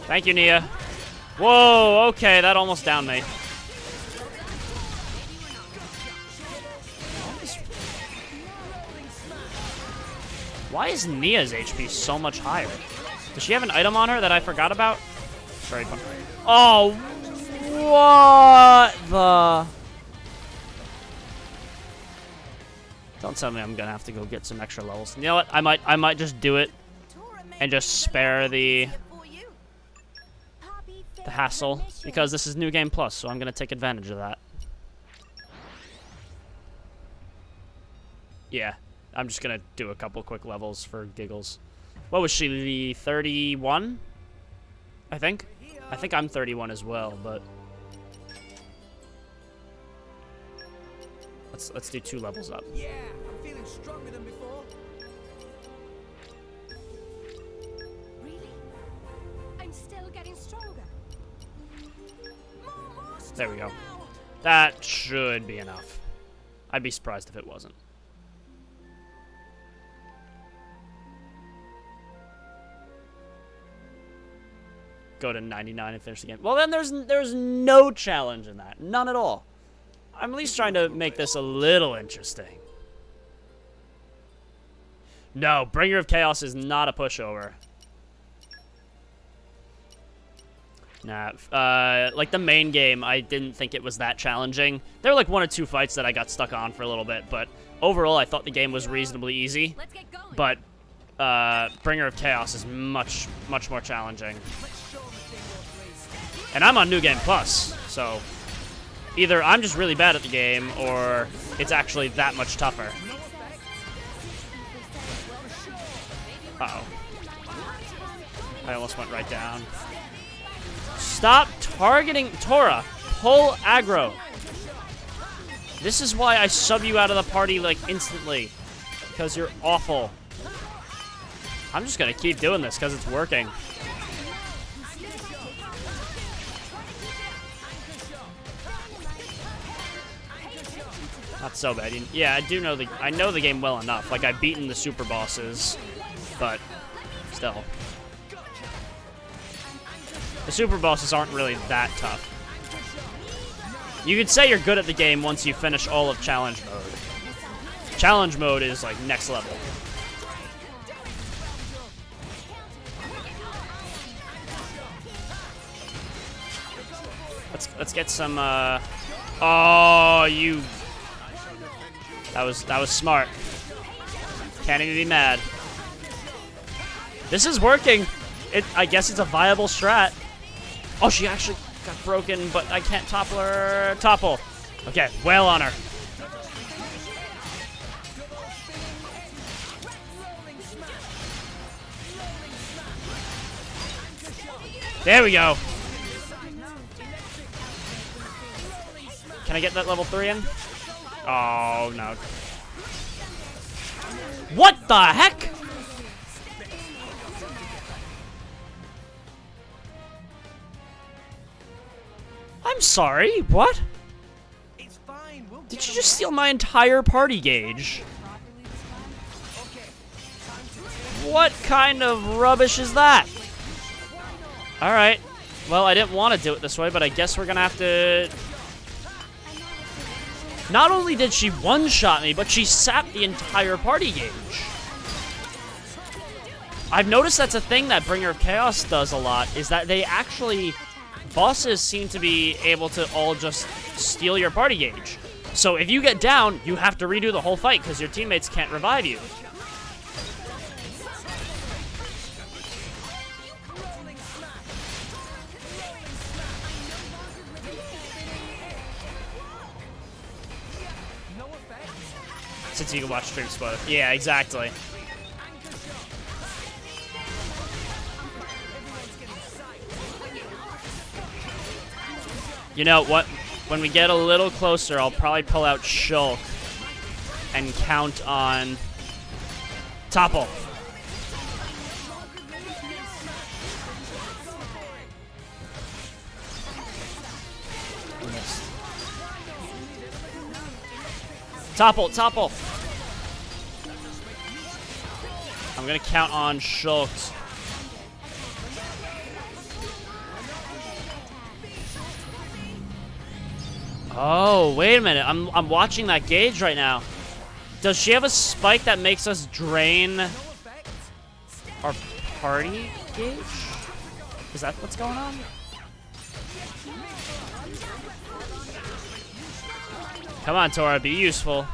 Thank you, Nia. Whoa, okay, that almost downed me. Why is Nia's HP so much higher? Does she have an item on her that I forgot about? Very fun. Oh, what the... Don't tell me I'm gonna have to go get some extra levels. You know what? I might just do it and just spare the hassle because this is New Game Plus, so I'm gonna take advantage of that. Yeah, I'm just gonna do a couple quick levels for giggles. What was she? 31? I think I'm 31 as well, but let's do 2 levels up. Yeah, I'm feeling stronger than before. Really? I'm still getting stronger. There we go. That should be enough. I'd be surprised if it wasn't. Go to 99 and finish the game. Well, then there's no challenge in that. None at all. I'm at least trying to make this a little interesting. No, Bringer of Chaos is not a pushover. Nah, like the main game, I didn't think it was that challenging. There were like 1 or 2 fights that I got stuck on for a little bit, but overall I thought the game was reasonably easy. But Bringer of Chaos is much more challenging. And I'm on New Game Plus, so either I'm just really bad at the game, or it's actually that much tougher. Uh-oh. I almost went right down. Stop targeting Tora. Pull aggro. This is why I sub you out of the party, like, instantly. Because you're awful. I'm just gonna keep doing this because it's working. Not so bad. Yeah, I know the game well enough. Like, I've beaten the super bosses, but still. The super bosses aren't really that tough. You could say you're good at the game once you finish all of challenge mode. Challenge mode is like next level. Let's get some oh, you. That was smart. Can't even be mad. This is working. I guess it's a viable strat. Oh, she actually got broken, but I can't topple her. Topple. Okay, well on her. There we go. Can I get that level 3 in? Oh, no. What the heck? I'm sorry, what? Did you just steal my entire party gauge? What kind of rubbish is that? Alright. Well, I didn't want to do it this way, but I guess we're gonna have to... Not only did she one-shot me, but she sapped the entire party gauge. I've noticed that's a thing that Bringer of Chaos does a lot, is that they actually... Bosses seem to be able to all just steal your party gauge. So if you get down, you have to redo the whole fight because your teammates can't revive you. Since you can watch streams both. Yeah, exactly. You know what? When we get a little closer, I'll probably pull out Shulk and count on Topple. Topple. I'm gonna count on Shulk. Oh, wait a minute. I'm watching that gauge right now. Does she have a spike that makes us drain our party gauge? Is that what's going on? Come on, Tora, be useful.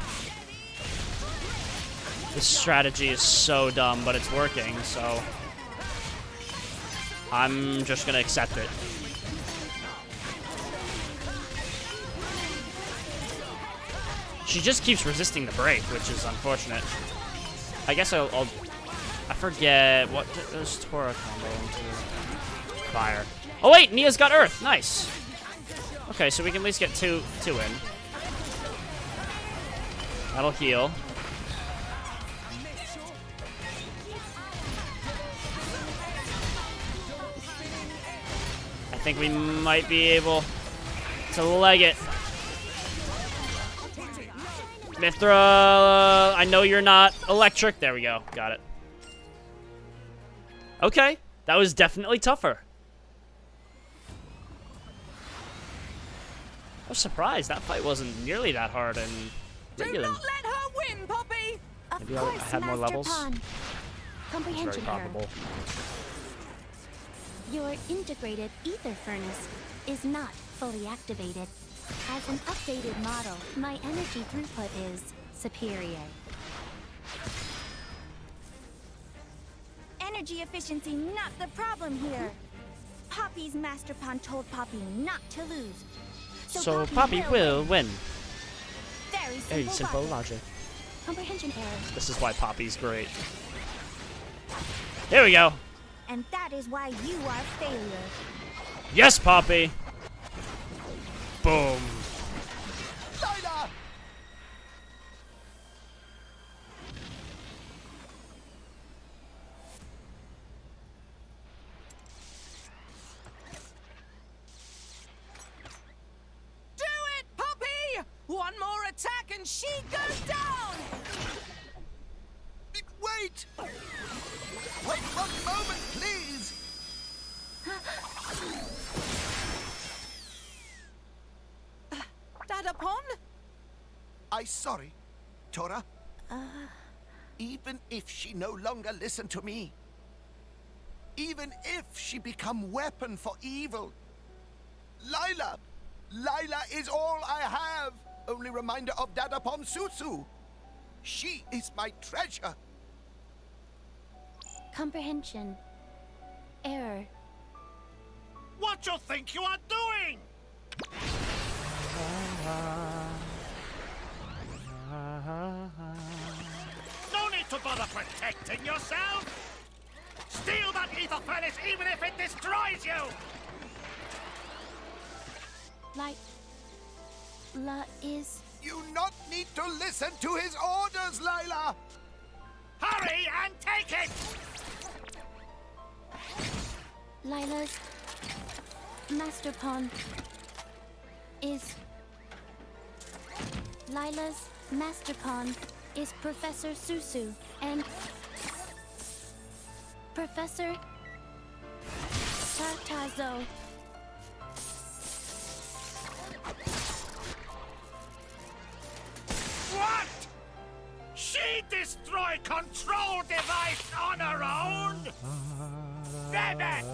This strategy is so dumb, but it's working, so I'm just gonna accept it. She just keeps resisting the break, which is unfortunate. I guess I forget what does Tora combo into fire. Oh wait, Nia's got Earth. Nice. Okay, so we can at least get two in. That'll heal. I think we might be able to leg it. Mithra, I know you're not electric. There we go. Got it. Okay. That was definitely tougher. I was surprised. That fight wasn't nearly that hard and regular. Do not let her win, Poppy! Maybe I had more levels. Comprehension It's very probable. Your integrated ether furnace is not fully activated. As an updated model, my energy throughput is superior. Energy efficiency not the problem here. Poppy's Master Pawn told Poppy not to lose. So Poppy will win. Very simple logic. Comprehension error. This is why Poppy's great. There we go. And that is why you are failure. Yes, Poppy. Boom. Do it, Poppy! One more attack and and she goes down! Wait! Wait 1 moment, please! Dadapon? Sorry, Tora. Even if she no longer listened to me, even if she become weapon for evil, Lila is all I have. Only reminder of Dadapon Susu. She is my treasure. Comprehension. Error. What you think you are doing? No need to bother protecting yourself! Steal that ether furnace even if it destroys you! Lila is... You not need to listen to his orders, Lila! Hurry and take it! Lila's master pawn is... Lila's master pawn is Professor Susu and Professor Tartazo. What? She destroyed control device on her own? Damn it!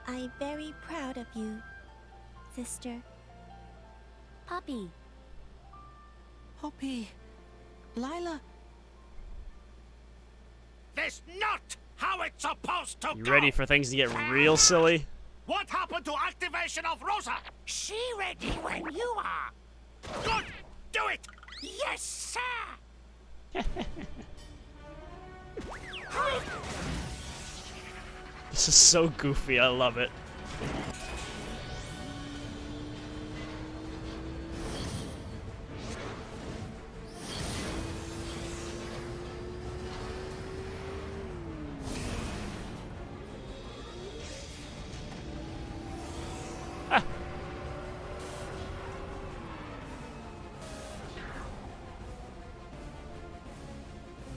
I'm very proud of you, sister. Poppy. Poppy. Lila. That's not how it's supposed to You go! ready for things to get real silly? What happened to activation of Rosa? She ready when you are. Good! Do it! Yes, sir! This is so goofy, I love it.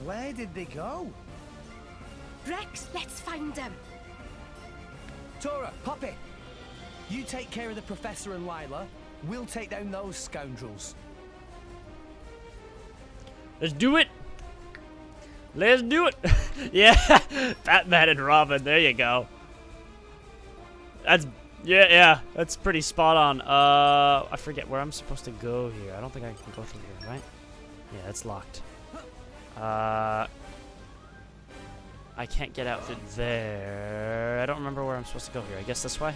Where did they go? Rex, let's find them. Tora, Poppy, you take care of the Professor and Lila. We'll take down those scoundrels. Let's do it! Let's do it! Yeah! Batman and Robin, there you go. That's... yeah, that's pretty spot on. I forget where I'm supposed to go here. I don't think I can go through here, right? Yeah, it's locked. I can't get out through there. I don't remember where I'm supposed to go here. I guess this way?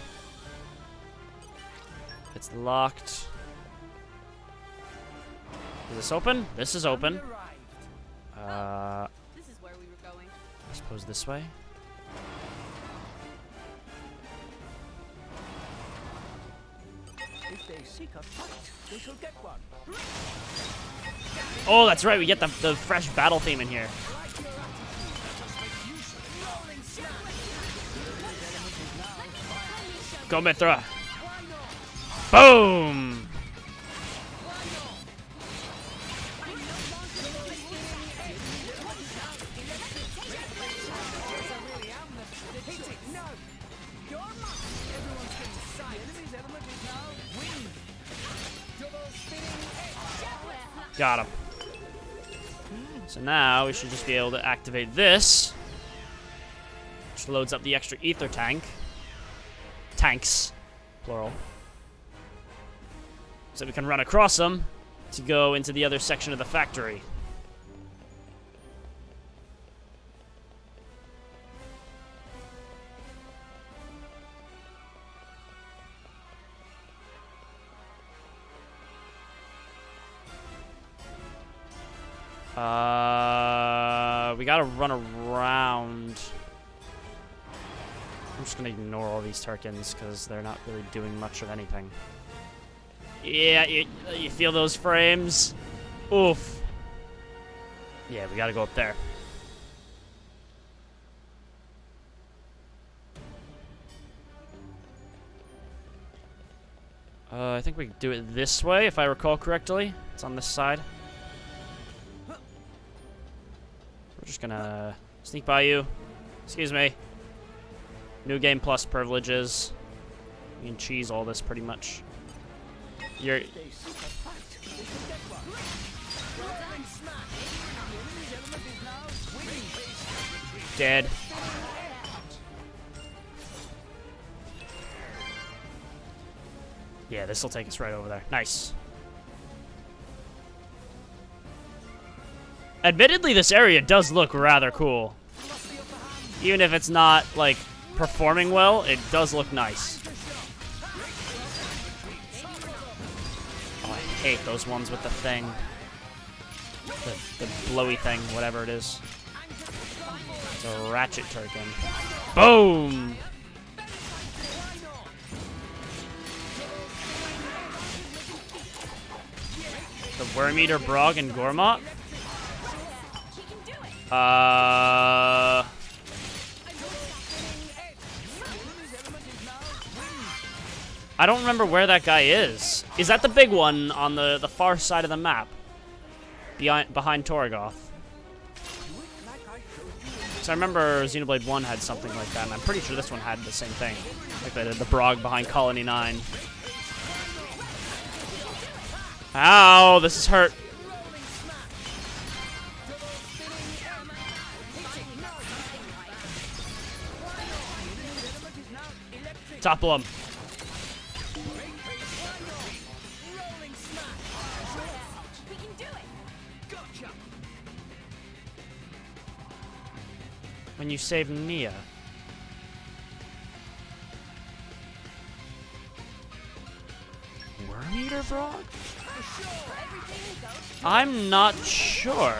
It's locked. Is this open? This is open. This is where we were going. I suppose this way? If they seek a fight, they shall get one. Oh, that's right. We get the fresh battle theme in here. Go, Mithra. Boom! Got him. So now we should just be able to activate this, which loads up the extra ether tank. Tanks, plural. So we can run across them to go into the other section of the factory. We gotta run around. I'm just gonna ignore all these Turkins because they're not really doing much of anything. Yeah, you feel those frames? Oof. Yeah, we gotta go up there. I think we can do it this way, if I recall correctly. It's on this side. We're just gonna sneak by you. Excuse me. New Game Plus privileges. You can cheese all this pretty much. You're... Dead. Yeah, this will take us right over there. Nice. Admittedly, this area does look rather cool. Even if it's not, like, performing well, it does look nice. Oh, I hate those ones with the thing. The blowy thing, whatever it is. It's a ratchet turkin. Boom! The Worm-Eater, Brog, and Gormott? I don't remember where that guy is. Is that the big one on the far side of the map? Behind Torgoth? So I remember Xenoblade 1 had something like that, and I'm pretty sure this one had the same thing. Like the Brog behind Colony 9. Ow, this is hurt. Topple him. When you save Nia. Worm-Eater, Brog? I'm not sure.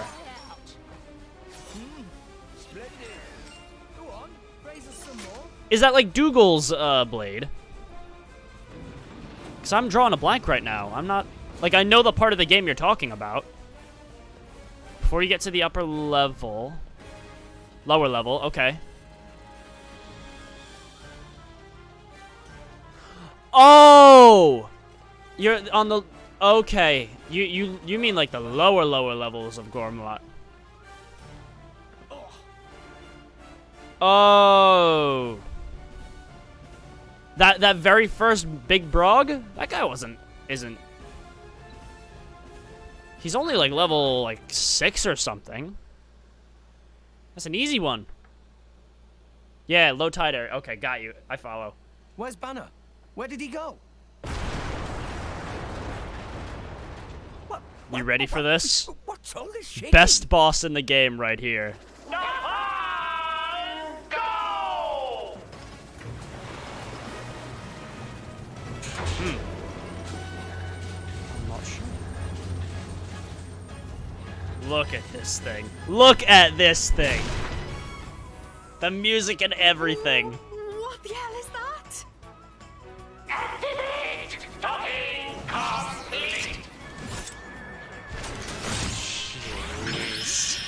Is that like Dougal's blade? Because I'm drawing a blank right now. I'm not... Like, I know the part of the game you're talking about. Before you get to the upper level... Lower level, okay. Oh! You're on the... Okay. You mean like the lower levels of Gormott. Oh. That very first big Brog? That guy isn't. He's only like level like 6 or something. That's an easy one. Yeah, low tide area. Okay, got you. I follow. Where's Banner? Where did he go? You ready for this? What's all this shit? Best boss in the game right here. I'm not sure. Look at this thing. Look at this thing. The music and everything. What the hell is that? Activate! Docking complete! Jeez.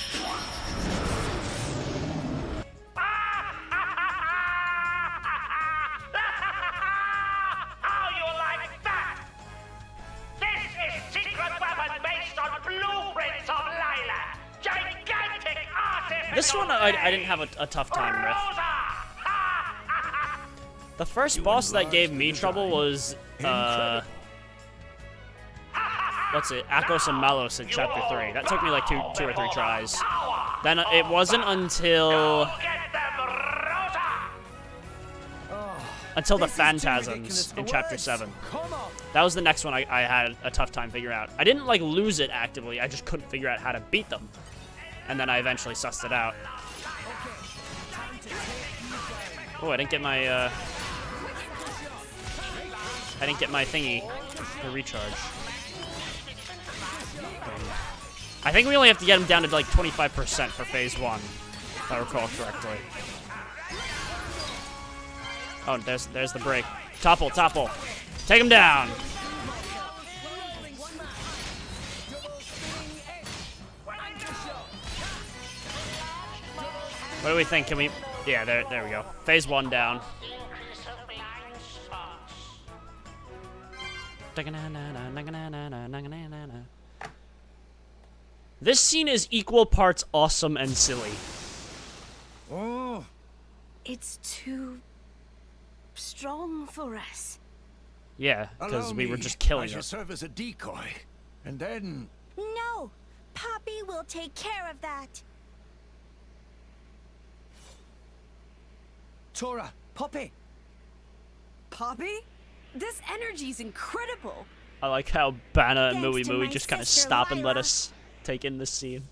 How you like that? This is secret weapon based on blueprints of Lila. Gigantic artificial... This one I didn't have a tough time with. The first boss that gave me trouble was, what's it? Akos and Malos in Chapter 3. That took me like two or three tries. Then it wasn't until the Phantasms in Chapter 7. That was the next one I had a tough time figuring out. I didn't like lose it actively, I just couldn't figure out how to beat them. And then I eventually sussed it out. Oh, I didn't get my thingy to recharge. I think we only have to get him down to like 25% for phase 1, if I recall correctly. Oh, there's the break. Topple. Take him down. What do we think? Can we... Yeah, there we go. Phase 1 down. This scene is equal parts awesome and silly. Oh. It's too strong for us. Yeah, because Allow we were me. just killing I shall her. serve as a decoy, and then No! Poppy will take care of that. Tora, Poppy. Poppy? This energy's incredible. I like how Banner and Thanks Mooey to Mooey my just kind of sister, stop and let Lila. us take in this scene.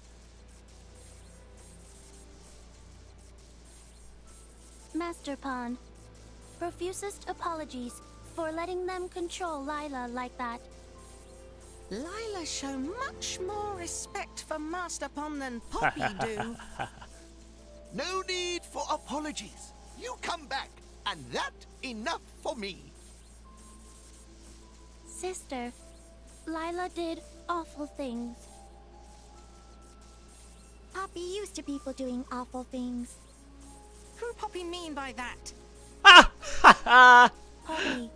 Master Pawn, profusest apologies for letting them control Lila like that. Lila show much more respect for Master Pon than Poppy do. No need for apologies. You come back, and that enough for me. Sister, Lila did awful things. Poppy used to people doing awful things. Who Poppy mean by that? Poppy,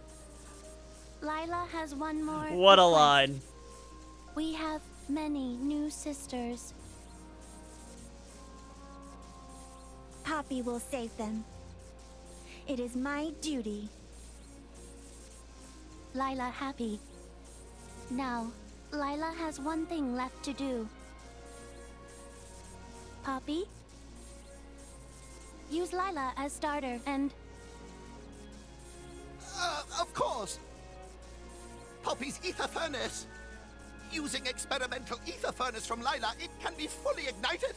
Lila has one more What a request. line. We have many new sisters. Poppy will save them. It is my duty. Lila happy. Now, Lila has one thing left to do. Poppy? Use Lila as starter and... Of course. Poppy's ether furnace. Using experimental ether furnace from Lila, it can be fully ignited.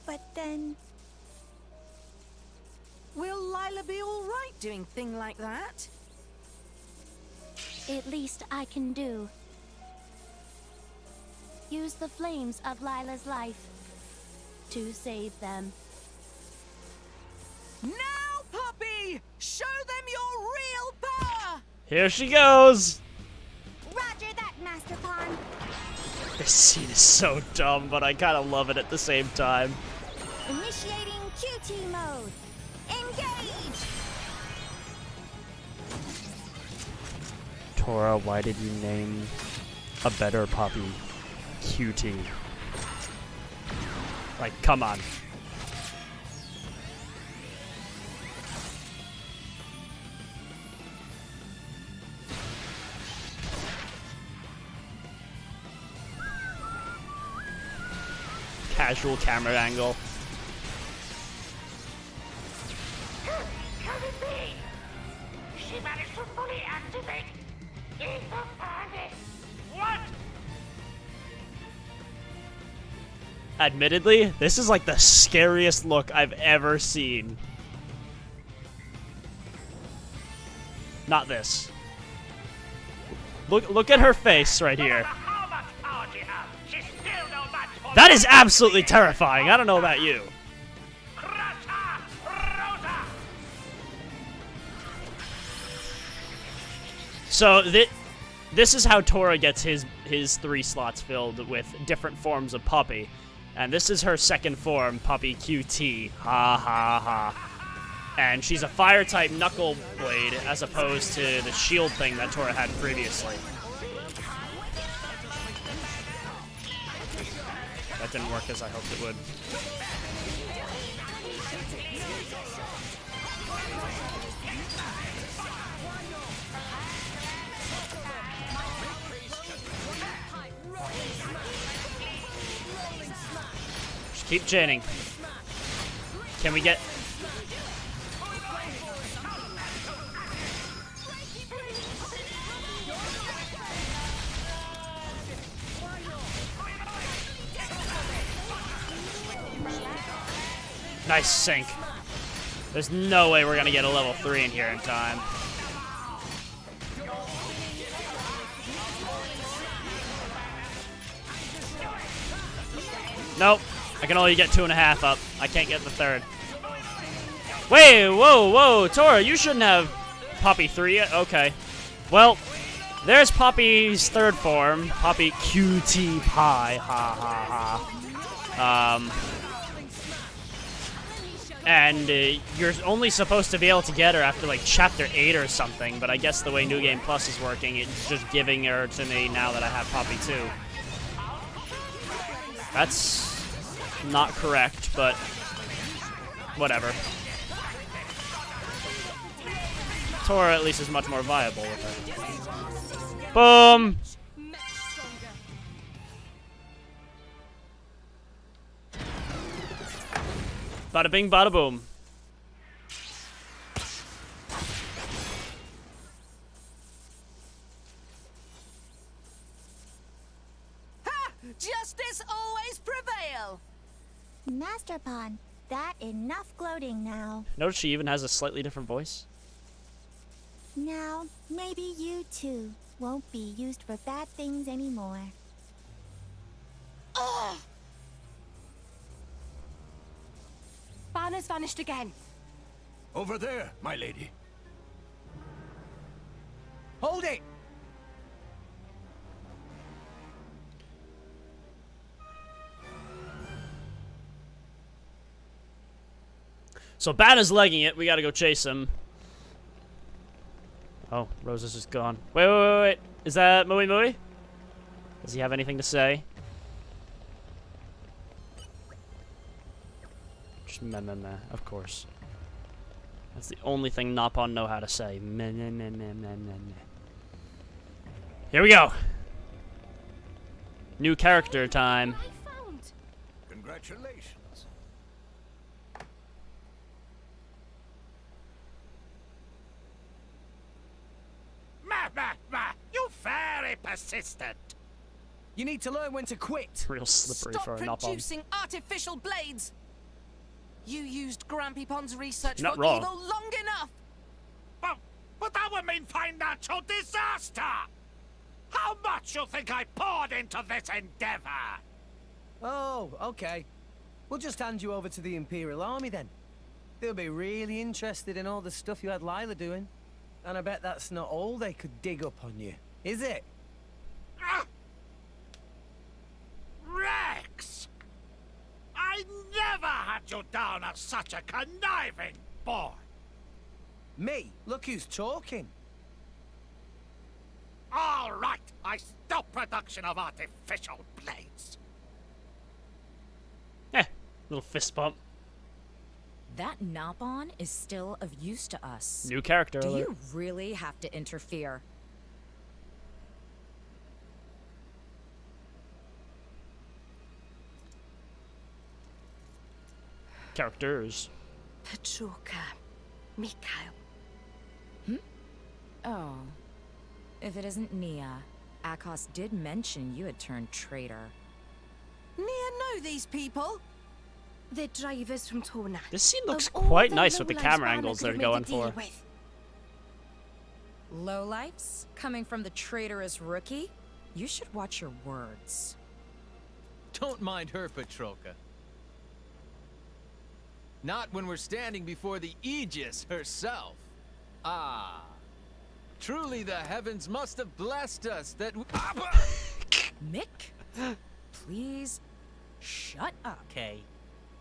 But then... Will Lila be alright doing thing like that? At least I can do. Use the flames of Lila's life to save them. Now, Poppy! Show them your real power! Here she goes. Roger that, Master Pawn. This scene is so dumb, but I kind of love it at the same time. Initiating QT mode. Engage! Tora, why did you name a better puppy QT? Like, come on. Casual camera angle. Can it be? She managed to fully activate ether furnace. What? Admittedly, this is like the scariest look I've ever seen. Not this. Look at her face right here. That is absolutely terrifying. I don't know about you. So this is how Tora gets his 3 slots filled with different forms of Puppy. And this is her second form, Puppy QT. Ha ha ha. And she's a fire type Knuckle Blade as opposed to the shield thing that Tora had previously. That didn't work as I hoped it would. Just keep chaining. Can we get... Nice sync. There's no way we're gonna get a level 3 in here in time. Nope. I can only get 2.5 up. I can't get the 3rd. Wait, whoa, whoa, Tora, you shouldn't have Poppy 3 yet? Okay. Well, there's Poppy's 3rd form. Poppy QT Pie. Ha ha ha. And you're only supposed to be able to get her after like chapter 8 or something, but I guess the way New Game Plus is working, it's just giving her to me now that I have Poppy 2. That's not correct, but whatever. Tora at least is much more viable with her. Boom! Bada bing, bada boom. Ha! Justice always prevail! Master Pawn, that enough gloating now. Notice she even has a slightly different voice. Now, maybe you too won't be used for bad things anymore. Ugh! Banner's vanished again. Over there, my lady. Hold it! So Banner's legging it. We gotta go chase him. Oh, Rosa's just gone. Wait. Is that Mui Mui? Does he have anything to say? Just meh. Of course. That's the only thing Napon know how to say. Meh. Here we go. New character time. Congratulations. You very persistent. You need to learn when to quit. Real slippery Stop for a Napon. producing artificial blades! You used Grampy Pond's research Not for wrong. evil long enough! But that would mean financial disaster! How much you think I poured into this endeavor? Oh, okay. We'll just hand you over to the Imperial Army then. They'll be really interested in all the stuff you had Lila doing. And I bet that's not all they could dig up on you, is it? Rex! I never had you down as such a conniving boy! Me? Look who's talking. All right, I stop production of artificial blades. Little fist bump. That Napon is still of use to us. New character Do alert. you really have to interfere? Characters. Petroka. Mikhail. Oh. If it isn't Nia, Akos did mention you had turned traitor. Nia know these people? They're drivers from Tona. This scene looks Of all quite the nice with the lowlives camera Banner angles could they're have made a going deal for. with. Lowlifes? Coming from the traitorous rookie? You should watch your words. Don't mind her, Petroka. Not when we're standing before the Aegis herself. Ah. Truly the heavens must have blessed us that Mick? Please, shut up. Okay.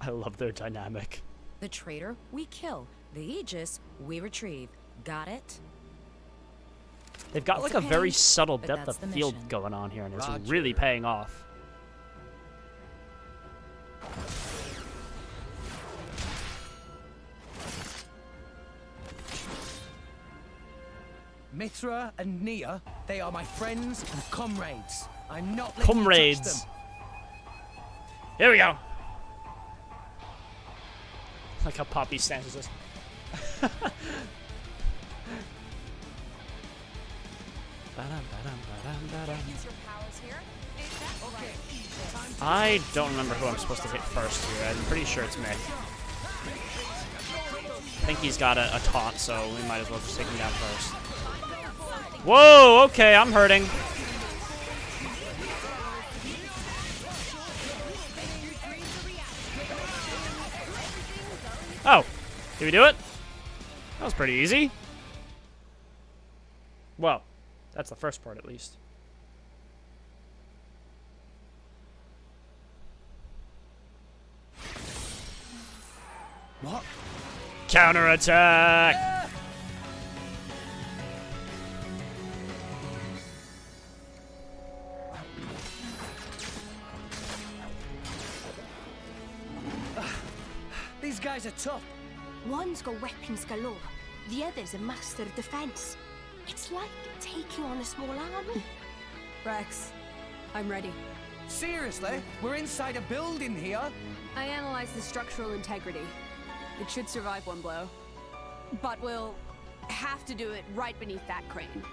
I love their dynamic. The traitor, we kill. The Aegis, we retrieve. Got it? They've got It's like a a very pain, subtle but depth that's of the field mission. going on here, and it's Roger. really paying off. Mithra and Nia, they are my friends and comrades. I'm not letting you touch Comrades. them. Here we go. Like how Poppy stands this. I don't remember who I'm supposed to hit first here. I'm pretty sure it's Mick. I think he's got a taunt, so we might as well just take him down first. Whoa, okay, I'm hurting. Oh, did we do it? That was pretty easy. Well, that's the first part at least. What? Counterattack! These guys are tough. One's got weapons galore, the other's a master of defense. It's like taking on a small army. Rex, I'm ready. Seriously? We're inside a building here? I analyzed the structural integrity. It should survive one blow. But we'll have to do it right beneath that crane.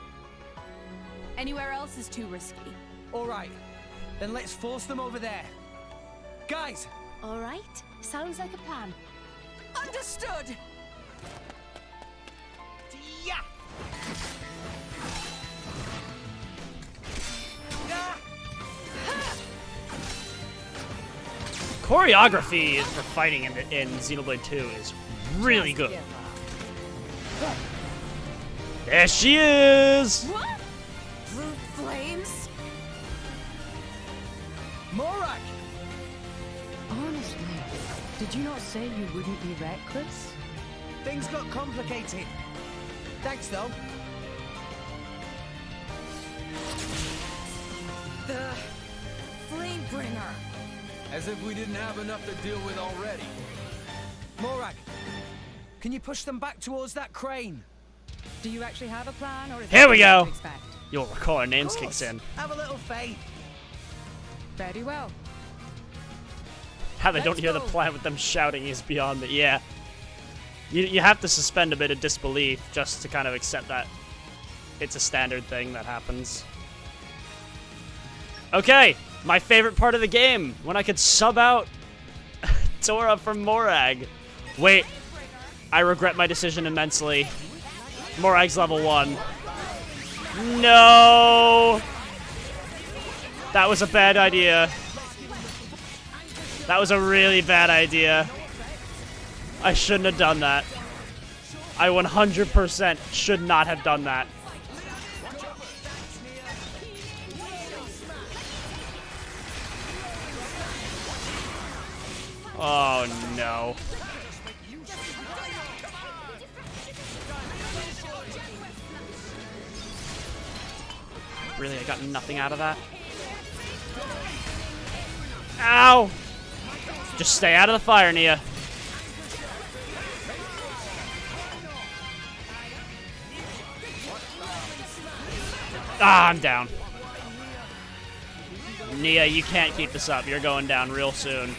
Anywhere else is too risky. All right. Then let's force them over there. Guys! All right. Sounds like a plan. Understood! Yeah! Choreography for fighting in Xenoblade 2 is really good. There she is! What? Blue flames? Morak! Honestly, did you not say you wouldn't be reckless? Things got complicated. Thanks, though. The Flamebringer. As if we didn't have enough to deal with already. Morak, can you push them back towards that crane? Do you actually have a plan, or is Here we that what go! you expect? You'll recall our names kicks in. Have a little faith. Very well. How they don't hear the plan with them shouting is beyond me. Yeah. You have to suspend a bit of disbelief just to kind of accept that it's a standard thing that happens. Okay, my favorite part of the game, when I could sub out Tora from Morag. Wait, I regret my decision immensely. Morag's level 1. No! That was a bad idea. That was a really bad idea. I shouldn't have done that. I 100% should not have done that. Oh no. Really, I got nothing out of that? Ow! Just stay out of the fire, Nia. Ah, I'm down. Nia, you can't keep this up. You're going down real soon.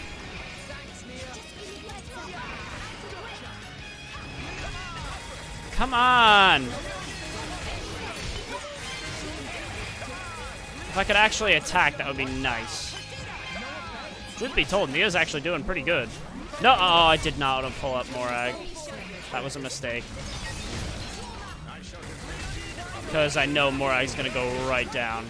Come on! If I could actually attack, that would be nice. Truth be told, Nia's actually doing pretty good. No, oh, I did not want to pull up Morag. That was a mistake. Because I know Morag's gonna go right down.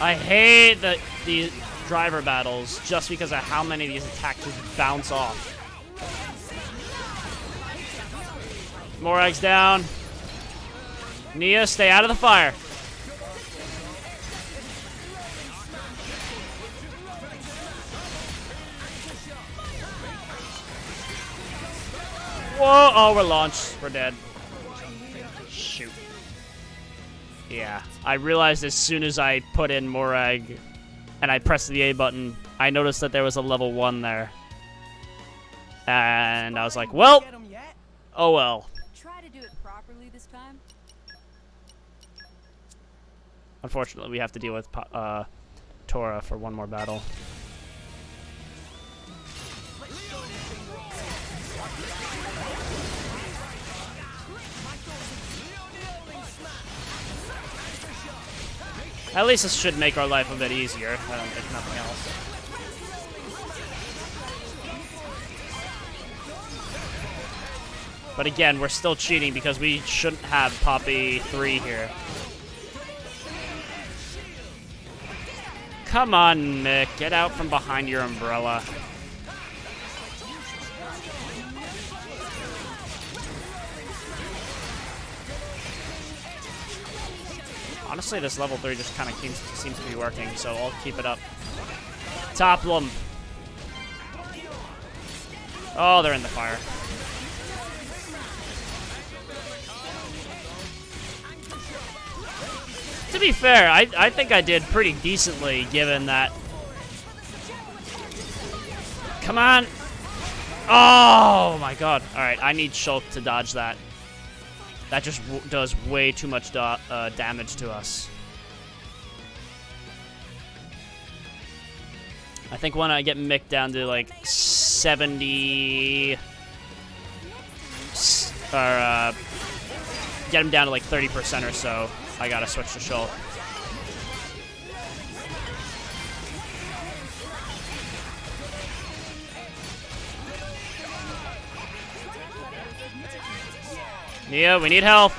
I hate these driver battles just because of how many of these attacks just bounce off. Morag's down. Nia, stay out of the fire. Whoa! Oh, we're launched. We're dead. Shoot. Yeah, I realized as soon as I put in Morag and I pressed the A button, I noticed that there was a level 1 there. And I was like, well, oh well. Try to do it properly this time. Unfortunately, we have to deal with Tora for one more battle. At least this should make our life a bit easier, if nothing else. But again, we're still cheating because we shouldn't have Poppy 3 here. Come on, Mick. Get out from behind your umbrella. Honestly, this level 3 just kind of seems to be working, so I'll keep it up. Topple them. Oh, they're in the fire. To be fair, I think I did pretty decently, given that... Come on! Oh my god. Alright, I need Shulk to dodge that. That just does way too much damage to us. I think when I get Mick down to like 70... Or get him down to like 30% or so, I gotta switch to Shulk. Nia, we need help.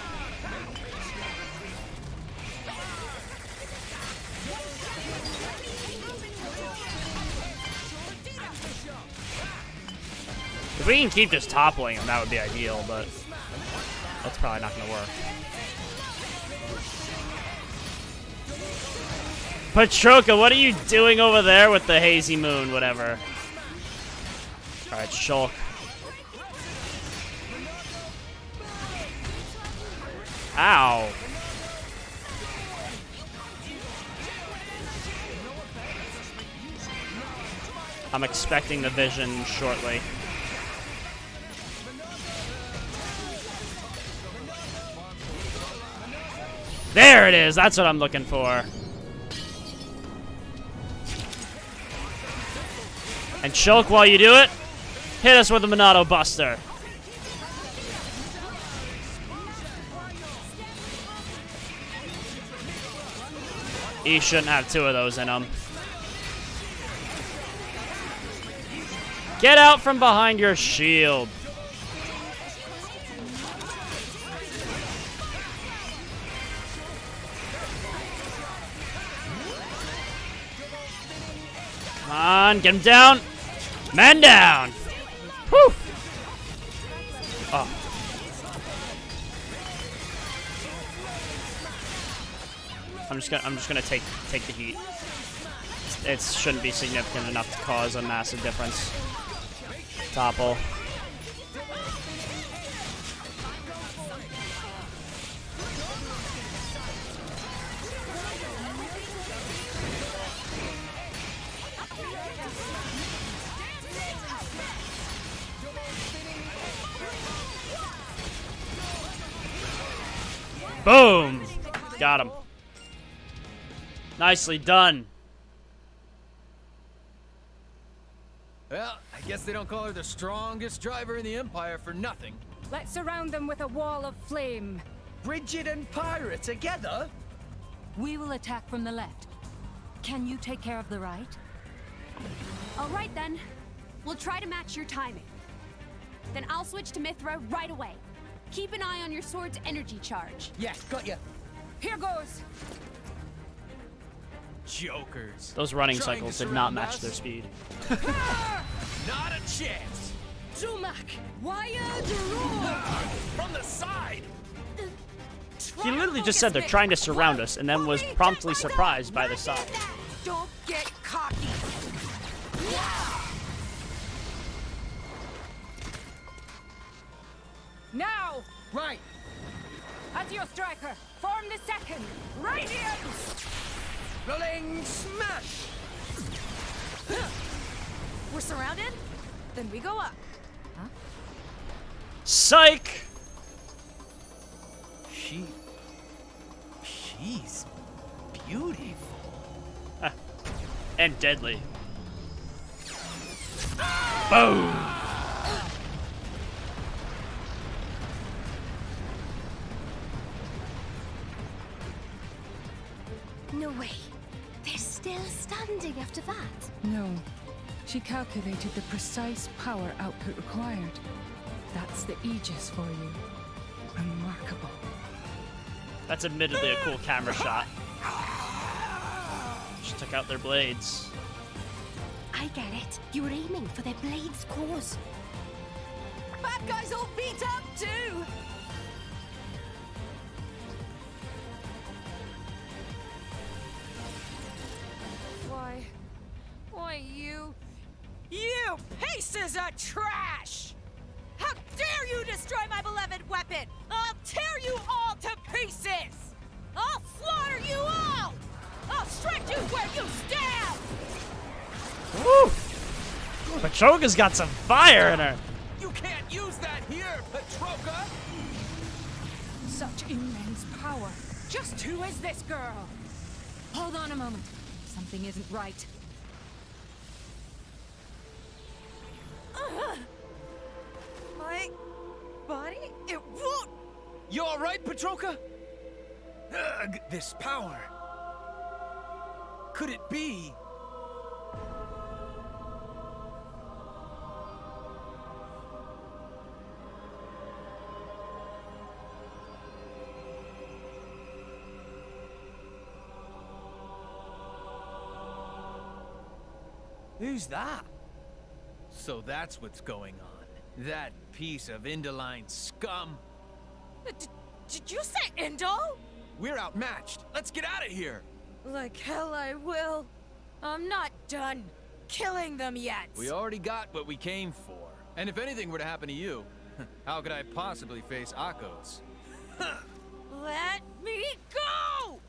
If we can keep just toppling him, that would be ideal, but that's probably not going to work. Patroka, what are you doing over there with the hazy moon, whatever? Alright, Shulk. Ow. I'm expecting the vision shortly. There it is! That's what I'm looking for. And Shulk, while you do it, hit us with a Monado Buster. He shouldn't have two of those in him. Get out from behind your shield. Come on, get him down. Man down. Whew. Oh. I'm just gonna take the heat. It shouldn't be significant enough to cause a massive difference. Topple. Boom! Got him. Nicely done. Well, I guess they don't call her the strongest driver in the Empire for nothing. Let's surround them with a wall of flame. Bridget and Pyra together? We will attack from the left. Can you take care of the right? All right, then. We'll try to match your timing. Then I'll switch to Mithra right away. Keep an eye on your sword's energy charge. Yeah, got you. Here goes. Jokers. Those running cycles did not match their speed. Not a chance. Zumak, wired roar from the side. He literally just said they're trying to surround us, and then was promptly surprised by the side. Don't get cocky. Now! Right! As your striker, form the second! Radiance! Rolling smash! We're surrounded? Then we go up. Huh? Psych! She's beautiful. And deadly. Boom! No way. They're still standing after that. No. She calculated the precise power output required. That's the Aegis for you. Remarkable. That's admittedly a cool camera shot. Just took out their blades. I get it. You were aiming for their blades' cores. Bad guys all beat up too! Woo! Petroka's got some fire in her. You can't use that here, Petroka! Such immense power. Just who is this girl? Hold on a moment. Something isn't right. My body? It won't. You all right, Petroka? Ugh, this power. Could it be? Who's that? So that's what's going on. That piece of Indoline scum. Did you say Indo? We're outmatched. Let's get out of here. Like hell I will. I'm not done killing them yet. We already got what we came for. And if anything were to happen to you, how could I possibly face Akos? Let me go!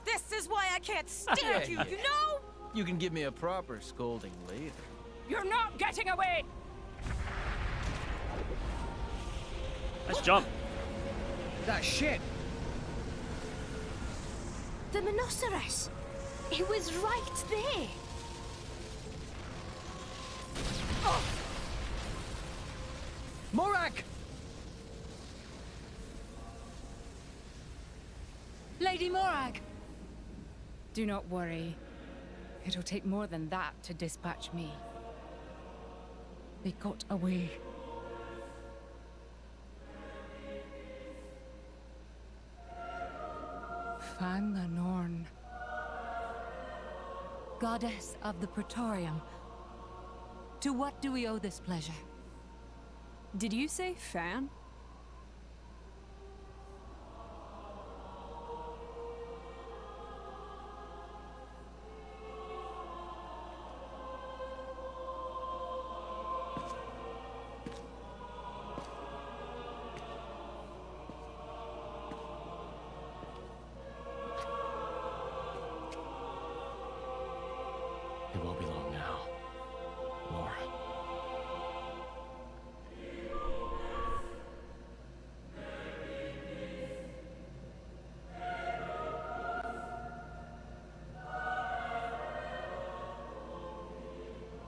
This is why I can't stand you, you know? You can give me a proper scolding later. You're not getting away! Nice jump. That shit. The Monoceros. It was right there. Oh. Morak! Lady Morag! Do not worry. It'll take more than that to dispatch me. They got away. Fan the Norn. Goddess of the Praetorium. To what do we owe this pleasure? Did you say fan? It won't be long now. Laura.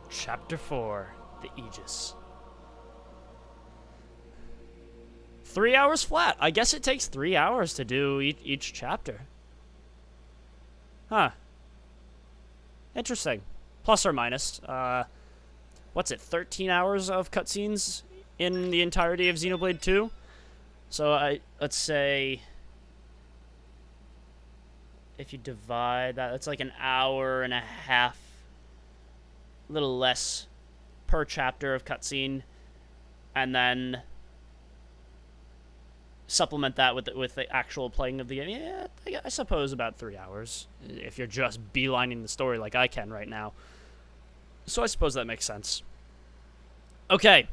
Chapter 4, The Aegis. 3 hours flat. I guess it takes 3 hours to do each chapter. Huh. Interesting. Plus or minus. What's it, 13 hours of cutscenes in the entirety of Xenoblade 2? So let's say, if you divide that, that's like an hour and a half, a little less per chapter of cutscene, and then supplement that with the actual playing of the game. Yeah, I suppose about 3 hours if you're just beelining the story like I can right now. So I suppose that makes sense. Okay,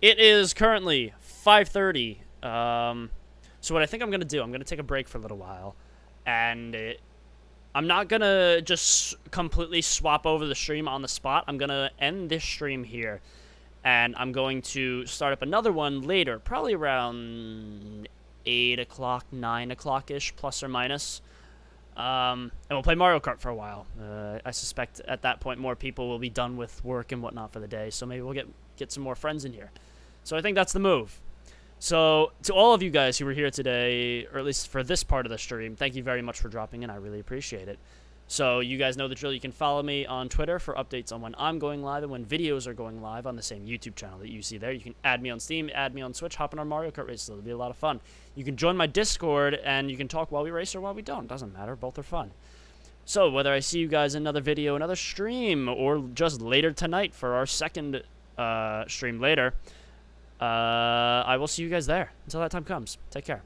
it is currently 5:30. So what I think I'm gonna do, I'm gonna take a break for a little while, and I'm not gonna just completely swap over the stream on the spot. I'm gonna end this stream here, and I'm going to start up another one later, probably around 8 o'clock, 9 o'clock-ish, plus or minus. And we'll play Mario Kart for a while. I suspect at that point more people will be done with work and whatnot for the day, so maybe we'll get some more friends in here. So I think that's the move. So to all of you guys who were here today, or at least for this part of the stream, thank you very much for dropping in. I really appreciate it. So you guys know the drill. You can follow me on Twitter for updates on when I'm going live and when videos are going live on the same YouTube channel that you see there. You can add me on Steam, add me on Switch, hop in our Mario Kart races. It'll be a lot of fun. You can join my Discord, and you can talk while we race or while we don't. Doesn't matter. Both are fun. So whether I see you guys in another video, another stream, or just later tonight for our second stream later, I will see you guys there. Until that time comes, take care.